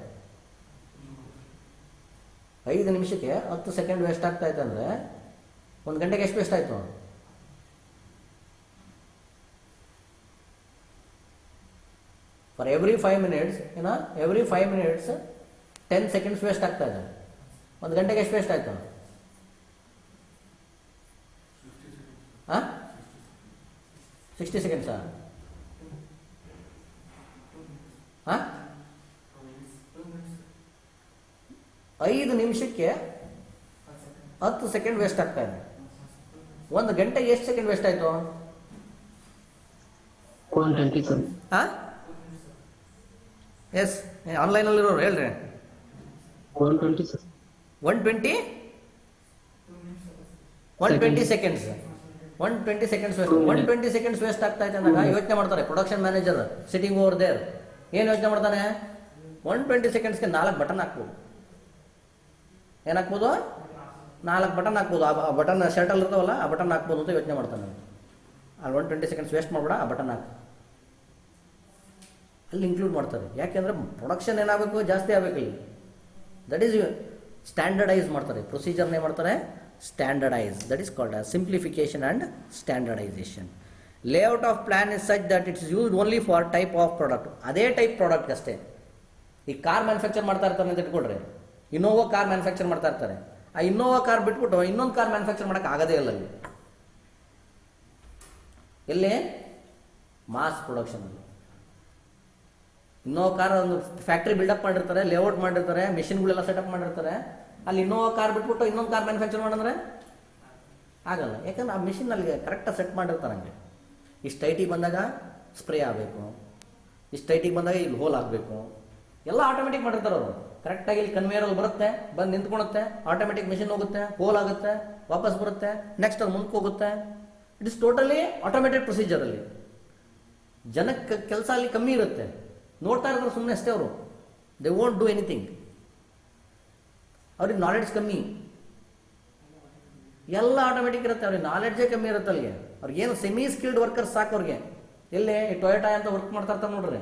S1: 5 ನಿಮಿಷಕ್ಕೆ 10 ಸೆಕೆಂಡ್ ವೇಸ್ಟ್ ಆಗ್ತಾ ಇದೆ ಅಂದರೆ 1 ಗಂಟೆಗೆ ಎಷ್ಟು ವೇಸ್ಟ್ ಆಯಿತು. For every 5 minutes every 5 minutes 10 seconds waste ಆಗ್ತಾ ಇದೆ. 1 ಗಂಟೆಗೆ ಎಷ್ಟು ವೇಸ್ಟ್ ಆಯಿತು, 60 ಸೆಕೆಂಡ್ಸಾ? 5 ನಿಮಿಷಕ್ಕೆ 10 ಸೆಕೆಂಡ್ ವೇಸ್ಟ್ ಆಗ್ತಾ ಇದೆ. 1 ಗಂಟೆಗೆ ಎಷ್ಟು ಸೆಕೆಂಡ್ ವೇಸ್ಟ್ ಆಯಿತು?
S2: 120 ಸರ್.
S1: ಎಸ್, ಆನ್ಲೈನಲ್ಲಿರೋರು ಹೇಳ್ರಿ.
S2: 120 sir.
S1: 120 seconds 120 seconds waste. 120 seconds waste ಆಗ್ತಾ ಇದೆ ಅಂದಾಗ ಯೋಚನೆ ಮಾಡ್ತಾರೆ production manager sitting over there. ಏನು ಯೋಚನೆ ಮಾಡ್ತಾನೆ, 120 ಸೆಕೆಂಡ್ಸ್ಗೆ 4 ಬಟನ್ ಹಾಕ್ಬೋದು. ಏನು ಹಾಕ್ಬೋದು, 4 ಬಟನ್ ಹಾಕ್ಬೋದು. ಆ ಬಟನ್ ಶರ್ಟಲ್ಲಿ ಇರ್ತಾವಲ್ಲ, ಆ ಬಟನ್ ಹಾಕ್ಬೋದು ಅಂತ ಯೋಚನೆ ಮಾಡ್ತಾನೆ. ಅಲ್ಲಿ 120 ಸೆಕೆಂಡ್ಸ್ ವೇಸ್ಟ್ ಮಾಡಬೇಡ, ಆ ಬಟನ್ ಹಾಕಿ ಅಲ್ಲಿ ಇನ್ಕ್ಲೂಡ್ ಮಾಡ್ತಾರೆ. ಯಾಕೆಂದರೆ ಪ್ರೊಡಕ್ಷನ್ ಏನಾಗಬೇಕು, ಜಾಸ್ತಿ ಆಗಬೇಕು ಇಲ್ಲಿ. ದಟ್ ಈಸ್ ಸ್ಟ್ಯಾಂಡರ್ಡೈಸ್ ಮಾಡ್ತಾರೆ, ಪ್ರೊಸೀಜರ್ನೇ ಮಾಡ್ತಾರೆ standardise. That is called as simplification and standardisation. Layout of plan is such that it's used only for type of product. ಅದೇ ಟೈಪ್ ಪ್ರಾಡಕ್ಟ್ ಅಷ್ಟೇ. ಈ ಕಾರ್ ಮ್ಯಾನುಫ್ಯಾಕ್ಚರ್ ಮಾಡ್ತಾ ಇರ್ತಾರೆ ಅಂತ ಇಟ್ಕೊಳ್ರಿ, ಇನ್ನೋವಾ ಕಾರ್ ಮ್ಯಾನುಫ್ಯಾಕ್ಚರ್ ಮಾಡ್ತಾ ಇರ್ತಾರೆ. ಆ ಇನ್ನೋವಾ ಕಾರ್ ಬಿಟ್ಬಿಟ್ಟು ಇನ್ನೊಂದು ಕಾರ್ ಮ್ಯಾನುಫ್ಯಾಕ್ಚರ್ ಮಾಡೋಕ್ಕೆ ಆಗೋದೇ ಇಲ್ಲ ಅಲ್ಲಿ. ಎಲ್ಲಿ, ಮಾಸ್ ಪ್ರೊಡಕ್ಷನಲ್ಲಿ. ಇನ್ನೋವಾ ಕಾರ್ ಒಂದು ಫ್ಯಾಕ್ಟ್ರಿ ಬಿಲ್ಡಪ್ ಮಾಡಿರ್ತಾರೆ, ಲೇಔಟ್ ಮಾಡಿರ್ತಾರೆ, ಮಿಷಿನ್ಗಳೆಲ್ಲ ಸೆಟಪ್ ಮಾಡಿರ್ತಾರೆ. ಅಲ್ಲಿ ಇನ್ನೋವಾ ಕಾರ್ ಬಿಟ್ಬಿಟ್ಟು ಇನ್ನೊಂದು ಕಾರ್ ಮ್ಯಾನುಫ್ಯಾಕ್ಚರ್ ಮಾಡಿದ್ರೆ ಆಗಲ್ಲ. ಯಾಕಂದ್ರೆ ಆ ಮಿಷಿನ್ ಅಲ್ಲಿಗೆ ಕರೆಕ್ಟಾಗಿ ಸೆಟ್ ಮಾಡಿರ್ತಾರೆ. ಹಂಗೆ ಇಷ್ಟು ಟೈಟಿಗೆ ಬಂದಾಗ ಸ್ಪ್ರೇ ಆಗಬೇಕು, ಇಷ್ಟು ಟೈಟಿಗೆ ಬಂದಾಗ ಇಲ್ಲಿ ಹೋಲ್ ಆಗಬೇಕು, ಎಲ್ಲ ಆಟೋಮೆಟಿಕ್ ಮಾಡಿರ್ತಾರೆ ಅವರು. ಕರೆಕ್ಟಾಗಿ ಇಲ್ಲಿ ಕನ್ವೇಯರಲ್ಲಿ ಬರುತ್ತೆ, ಬಂದು ನಿಂತ್ಕೊಳುತ್ತೆ, ಆಟೋಮೆಟಿಕ್ ಮಿಷಿನ್ ಹೋಗುತ್ತೆ, ಹೋಲ್ ಆಗುತ್ತೆ, ವಾಪಸ್ ಬರುತ್ತೆ, ನೆಕ್ಸ್ಟ್ ಅದು ಮುಂದಕ್ಕೆ ಹೋಗುತ್ತೆ. ಇಟ್ ಇಸ್ ಟೋಟಲಿ ಆಟೋಮೇಟೆಡ್ ಪ್ರೊಸೀಜರಲ್ಲಿ. ಜನಕ್ಕೆ ಕೆಲಸ ಅಲ್ಲಿ ಕಮ್ಮಿ ಇರುತ್ತೆ, ನೋಡ್ತಾ ಇರ್ತಾರೆ ಸುಮ್ಮನೆ ಅಷ್ಟೇ. ಅವರು ದೇ ವೋಂಟ್ ಡೂ ಎನಿಥಿಂಗ್. ಅವ್ರಿಗೆ ನಾಲೆಡ್ಜ್ ಕಮ್ಮಿ, ಎಲ್ಲ ಆಟೋಮೆಟಿಕ್ ಇರುತ್ತೆ. ಅವ್ರಿಗೆ ನಾಲೆಡ್ಜೇ ಕಮ್ಮಿ ಇರುತ್ತೆ ಅಲ್ಲಿಗೆ. ಅವ್ರಿಗೇನು ಸೆಮಿ ಸ್ಕಿಲ್ಡ್ ವರ್ಕರ್ಸ್ ಸಾಕು ಅವ್ರಿಗೆ. ಎಲ್ಲೇ ಟೊಯೋಟಾ ಅಂತ ವರ್ಕ್ ಮಾಡ್ತಾ ಇರ್ತಾರೆ ನೋಡ್ರಿ,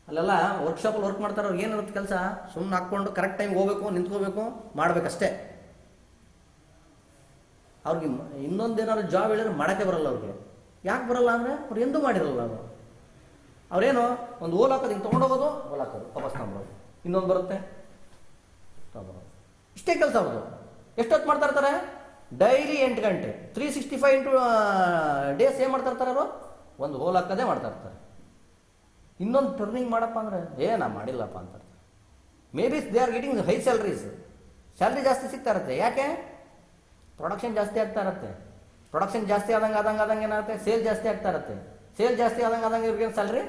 S1: ಅಲ್ಲೆಲ್ಲ ವರ್ಕ್ಶಾಪಲ್ಲಿ ವರ್ಕ್ ಮಾಡ್ತಾರೆ. ಅವ್ರಿಗೆ ಏನಿರುತ್ತೆ ಕೆಲಸ, ಸುಮ್ಮನೆ ಹಾಕ್ಕೊಂಡು ಕರೆಕ್ಟ್ ಟೈಮ್ ಹೋಗ್ಬೇಕು, ನಿಂತ್ಕೋಬೇಕು, ಮಾಡಬೇಕಷ್ಟೇ. ಅವ್ರಿಗೆ ಇನ್ನೊಂದೇನಾದ್ರು ಜಾಬ್ ಹೇಳಿದ್ರೆ ಮಾಡೋಕ್ಕೆ ಬರಲ್ಲ ಅವ್ರಿಗೆ. ಯಾಕೆ ಬರಲ್ಲ ಅಂದರೆ ಅವ್ರು ಎಂದೂ ಮಾಡಿರಲ್ಲ. ಅವ್ರೇನು ಒಂದು ಓಲ್ ಹಾಕೋದು, ಹಿಂಗೆ ತೊಗೊಂಡೋಗೋದು, ಓಲ್ ಹಾಕೋದು, ವಾಪಸ್ ತಗೊಂಡೋದು, ಇನ್ನೊಂದು ಬರುತ್ತೆ ತಗೊಂಡೋಗೋದು, ಇಷ್ಟೇ ಕೆಲಸ ಅವ್ರದ್ದು. ಎಷ್ಟೊತ್ತು ಮಾಡ್ತಾ ಇರ್ತಾರೆ, ಡೈಲಿ 8 ಗಂಟೆ 365 ಡೇಸ್ ಏನು ಮಾಡ್ತಾ ಇರ್ತಾರೆ ಅವರು, ಒಂದು ಹೋಲ್ ಹಾಕೋದೇ ಮಾಡ್ತಾ ಇರ್ತಾರೆ. ಇನ್ನೊಂದು ಟರ್ನಿಂಗ್ ಮಾಡಪ್ಪ ಅಂದರೆ ನಾ ಮಾಡಿಲ್ಲಪ್ಪ ಅಂತ. May be they are getting high salaries, salary ಜಾಸ್ತಿ ಸಿಗ್ತಾ ಇರುತ್ತೆ. ಯಾಕೆ, ಪ್ರೊಡಕ್ಷನ್ ಜಾಸ್ತಿ ಆಗ್ತಾ ಇರುತ್ತೆ. ಪ್ರೊಡಕ್ಷನ್ ಜಾಸ್ತಿ ಆದಂಗೆ ಏನಾಗುತ್ತೆ, ಸೇಲ್ ಜಾಸ್ತಿ ಆಗ್ತಾ ಇರುತ್ತೆ. ಸೇಲ್ ಜಾಸ್ತಿ ಆದಂಗೆ ಇವ್ರಿಗೆ ಸ್ಯಾಲ್ರಿ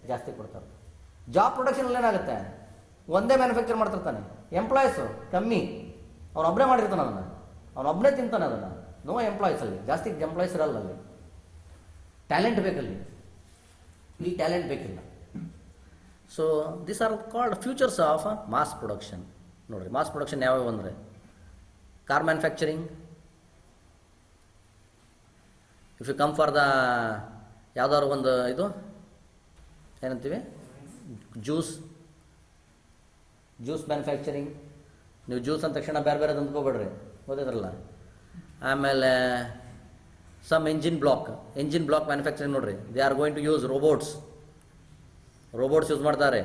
S1: ಜಾಸ್ತಿ ಕೊಡ್ತಾರೆ. ಜಾಬ್ ಪ್ರೊಡಕ್ಷನಲ್ಲಿ ಏನಾಗುತ್ತೆ, ಒಂದೇ ಮ್ಯಾನುಫ್ಯಾಕ್ಚರ್ ಮಾಡ್ತಿರ್ತಾನೆ, ಎಂಪ್ಲಾಯೀಸು ಕಮ್ಮಿ, ಅವನೊಬ್ಬರೇ ಮಾಡಿರ್ತಾನೆ. ಅದನ್ನು ಅವನೊಬ್ಬನೇ ತಿಂತಾನೆ ಅದನ್ನು. ನೋ ಎಂಪ್ಲಾಯೀಸ್ ಅಲ್ಲಿ, ಜಾಸ್ತಿ ಎಂಪ್ಲಾಯೀಸ್ ಇರಲ್ಲ ಅಲ್ಲಿ. ಟ್ಯಾಲೆಂಟ್ ಬೇಕಲ್ಲಿ, ಇಲ್ಲಿ ಟ್ಯಾಲೆಂಟ್ ಬೇಕಿಲ್ಲ. So this are called futures of mass production. ನೋಡಿರಿ, ಮಾಸ್ ಪ್ರೊಡಕ್ಷನ್ ಯಾವ್ಯಾವ ಅಂದರೆ car manufacturing. If you come for the ಯಾವುದಾದ್ರು ಒಂದು ಇದು ಏನಂತೀವಿ, ಜ್ಯೂಸ್ ಮ್ಯಾನುಫ್ಯಾಕ್ಚರಿಂಗ್. ನೀವು ಜ್ಯೂಸ್ ಅಂದ ತಕ್ಷಣ ಬೇರೆ ಬೇರೆ ತಂದ್ಕೋಬೇಡ್ರಿ, ಗೊತ್ತಿದ್ರಲ್ಲ. ಆಮೇಲೆ ಸಮ್ ಎಂಜಿನ್ ಬ್ಲಾಕ್ ಮ್ಯಾನುಫ್ಯಾಕ್ಚರಿಂಗ್. ನೋಡಿರಿ, they are going to use robots use ಮಾಡ್ತಾರೆ.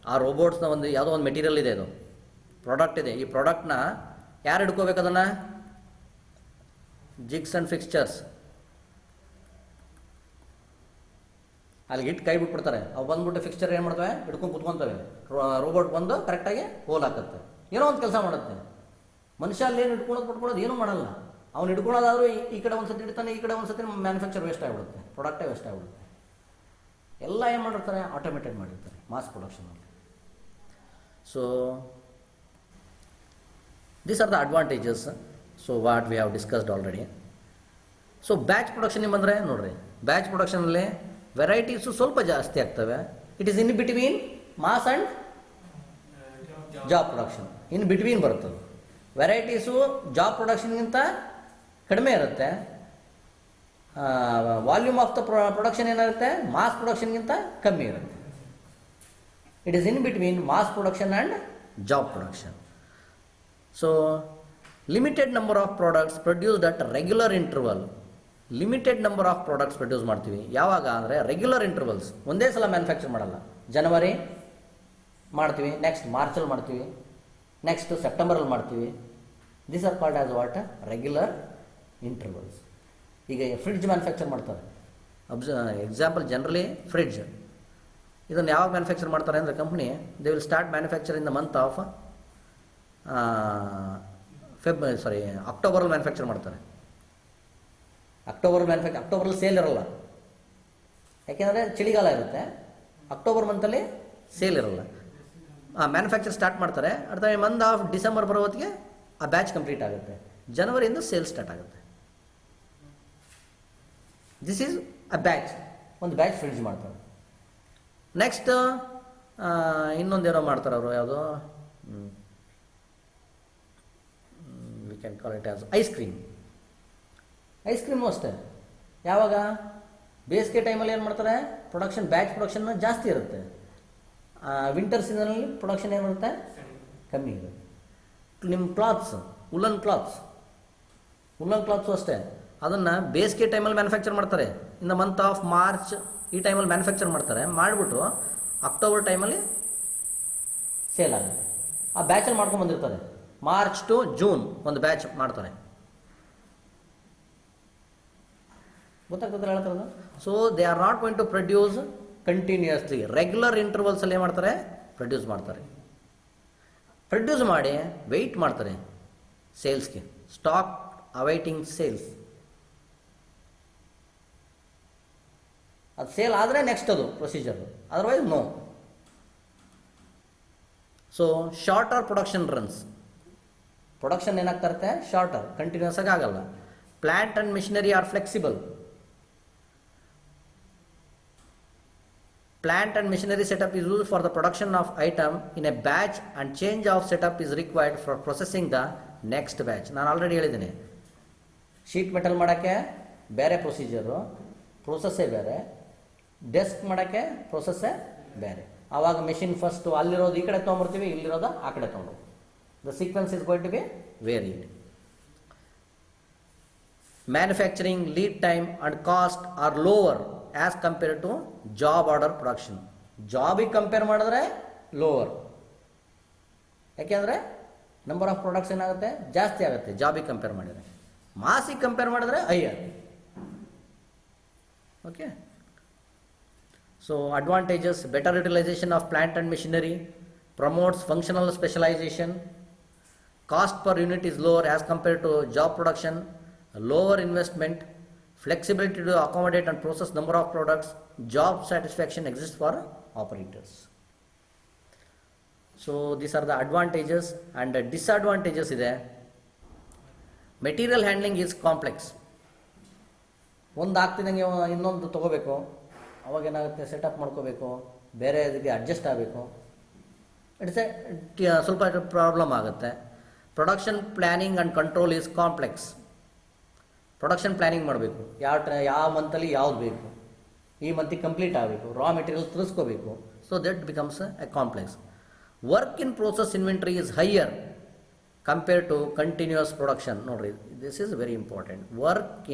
S1: ಆ ರೋಬೋಟ್ಸ್ನ ಒಂದು ಯಾವುದೋ ಒಂದು ಮೆಟೀರಿಯಲ್ ಇದೆ, ಇದು ಪ್ರಾಡಕ್ಟ್ ಇದೆ. ಈ ಪ್ರಾಡಕ್ಟ್ನ ಯಾರು ಹಿಡ್ಕೋಬೇಕು ಅದನ್ನು? Jigs and fixtures. ಅಲ್ಲಿ ಇಟ್ಟು ಕೈ ಬಿಟ್ಬಿಡ್ತಾರೆ. ಅವು ಬಂದ್ಬಿಟ್ಟು ಫಿಕ್ಸ್ಚರ್ ಏನು ಮಾಡ್ತವೆ, ಹಿಡ್ಕೊಂಡು ಕುತ್ಕೊತವೆ. ರೋಬೋಟ್ ಬಂದು ಕರೆಕ್ಟಾಗಿ ಹೋಲ್ ಹಾಕುತ್ತೆ, ಏನೋ ಒಂದು ಕೆಲಸ ಮಾಡುತ್ತೆ. ಮನುಷ್ಯ ಅಲ್ಲಿ ಏನು ಬಿಟ್ಕೊಳ್ಳೋದು ಏನೂ ಮಾಡಲ್ಲ. ಅವ್ನು ಹಿಡ್ಕೊಳ್ಳೋದಾದ್ರೂ ಈ ಕಡೆ ಒಂದು ಸತಿ ಇಡ್ತಾನೆ, ಈ ಕಡೆ ಒಂದು ಸತಿ ಮ್ಯಾನುಫ್ಯಾಕ್ಚರ್ ವೇಸ್ಟ್ ಆಗಿಬಿಡುತ್ತೆ, ಪ್ರಾಡಕ್ಟೇ ವೇಸ್ಟ್ ಆಗಿಬಿಡುತ್ತೆ. ಎಲ್ಲ ಏನು ಮಾಡಿರ್ತಾರೆ, ಆಟೋಮೇಟೆಡ್ ಮಾಡಿರ್ತಾರೆ ಮಾಸ್ ಪ್ರೊಡಕ್ಷನಲ್ಲಿ. So these are the advantages. So what we have discussed already. So batch ಪ್ರೊಡಕ್ಷನಿಗೆ ಬಂದರೆ ನೋಡಿರಿ, ಬ್ಯಾಚ್ ಪ್ರೊಡಕ್ಷನಲ್ಲಿ ವೆರೈಟೀಸು ಸ್ವಲ್ಪ ಜಾಸ್ತಿ ಆಗ್ತವೆ. It is in between mass and job production, in between ಬರ್ತದೆ. ವೆರೈಟೀಸು ಜಾಬ್ ಪ್ರೊಡಕ್ಷನ್ಗಿಂತ ಕಡಿಮೆ ಇರುತ್ತೆ. ವಾಲ್ಯೂಮ್ ಆಫ್ ದ ಪ್ರೊಡಕ್ಷನ್ ಏನಾಗುತ್ತೆ, ಮಾಸ್ ಪ್ರೊಡಕ್ಷನ್ಗಿಂತ ಕಮ್ಮಿ ಇರುತ್ತೆ. It is in between mass production and job production. So limited number of products produced at regular interval. Limited number of products produce ಮಾಡ್ತೀವಿ. ಯಾವಾಗ ಅಂದರೆ ರೆಗ್ಯುಲರ್ ಇಂಟರ್ವಲ್ಸ್, ಒಂದೇ ಸಲ ಮ್ಯಾನುಫ್ಯಾಕ್ಚರ್ ಮಾಡಲ್ಲ. ಜನವರಿ ಮಾಡ್ತೀವಿ, ನೆಕ್ಸ್ಟ್ ಮಾರ್ಚಲ್ಲಿ ಮಾಡ್ತೀವಿ, ನೆಕ್ಸ್ಟ್ ಸೆಪ್ಟೆಂಬರಲ್ಲಿ ಮಾಡ್ತೀವಿ. These are called as what, regular intervals. ಈಗ ಫ್ರಿಡ್ಜ್ ಮ್ಯಾನುಫ್ಯಾಕ್ಚರ್ ಮಾಡ್ತಾರೆ. ಎಕ್ಸಾಂಪಲ್, ಜನರಲಿ ಫ್ರಿಡ್ಜ್ ಇದನ್ನು ಯಾವಾಗ ಮ್ಯಾನುಫ್ಯಾಕ್ಚರ್ ಮಾಡ್ತಾರೆ ಅಂದರೆ company they will start manufacture in the month of ಅಕ್ಟೋಬರಲ್ಲಿ ಮ್ಯಾನುಫ್ಯಾಕ್ಚರ್ ಮಾಡ್ತಾರೆ. ಅಕ್ಟೋಬರಲ್ಲಿ ಸೇಲ್ ಇರಲ್ಲ, ಯಾಕೆಂದರೆ ಚಳಿಗಾಲ ಇರುತ್ತೆ. ಅಕ್ಟೋಬರ್ ಮಂತಲ್ಲಿ ಸೇಲ್ ಇರಲ್ಲ. ಮ್ಯಾನುಫ್ಯಾಕ್ಚರ್ ಸ್ಟಾರ್ಟ್ ಮಾಡ್ತಾರೆ. At the month of December ಬರೋ ಹೊತ್ತಿಗೆ ಆ ಬ್ಯಾಚ್ ಕಂಪ್ಲೀಟ್ ಆಗುತ್ತೆ. ಜನವರಿಯಿಂದ ಸೇಲ್ ಸ್ಟಾರ್ಟ್ ಆಗುತ್ತೆ. ದಿಸ್ ಈಸ್ ಅ ಬ್ಯಾಚ್, ಒಂದು ಬ್ಯಾಚ್ ಫ್ರಿಡ್ಜ್ ಮಾಡ್ತಾರೆ. ನೆಕ್ಸ್ಟ್ ಇನ್ನೊಂದೇನೋ ಮಾಡ್ತಾರೆ ಅವರು, ಯಾವುದೋ we can call it as ice cream ಅಷ್ಟೇ. ಯಾವಾಗ ಬೇಸಿಗೆ ಟೈಮಲ್ಲಿ ಏನು ಮಾಡ್ತಾರೆ, ಬ್ಯಾಚ್ ಪ್ರೊಡಕ್ಷನ್ ಜಾಸ್ತಿ ಇರುತ್ತೆ. ವಿಂಟರ್ ಸೀಸನಲ್ಲಿ ಪ್ರೊಡಕ್ಷನ್ ಏನಿರುತ್ತೆ, ಕಮ್ಮಿ ಇರುತ್ತೆ. ನಿಮ್ಮ ಉಲ್ಲನ್ ಕ್ಲಾತ್ಸು ಅಷ್ಟೇ. ಅದನ್ನು ಬೇಸಿಗೆ ಟೈಮಲ್ಲಿ ಮ್ಯಾನುಫ್ಯಾಕ್ಚರ್ ಮಾಡ್ತಾರೆ. ಇನ್ ದ ಮಂತ್ ಆಫ್ ಮಾರ್ಚ್ ಈ ಟೈಮಲ್ಲಿ ಮ್ಯಾನುಫ್ಯಾಕ್ಚರ್ ಮಾಡ್ತಾರೆ. ಮಾಡಿಬಿಟ್ಟು ಅಕ್ಟೋಬರ್ ಟೈಮಲ್ಲಿ ಸೇಲ್ ಆಗುತ್ತೆ. ಆ ಬ್ಯಾಚಲ್ಲಿ ಮಾಡ್ಕೊಂಡು ಬಂದಿರ್ತಾರೆ. ಮಾರ್ಚ್ ಟು ಜೂನ್ ಒಂದು ಬ್ಯಾಚ್ ಮಾಡ್ತಾರೆ. ಗೊತ್ತಾಗ್ತದೆ ಹೇಳ್ತಾರದು. So they are not going to produce continuously. Regular ಇಂಟರ್ವಲ್ಸಲ್ಲಿ ಏನು ಮಾಡ್ತಾರೆ, ಪ್ರೊಡ್ಯೂಸ್ ಮಾಡ್ತಾರೆ. ಪ್ರೊಡ್ಯೂಸ್ ಮಾಡಿ ವೆಯ್ಟ್ ಮಾಡ್ತಾರೆ ಸೇಲ್ಸ್ಗೆ. Stock awaiting sales. ಅದು ಸೇಲ್ ಆದರೆ ನೆಕ್ಸ್ಟ್ ಅದು procedure, otherwise no. So shorter production runs. Production ಏನಾಗ್ತಾ ಇರುತ್ತೆ, ಶಾರ್ಟರ್, ಕಂಟಿನ್ಯೂಸ್ ಆಗಿ ಆಗಲ್ಲ. Plant and machinery are flexible. Plant and machinery setup is used for the production of item in a batch and change of setup is required for processing the next batch. ನಾನು ಆಲ್ರೆಡಿ ಹೇಳಿದ್ದೀನಿ, ಶೀಟ್ ಮೆಟಲ್ ಮಾಡೋಕ್ಕೆ ಬೇರೆ ಪ್ರೊಸೆಸ್ಸೇ ಬೇರೆ, ಡೆಸ್ಕ್ ಮಾಡೋಕ್ಕೆ ಪ್ರೊಸೆಸ್ಸೇ ಬೇರೆ. ಆವಾಗ ಮೆಷಿನ್ ಫಸ್ಟು ಅಲ್ಲಿರೋದು ಈ ಕಡೆ ತೊಗೊಂಬರ್ತೀವಿ, ಇಲ್ಲಿರೋದು ಆ ಕಡೆ ತೊಗೊಂಡು. The sequence is going to be varied. Manufacturing lead time and cost are lower as compared to job order production. ಜಾಬಿಗೆ ಕಂಪೇರ್ ಮಾಡಿದ್ರೆ ಲೋವರ್, ಯಾಕೆಂದರೆ ನಂಬರ್ ಆಫ್ ಪ್ರಾಡಕ್ಟ್ಸ್ ಏನಾಗುತ್ತೆ, ಜಾಸ್ತಿ ಆಗುತ್ತೆ ಜಾಬಿಗೆ ಕಂಪೇರ್ ಮಾಡಿದರೆ. ಮಾಸಿಗೆ ಕಂಪೇರ್ ಮಾಡಿದ್ರೆ higher. Okay. So advantages: better utilisation of plant and machinery, promotes functional specialisation, cost per unit is lower as compared to job production, lower investment, flexibility to accommodate and process number of products, job satisfaction exists for operators. So these are the advantages and disadvantages ಇದೆ. Material handling is complex. ಒಂದು ಆಗ್ತಿದ್ದಂಗೆ ಇನ್ನೊಂದು ತೊಗೋಬೇಕು, ಅವಾಗ ಏನಾಗುತ್ತೆ, ಸೆಟಪ್ ಮಾಡ್ಕೋಬೇಕು, ಬೇರೆ ಇದಕ್ಕೆ ಅಡ್ಜಸ್ಟ್ ಆಗಬೇಕು, ಇಟ್ಸ್ ಎ ಸ್ವಲ್ಪ ಪ್ರಾಬ್ಲಮ್ ಆಗುತ್ತೆ. Production planning and control is complex. Production planning ಮಾಡಬೇಕು, ಯಾವ ಮಂತಲ್ಲಿ ಯಾವ್ದು ಬೇಕು, ಈ ಮಂತಿಗೆ ಕಂಪ್ಲೀಟ್ ಆಗಬೇಕು, ರಾ ಮೆಟೀರಿಯಲ್ ತರಿಸ್ಕೋಬೇಕು. So that becomes a complex. Work in process inventory is higher compare to continuous production. ನೋಡಿರಿ, this is very important. Work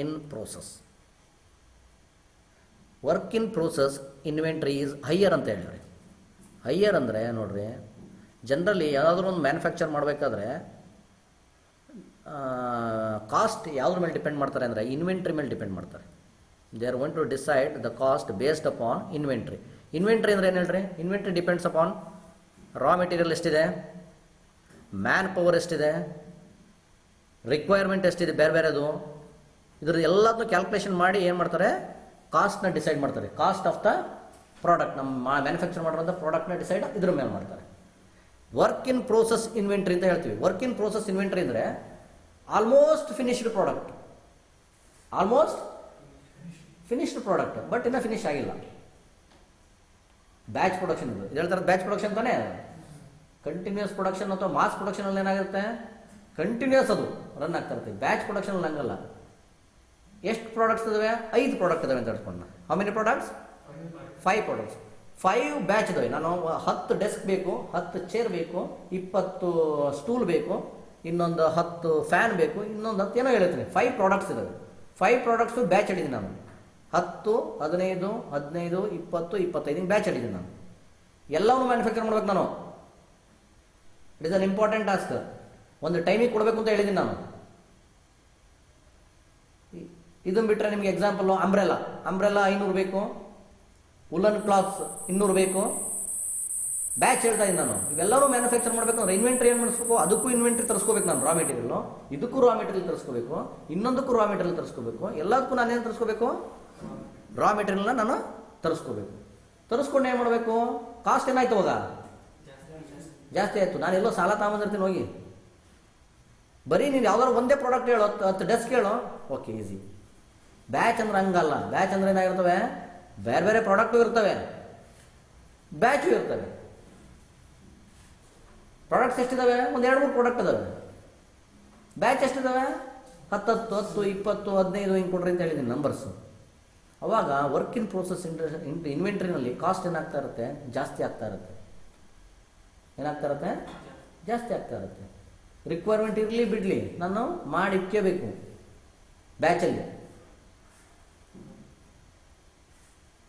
S1: in process inventory is higher ಅಂತ ಹೇಳಿವ್ರಿ. ಹೈಯರ್ ಅಂದರೆ ನೋಡಿರಿ, ಜನರಲಿ ಯಾವುದಾದ್ರೂ ಒಂದು ಮ್ಯಾನುಫ್ಯಾಕ್ಚರ್ ಮಾಡಬೇಕಾದ್ರೆ ಕಾಸ್ಟ್ ಯಾವುದ್ರ ಮೇಲೆ ಡಿಪೆಂಡ್ ಮಾಡ್ತಾರೆ ಅಂದರೆ ಇನ್ವೆಂಟ್ರಿ ಮೇಲೆ ಡಿಪೆಂಡ್ ಮಾಡ್ತಾರೆ. They are going to decide the cost based upon inventory. Inventory ಅಂದರೆ ಏನು ಹೇಳ್ರಿ? Inventory depends upon raw material ಎಷ್ಟಿದೆ, ಮ್ಯಾನ್ ಪವರ್ ಎಷ್ಟಿದೆ, ರಿಕ್ವೈರ್ಮೆಂಟ್ ಎಷ್ಟಿದೆ, ಬೇರೆ ಬೇರೆದು. ಇದ್ರ ಎಲ್ಲದನ್ನು ಕ್ಯಾಲ್ಕುಲೇಷನ್ ಮಾಡಿ ಏನು ಮಾಡ್ತಾರೆ, ಕಾಸ್ಟ್ನ ಡಿಸೈಡ್ ಮಾಡ್ತಾರೆ. ಕಾಸ್ಟ್ ಆಫ್ ದ ಪ್ರಾಡಕ್ಟ್, ನಮ್ಮ ಮ್ಯಾನುಫ್ಯಾಕ್ಚರ್ ಮಾಡಿರೋಂಥ ಪ್ರಾಡಕ್ಟ್ನ ಡಿಸೈಡ್ ಇದ್ರ ಮೇಲೆ ಮಾಡ್ತಾರೆ. ವರ್ಕ್ ಇನ್ ಪ್ರೋಸೆಸ್ ಇನ್ವೆಂಟ್ರಿ ಅಂತ ಹೇಳ್ತೀವಿ. ವರ್ಕ್ ಇನ್ ಪ್ರೋಸೆಸ್ ಇನ್ವೆಂಟ್ರಿ ಅಂದರೆ ಆಲ್ಮೋಸ್ಟ್ ಫಿನಿಶ್ಡ್ ಪ್ರಾಡಕ್ಟ್, ಬಟ್ ಇನ್ನೂ ಫಿನಿಶ್ ಆಗಿಲ್ಲ. ಬ್ಯಾಚ್ ಪ್ರೊಡಕ್ಷನ್ ಇದು ಹೇಳ್ತಾರೆ, ಬ್ಯಾಚ್ ಪ್ರೊಡಕ್ಷನ್ ತಾನೇ. ಕಂಟಿನ್ಯೂಸ್ ಪ್ರೊಡಕ್ಷನ್ ಅಥವಾ ಮಾಸ್ ಪ್ರೊಡಕ್ಷನಲ್ಲಿ ಏನಾಗುತ್ತೆ, ಕಂಟಿನ್ಯೂಸ್ ಅದು ರನ್ ಆಗ್ತಾ ಇರುತ್ತೆ. ಬ್ಯಾಚ್ ಪ್ರೊಡಕ್ಷನಲ್ಲಿ ಹಂಗಲ್ಲ. ಎಷ್ಟು ಪ್ರಾಡಕ್ಟ್ಸ್ ಇದಾವೆ? 5 ಪ್ರಾಡಕ್ಟ್ ಇದಾವೆ ಅಂತ ಹೇಳ್ಕೊಂಡು. How many products? 5 products. 5 batch ಇದಾವೆ. ನಾನು 10 ಡೆಸ್ಕ್ ಬೇಕು, 10 ಚೇರ್ ಬೇಕು, 20 ಸ್ಟೂಲ್ ಬೇಕು, ಇನ್ನೊಂದು 10 ಫ್ಯಾನ್ ಬೇಕು, ಇನ್ನೊಂದು 10 ಏನೋ ಹೇಳ್ತೀನಿ. 5 ಪ್ರಾಡಕ್ಟ್ಸ್ ಇದಾವೆ. 5 ಪ್ರಾಡಕ್ಟ್ಸು ಬ್ಯಾಚ್ ಹಿಡಿದೀನಿ ನಾನು. 10, 15, 15, 20, 25 ಹಿಂಗೆ ಬ್ಯಾಚ್ ಹಿಡಿದೀನಿ ನಾನು. ಎಲ್ಲವನ್ನೂ ಮ್ಯಾನುಫ್ಯಾಕ್ಚರ್ ಮಾಡ್ಬೇಕು ನಾನು. It is an important task. ಒಂದು ಟೈಮಿಗೆ ಕೊಡಬೇಕು ಅಂತ ಹೇಳಿದ್ದೀನಿ ನಾನು. ಇದನ್ನು ಬಿಟ್ಟರೆ ನಿಮಗೆ ಎಕ್ಸಾಂಪಲ್ಲು ಅಂಬ್ರೆಲಾ 500 ಬೇಕು, ಉಲನ್ ಕ್ಲಾತ್ಸ್ 200 ಬೇಕು, ಬ್ಯಾಚ್ ಹೇಳ್ತಾ ಇದ್ದೀನಿ ನಾನು. ಇವೆಲ್ಲರೂ ಮ್ಯಾನುಫ್ಯಾಕ್ಚರ್ ಮಾಡಬೇಕು ಅಂದ್ರೆ ಇನ್ವೆಂಟ್ರಿ ಏನು ಮಾಡಿಸ್ಬೇಕು, ಅದಕ್ಕೂ ಇನ್ವೆಂಟ್ರಿ ತರಿಸ್ಕೋಬೇಕು ನಾನು. ರಾ ಮೆಟೀರಿಯಲ್ಲು ಇದಕ್ಕೂ ರಾ ಮೆಟೀರಿಯಲ್ ತರಿಸ್ಕೋಬೇಕು, ಇನ್ನೊಂದಕ್ಕೂ ರಾ ಮೆಟೀರಿಯಲ್ ತರಿಸ್ಕೋಬೇಕು, ಎಲ್ಲದಕ್ಕೂ ನಾನೇನು ತರಿಸ್ಕೋಬೇಕು, ರಾ ಮೆಟೀರಿಯಲ್ನ ನಾನು ತರಿಸ್ಕೋಬೇಕು. ತರಿಸ್ಕೊಂಡು ಏನು ಮಾಡಬೇಕು, ಕಾಸ್ಟ್ ಏನಾಯ್ತು ಅವಾಗ? ಜಾಸ್ತಿ ಆಯಿತು. ನಾನೆಲ್ಲೋ ಸಾಲ ತಗೊಂಬಂದಿರ್ತೀನಿ ಹೋಗಿ. ಬರೀ ನೀವು ಯಾವ್ದಾದ್ರು ಒಂದೇ ಪ್ರಾಡಕ್ಟ್ ಹೇಳೋ, 10 ಡೆಸ್ಕ್ ಹೇಳೋ, ಓಕೆ ಈಸಿ. ಬ್ಯಾಚ್ ಅಂದ್ರೆ ಹಂಗಲ್ಲ. ಬ್ಯಾಚ್ ಅಂದ್ರೆ ಏನಾಗಿರ್ತವೆ, ಬೇರೆ ಬೇರೆ ಪ್ರಾಡಕ್ಟು ಇರ್ತವೆ, ಬ್ಯಾಚು ಇರ್ತವೆ. ಪ್ರಾಡಕ್ಟ್ಸ್ ಎಷ್ಟಿದಾವೆ? ಒಂದು 2-3 ಪ್ರಾಡಕ್ಟ್ ಇದಾವೆ. ಬ್ಯಾಚ್ ಎಷ್ಟಿದಾವೆ? 10, 10, 20, 15 ಹಿಂಗೆ ಕೊಡ್ರಿ ಅಂತ ಹೇಳಿದ್ದೀನಿ ನಂಬರ್ಸು. ಅವಾಗ ವರ್ಕ್ ಇನ್ ಪ್ರೋಸೆಸ್ ಇನ್ವೆಂಟ್ರಿನಲ್ಲಿ ಕಾಸ್ಟ್ ಏನಾಗ್ತಾ ಇರುತ್ತೆ, ಜಾಸ್ತಿ ಆಗ್ತಾ ಇರುತ್ತೆ. ಜಾಸ್ತಿ ಆಗ್ತಾ ಇರುತ್ತೆ. ರಿಕ್ವೈರ್ಮೆಂಟ್ ಇರಲಿ ಬಿಡಲಿ, ನಾನು ಮಾಡಿ ಇಟ್ಕೋಬೇಕು ಬ್ಯಾಚಲ್ಲಿ.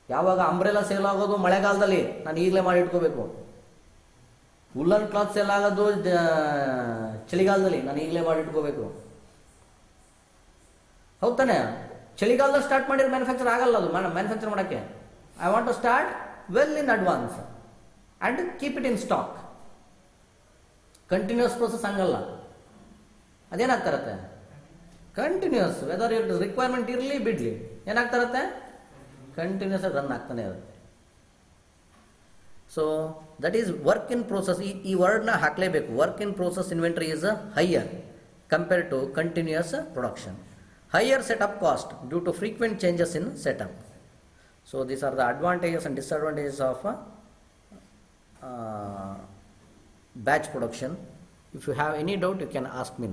S1: ಯಾವಾಗ ಅಂಬ್ರೆಲಾ ಸೇಲ್ ಆಗೋದು ಮಳೆಗಾಲದಲ್ಲಿ, ನಾನು ಈಗಲೇ ಮಾಡಿ ಇಟ್ಕೋಬೇಕು. ಉಲ್ಲನ್ ಕ್ಲಾತ್ ಸೇಲ್ ಆಗೋದು ಚಳಿಗಾಲದಲ್ಲಿ, ನಾನು ಈಗಲೇ ಮಾಡಿ ಇಟ್ಕೋಬೇಕು. ಹೌದು ತಾನೆ? ಚಳಿಗಾಲದಲ್ಲಿ ಸ್ಟಾರ್ಟ್ ಮಾಡಿದ್ರೆ ಮ್ಯಾನುಫ್ಯಾಕ್ಚರ್ ಆಗಲ್ಲ. ಅದು ಮ್ಯಾನುಫ್ಯಾಕ್ಚರ್ ಮಾಡೋಕ್ಕೆ I want to start well in advance and keep it in stock. Continuous process ಹಂಗಲ್ಲ. ಅದೇನಾಗ್ತಾ ಇರುತ್ತೆ, ಕಂಟಿನ್ಯೂಸ್, ವೆದರ್ ರಿಕ್ವೈರ್ಮೆಂಟ್ ಇರಲಿ ಬಿಡಲಿ, ಏನಾಗ್ತಾ ಇರುತ್ತೆ, ಕಂಟಿನ್ಯೂಸ್ ಆಗಿ ರನ್ ಆಗ್ತಾನೆ ಇರುತ್ತೆ. So that is work in process. ಈ ವರ್ಡ್ನ ಹಾಕಲೇಬೇಕು. Work in process inventory is higher compare to continuous production. Higher setup cost due to frequent changes in setup. So these are the advantages and disadvantages of batch production. If you have any doubt, you can ask me now.